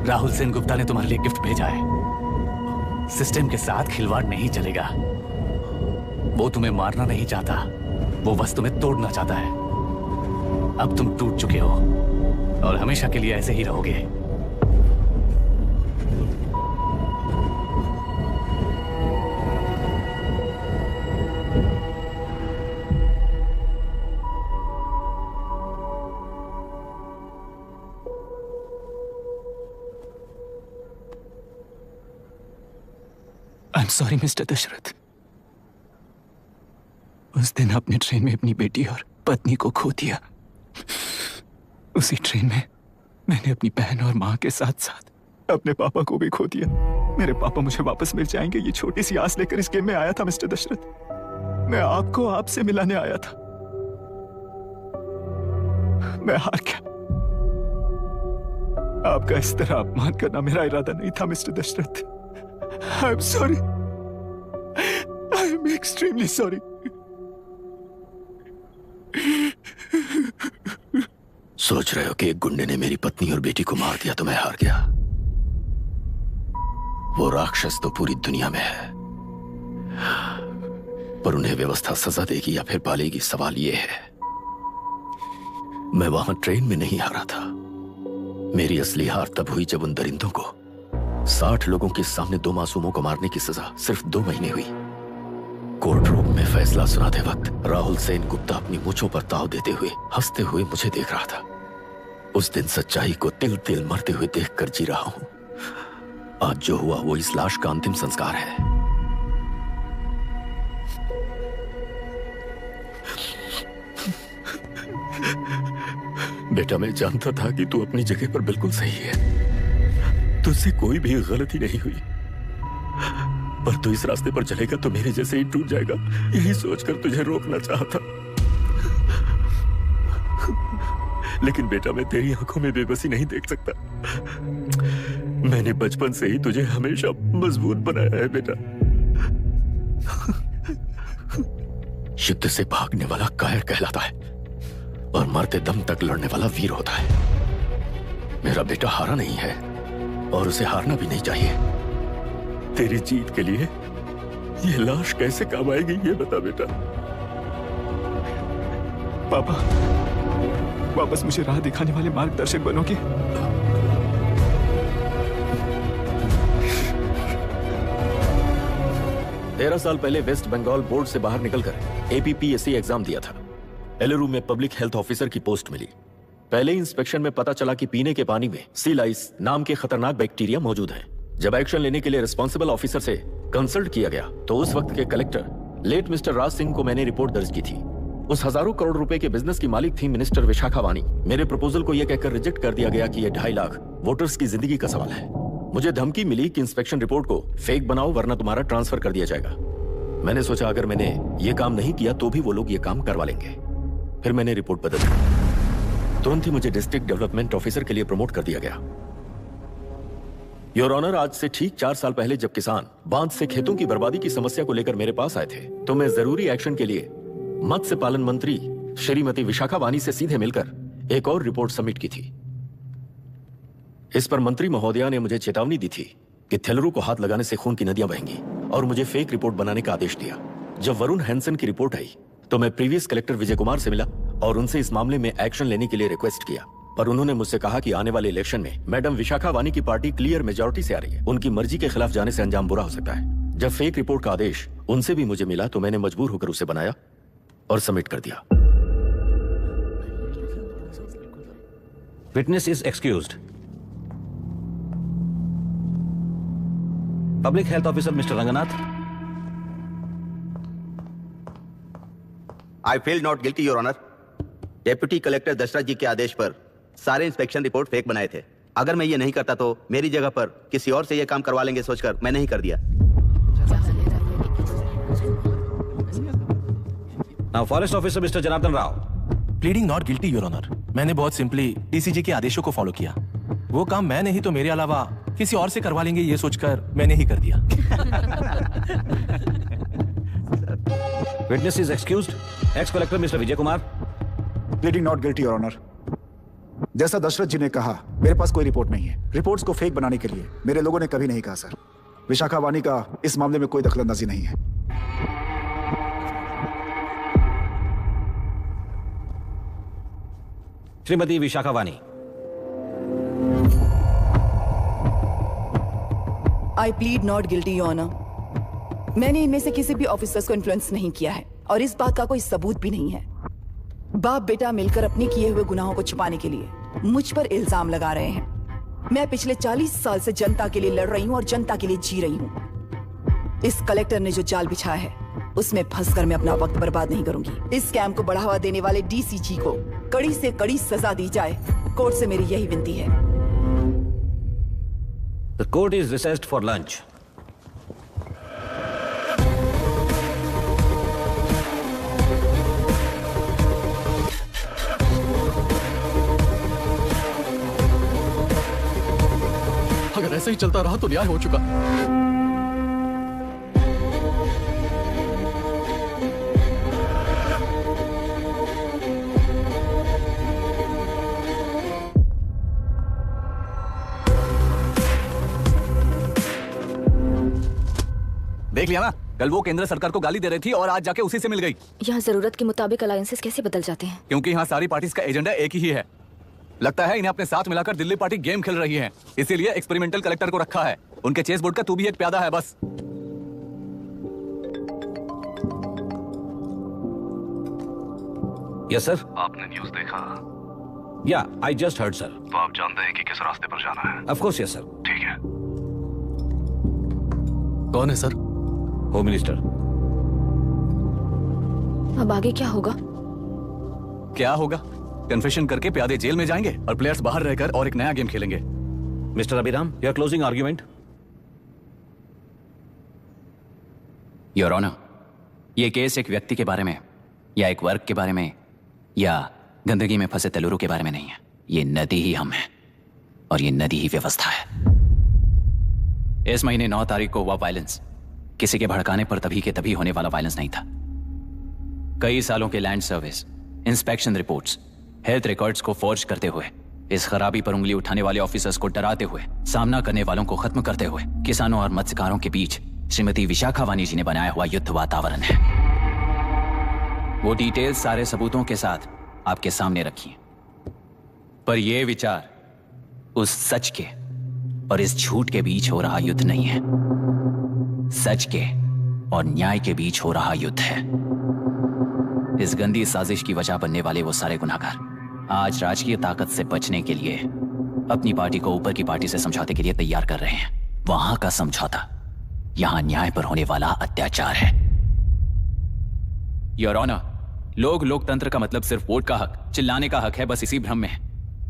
राहुल सेन गुप्ता ने तुम्हारे लिए गिफ्ट भेजा है। सिस्टम के साथ खिलवाड़ नहीं चलेगा। वो तुम्हें मारना नहीं चाहता, वो बस तुम्हें तोड़ना चाहता है। अब तुम टूट चुके हो और हमेशा के लिए ऐसे ही रहोगे। I am sorry mister Dasharath. उस दिन आपने ट्रेन में अपनी बेटी और पत्नी को खो दिया। उसी ट्रेन में मैंने अपनी बहन और माँ के साथ साथ अपने पापा को भी खो दिया। मेरे पापा मुझे वापस मिल जाएंगे, ये छोटी सी आस लेकर इस गेम में आया था मिस्टर दशरथ। मैं आपको आपसे मिलाने आया था। मैं हार गया। आपका इस तरह अपमान करना मेरा इरादा नहीं था mister Dasharath. I am sorry. I am extremely sorry. सोच रहे हो कि एक गुंडे ने मेरी पत्नी और बेटी को मार दिया तो मैं हार गया? वो राक्षस तो पूरी दुनिया में है, पर उन्हें व्यवस्था सजा देगी या फिर पालेगी, सवाल ये है। मैं वहां ट्रेन में नहीं हारा था। मेरी असली हार तब हुई जब उन दरिंदों को 60 लोगों के सामने 2 मासूमों को मारने की सजा सिर्फ 2 महीने हुई। कोर्ट रूम में फैसला सुनाते वक्त राहुल सेन गुप्ता अपनी मूंछों पर ताव देते हुए हंसते हुए मुझे देख रहा था। उस दिन सच्चाई को तिल तिल मरते हुए देखकर जी रहा हूं। आज जो हुआ वो इस लाश का अंतिम संस्कार है। बेटा, मैं जानता था कि तू अपनी जगह पर बिल्कुल सही है। तुझसे कोई भी गलती नहीं हुई, पर तू इस रास्ते पर चलेगा तो मेरे जैसे ही टूट जाएगा, यही सोचकर तुझे रोकना चाहता। लेकिन बेटा, मैं तेरी आंखों में बेबसी नहीं देख सकता। मैंने बचपन से ही तुझे हमेशा मजबूत बनाया है बेटा। युद्ध से भागने वाला कायर कहलाता है और मरते दम तक लड़ने वाला वीर होता है। मेरा बेटा हारा नहीं है और उसे हारना भी नहीं चाहिए। तेरी जीत के लिए ये लाश कैसे काम आएगी, ये बता बेटा। पापा, वापस मुझे राह दिखाने वाले मार्गदर्शक बनोगे? तेरह साल पहले वेस्ट बंगाल बोर्ड से बाहर निकलकर APPSC एग्जाम दिया था। एलरू में पब्लिक हेल्थ ऑफिसर की पोस्ट मिली। पहले इंस्पेक्शन में पता चला कि पीने के पानी में सी लाइस नाम के खतरनाक बैक्टीरिया मौजूद है। जब एक्शन लेने के लिए रिस्पॉन्सिबल ऑफिसर से कंसल्ट किया गया तो उस वक्त के collector late mister Raj Singh को मैंने रिपोर्ट दर्ज की थी। उस हजारों करोड़ रुपए के बिजनेस की मालिक थी मिनिस्टर विशाखा वानी। मेरे प्रपोजल को यह कहकर रिजेक्ट कर दिया गया कि यह 2.5 लाख वोटर्स की जिंदगी का सवाल है। मुझे धमकी मिली कि इंस्पेक्शन रिपोर्ट को फेक बनाओ वरना तुम्हारा ट्रांसफर कर दिया जाएगा। मैंने सोचा अगर मैंने ये काम नहीं किया तो भी वो लोग ये काम करवा लेंगे। फिर मैंने रिपोर्ट बदल दी। तुरंत ही मुझे डिस्ट्रिक्ट डेवलपमेंट ऑफिसर के लिए प्रमोट कर दिया गया। योर ऑनर, आज से ठीक 4 साल पहले जब किसान बांध से खेतों की बर्बादी की समस्या को लेकर मेरे पास आए थे तो मैं जरूरी एक्शन के लिए मत्स्य पालन मंत्री श्रीमती विशाखा वानी से सीधे मिलकर एक और रिपोर्ट सबमिट की थी। इस पर मंत्री महोदया ने मुझे चेतावनी दी थी कि थेलरू को हाथ लगाने से खून की नदियां बहेंगी और मुझे फेक रिपोर्ट बनाने का आदेश दिया। जब वरुण हैंसन की रिपोर्ट आई तो मैं प्रीवियस कलेक्टर विजय कुमार से मिला और उनसे इस मामले में एक्शन लेने के लिए रिक्वेस्ट किया, पर उन्होंने मुझसे कहा कि आने वाले इलेक्शन में मैडम विशाखा वानी की पार्टी क्लियर मेजॉरिटी से आ रही है, उनकी मर्जी के खिलाफ जाने से अंजाम बुरा हो सकता है। जब फेक रिपोर्ट का आदेश उनसे भी मुझे मिला तो मैंने मजबूर होकर उसे बनाया और सबमिट कर दिया। Witness is excused. Public health officer mister Ranganath. I feel not guilty your honour. Deputy collector Dashrath ji के आदेश पर सारे इंस्पेक्शन रिपोर्ट फेक बनाए थे। अगर मैं ये नहीं करता तो मेरी जगह पर किसी और से ये काम करवा लेंगे सोचकर मैं नहीं कर दिया। Now forest officer mister Janardhan Rao. Pleading not guilty your honour. मैंने बहुत सिंपली डीसीजी के आदेशों को फॉलो किया। वो काम मैं नहीं तो मेरे अलावा किसी और से करवा लेंगे ये सोचकर मैंने ही कर दिया। Witness is excused. Ex collector mister Vijay Kumar. Pleading not guilty your honour. जैसा दशरथ जी ने कहा मेरे पास कोई रिपोर्ट नहीं है। रिपोर्ट्स को फेक बनाने के लिए मेरे लोगों ने कभी नहीं कहा सर। विशाखा वानी का इस मामले में कोई दखलंदाजी नहीं है। Shrimati Vishakha Vani. I plead not guilty your honour. मैंने इनमें से किसी भी ऑफिसर्स को इन्फ्लुएंस नहीं किया है और इस बात का कोई सबूत भी नहीं है। बाप बेटा मिलकर अपने किए हुए गुनाहों को छुपाने के लिए मुझ पर इल्जाम लगा रहे हैं। मैं पिछले 40 साल से जनता के लिए लड़ रही हूँ और जनता के लिए जी रही हूँ। इस कलेक्टर ने जो जाल बिछाया है उसमें फंसकर मैं अपना वक्त बर्बाद नहीं करूंगी। इस स्कैम को बढ़ावा देने वाले डीसीजी को कड़ी से कड़ी सजा दी जाए। कोर्ट से मेरी यही विनती है। The court is recessed for lunch. अगर ऐसे ही चलता रहा तो न्याय हो चुका। देख लिया ना, कल वो केंद्र सरकार को गाली दे रही थी और आज जाके उसी से मिल गई। यहाँ जरूरत के मुताबिक अलायंसेस कैसे बदल जाते हैं? क्योंकि यहाँ सारी पार्टीज का एजेंडा एक ही है। लगता है इन्हें अपने साथ मिलाकर दिल्ली पार्टी गेम खेल रही है, इसीलिए एक्सपेरिमेंटल कलेक्टर को रखा है। उनके चेस बोर्ड का तू भी एक प्यादा है बस। Yes sir. आपने न्यूज़ देखा? या आई जस्ट हर्ड सर। तो आप जानते हैं कि किस रास्ते पर जाना है? Of course yes sir. ठीक है। कौन है सर? Home minister. अब आगे क्या होगा? क्या होगा? कन्फेशन करके प्यादे जेल में जाएंगे और प्लेयर्स बाहर रहकर और एक नया गेम खेलेंगे। Mister Abhiram, your closing argument. Your honour, ये केस एक व्यक्ति के बारे में या एक वर्ग के बारे में या गंदगी में फंसे तेलुरु के बारे में नहीं है। ये नदी ही हम है और ये नदी ही व्यवस्था है। इस महीने 9 तारीख को हुआ वायलेंस किसी के भड़काने पर तभी के तभी होने वाला वायलेंस नहीं था। कई सालों के land service, inspection reports, health records को फॉर्ज करते हुए, इस खराबी पर उंगली उठाने वाले ऑफिसर्स को डराते हुए, सामना करने वालों को खत्म करते हुए किसानों और मत्स्यकारों के बीच श्रीमती विशाखा वानी जी ने बनाया हुआ युद्ध वातावरण है। वो डिटेल्स सारे सबूतों के साथ आपके सामने रखी हैं। पर यह विचार उस सच के और इस झूठ के बीच हो रहा युद्ध नहीं है, सच के और न्याय के बीच हो रहा युद्ध है। इस गंदी साजिश की वजह बनने वाले वो सारे गुनाहगार आज राजकीय ताकत से बचने के लिए अपनी पार्टी को ऊपर की पार्टी से समझौते के लिए तैयार कर रहे हैं। वहां का समझौता यहां न्याय पर होने वाला अत्याचार है। योर ऑनर, लोकतंत्र का मतलब सिर्फ वोट का हक, चिल्लाने का हक है, बस इसी भ्रम में है।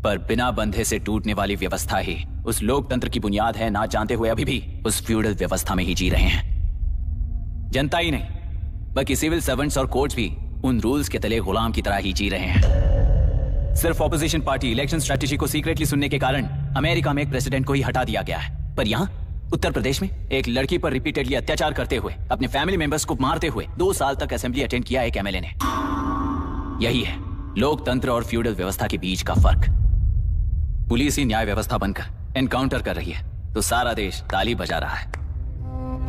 पर बिना बंधे से टूटने वाली व्यवस्था ही उस लोकतंत्र की बुनियाद है, ना जानते हुए अभी भी उस फ्यूडल व्यवस्था में ही जी रहे हैं। जनता ही नहीं बल्कि सिविल सर्वेंट्स और कोर्ट्स भी उन रूल्स के तले गुलाम की तरह ही जी रहे हैं। सिर्फ ऑपोजिशन पार्टी इलेक्शन स्ट्रेटेजी को सीक्रेटली सुनने के कारण अमेरिका में एक प्रेसिडेंट को ही हटा दिया गया है, पर यहाँ उत्तर प्रदेश में एक लड़की पर रिपीटेडली अत्याचार करते हुए, अपने फैमिली मेंबर्स को मारते हुए 2 साल तक असेंबली अटेंड किया एक एमएलए ने। यही है लोकतंत्र और फ्यूडल व्यवस्था के बीच का फर्क। पुलिस ही न्याय व्यवस्था बनकर एनकाउंटर कर रही है तो सारा देश ताली बजा रहा है।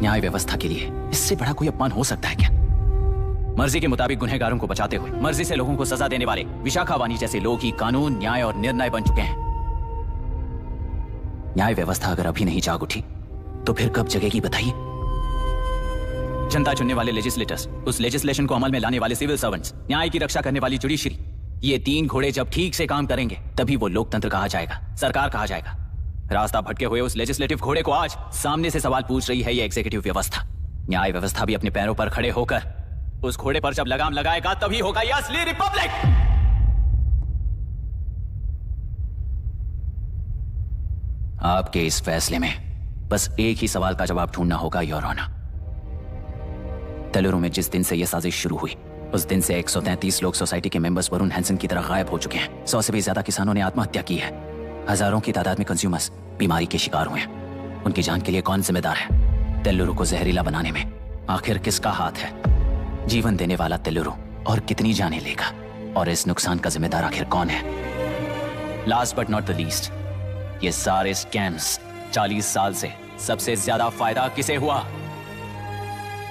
न्याय व्यवस्था के लिए इससे बड़ा कोई अपमान हो सकता है क्या? मर्जी के मुताबिक गुनहगारों को बचाते हुए मर्जी से लोगों को सजा देने वाले विशाखा वानी जैसे लोग ही कानून, न्याय और निर्णय बन चुके हैं। न्याय व्यवस्था अगर अभी नहीं जाग उठी तो फिर कब जगेगी बताइए? जनता चुनने वाले लेजिस्लेटर्स, उस लेजिस्लेशन को अमल में लाने वाले सिविल सर्वेंट्स, न्याय की रक्षा करने वाली जुडिशरी, ये 3 घोड़े जब ठीक से काम करेंगे तभी वो लोकतंत्र कहा जाएगा, सरकार कहा जाएगा। रास्ता भटके हुए उस लेजिस्लेटिव घोड़े को आज सामने से सवाल पूछ रही है ये एग्जीक्यूटिव व्यवस्था। न्याय व्यवस्था भी अपने पैरों पर खड़े होकर उस घोड़े पर जब लगाम लगाएगा तभी होगा ये असली रिपब्लिक। आपके इस फैसले में बस एक ही सवाल का जवाब ढूंढना होगा, योर ऑनर। तेलुरु में जिस दिन से यह साजिश शुरू हुई उस दिन से 133 लोग सोसाइटी के मेंबर्स वरुण हैंसन की तरह गायब हो चुके हैं। 100 से भी ज्यादा किसानों ने आत्महत्या की है। हजारों की तादाद में कंज्यूमर्स बीमारी के शिकार हुए हैं। उनकी जान के लिए कौन जिम्मेदार है? तेलुरु को जहरीला बनाने में आखिर किसका हाथ है? जीवन देने वाला तेलुरु और कितनी जानें लेगा? और इस नुकसान का जिम्मेदार आखिर कौन है? Last but not the least, ये सारे स्कैम्स 40 साल से सबसे ज्यादा फायदा किसे हुआ?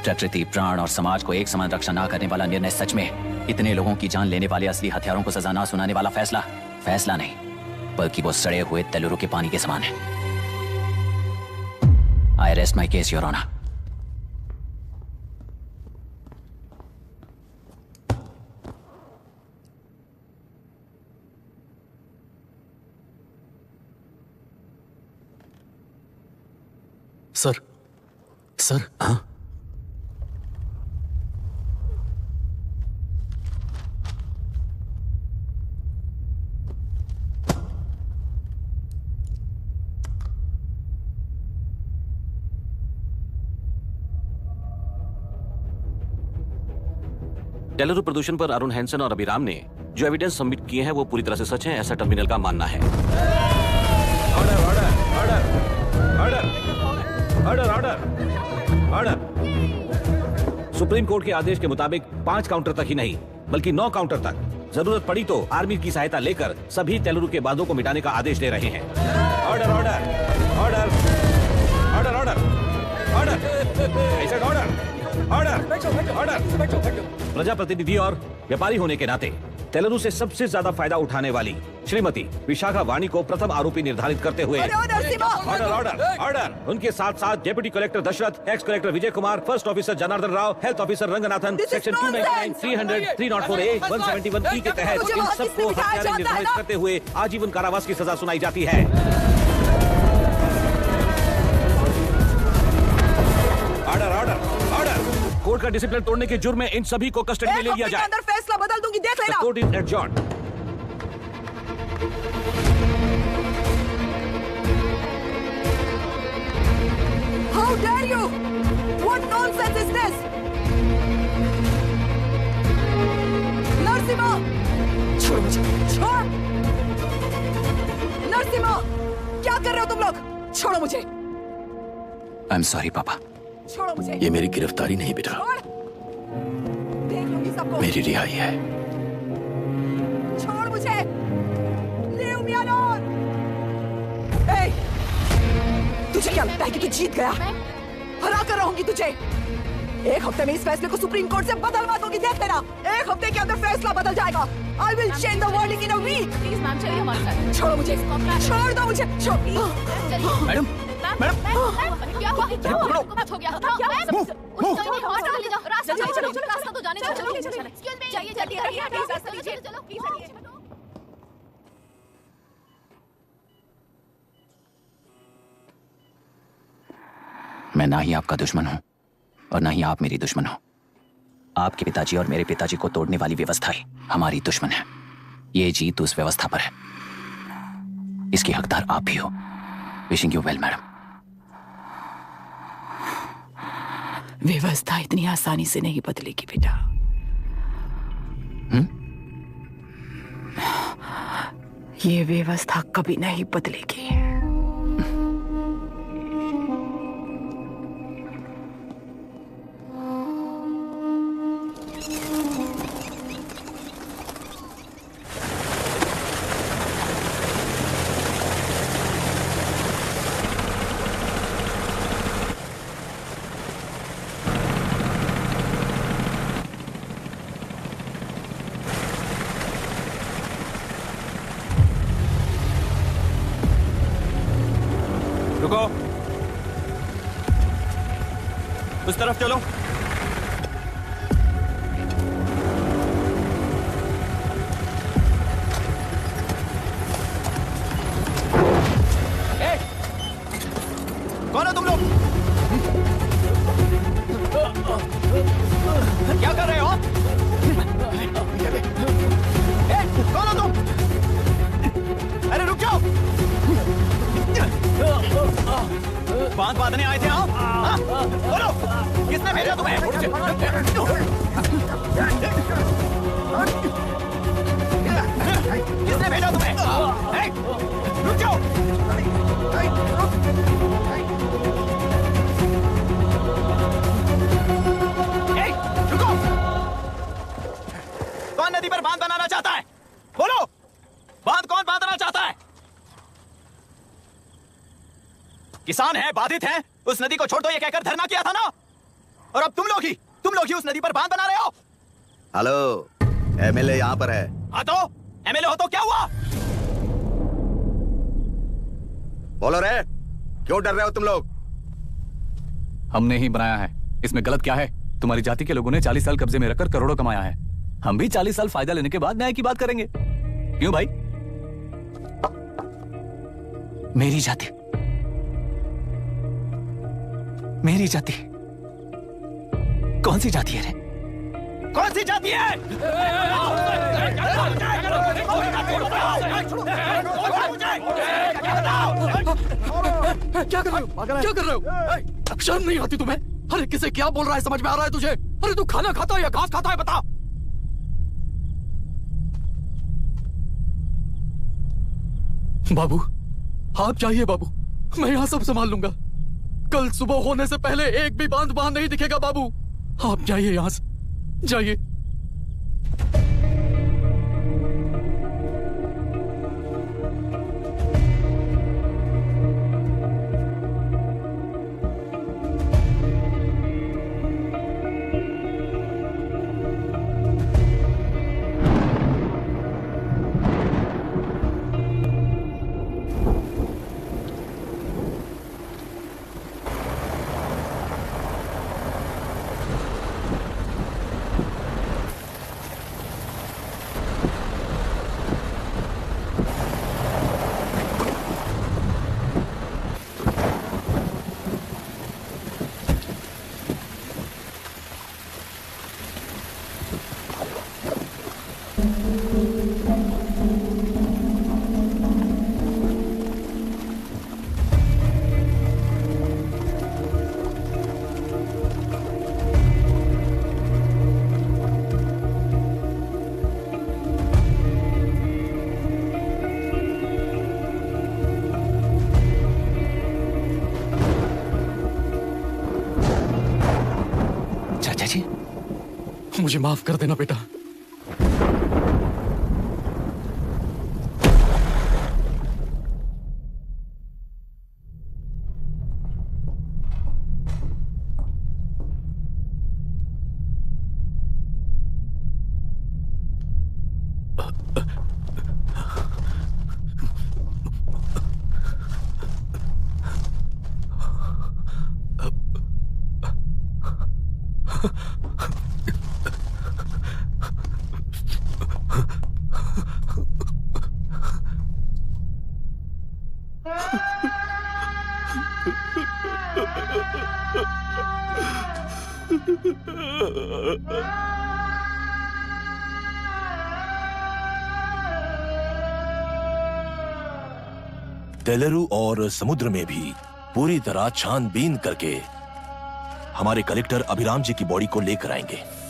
प्रकृति, प्राण और समाज को एक समान रक्षा ना करने वाला निर्णय सच में इतने लोगों की जान लेने वाले असली हथियारों को सजा ना सुनाने वाला फैसला नहीं बल्कि वो सड़े हुए तेलुरु के पानी के समान है। I rest my case, your honour. Sir हाँ, तेलुरु प्रदूषण पर अरुण हैंसन और अभिराम ने जो एविडेंस सबमिट किए हैं वो पूरी तरह से सच है, ऐसा टर्मिनल का मानना है। Order order order order order order. Supreme court के आदेश के मुताबिक 5 काउंटर तक ही नहीं बल्कि 9 काउंटर तक, जरूरत पड़ी तो आर्मी की सहायता लेकर सभी तेलुरु के बांधों को मिटाने का आदेश दे रहे हैं। Order order order order order order order order. प्रजाप्रतिनिधि और व्यापारी होने के नाते तेलुरु से सबसे ज्यादा फायदा उठाने वाली श्रीमती विशाखा वानी को प्रथम आरोपी निर्धारित करते हुए ऑर्डर ऑर्डर ऑर्डर। उनके साथ साथ deputy collector Dashrath, ex collector Vijay Kumar, first officer Janardhan Rao, health officer Ranganathan, section 299, 300, 304A, 171E के तहत इन सबको हत्यारे निर्धारित करते हुए आजीवन कारावास की सजा सुनाई जाती है। Order order order. कोर्ट का डिसिप्लिन तोड़ने के जुर्म में इन सभी को कस्टडी में ले लिया जाए। अंदर फैसला बदल दूंगी, देख लेना। Court is adjourned. How dare you? What nonsense is this? Narasimha, छोड़ मुझे, छोड़। नरसिम्हा, क्या कर रहे हो तुम लोग? छोड़ो मुझे। आई एम सॉरी पापा। छोड़ो मुझे। ये मेरी गिरफ्तारी नहीं बेटा, देख लूंगी सबको। मेरी रिहाई है। छोड़ मुझे। Leave me alone. Hey, तुझे क्या लगता है कि तू जीत गया? हरा कर रहूंगी तुझे। 1 हफ्ते में इस फैसले को सुप्रीम कोर्ट से बदलवा दूंगी, देख लेना। 1 हफ्ते के अंदर फैसला बदल जाएगा। I will change the verdict in a week. Please ma'am, चलिए हमारे साथ। छोड़ो मुझे, छोड़ दो मुझे, छोड़। मैडम, क्या हुआ? कुछ हो गया? रास्ता तो जाने दो। चाहिए जल्दी रास्ता दीजिए। चलो प्लीज। मैं ना ही आपका दुश्मन हूं और ना ही आप मेरी दुश्मन हो। आपके पिताजी और मेरे पिताजी को तोड़ने वाली व्यवस्था ही हमारी दुश्मन है। ये जीत उस व्यवस्था पर है, इसकी हकदार आप भी हो। Wishing you well madam. व्यवस्था इतनी आसानी से नहीं बदलेगी बेटा। ये व्यवस्था कभी नहीं बदलेगी। रुको, उस तरफ चलो। कौन हो तुम लोग? क्या कर रहे हो? कौन हो तुम? अरे रुक जाओ। बांध बांधने आए थे आप? बोलो, किसने भेजा तुम्हें? किसने भेजा तुम्हें? रुक जाओ। रुको। कौन नदी पर बांध बनाना चाहता है? बोलो, बांध कौन बांधना चाहता है? किसान है, बाधित है, उस नदी को छोड़ दो ये कहकर धरना किया था ना। और अब तुम लोग ही उस नदी पर बांध बना रहे हो। हेलो, एमएलए यहाँ पर है। हाँ तो एमएलए हो तो क्या हुआ? बोलो रे, क्यों डर रहे हो तुम लोग? हमने ही बनाया है, इसमें गलत क्या है? तुम्हारी जाति के लोगों ने 40 साल कब्जे में रखकर करोड़ों कमाया है। हम भी 40 साल फायदा लेने के बाद न्याय की बात करेंगे। क्यों भाई? मेरी जाति, मेरी जाति कौन सी जाति है रे? कौन सी जाति है? क्या कर रहे हो? क्या कर रहे हो? शर्म नहीं आती तुम्हें? अरे किसे क्या बोल रहा है, समझ में आ रहा है तुझे? अरे तू खाना खाता है या घास खाता है, बता। बाबू, आप जाइए बाबू, मैं यहाँ सब संभाल लूंगा। कल सुबह होने से पहले एक भी बांध बाहर नहीं दिखेगा बाबू। आप जाइए यहाँ से, जाइए। मुझे माफ कर देना बेटा। Ha ha ha ha! तेलुरु और समुद्र में भी पूरी तरह छानबीन करके हमारे कलेक्टर अभिराम जी की बॉडी को लेकर आएंगे।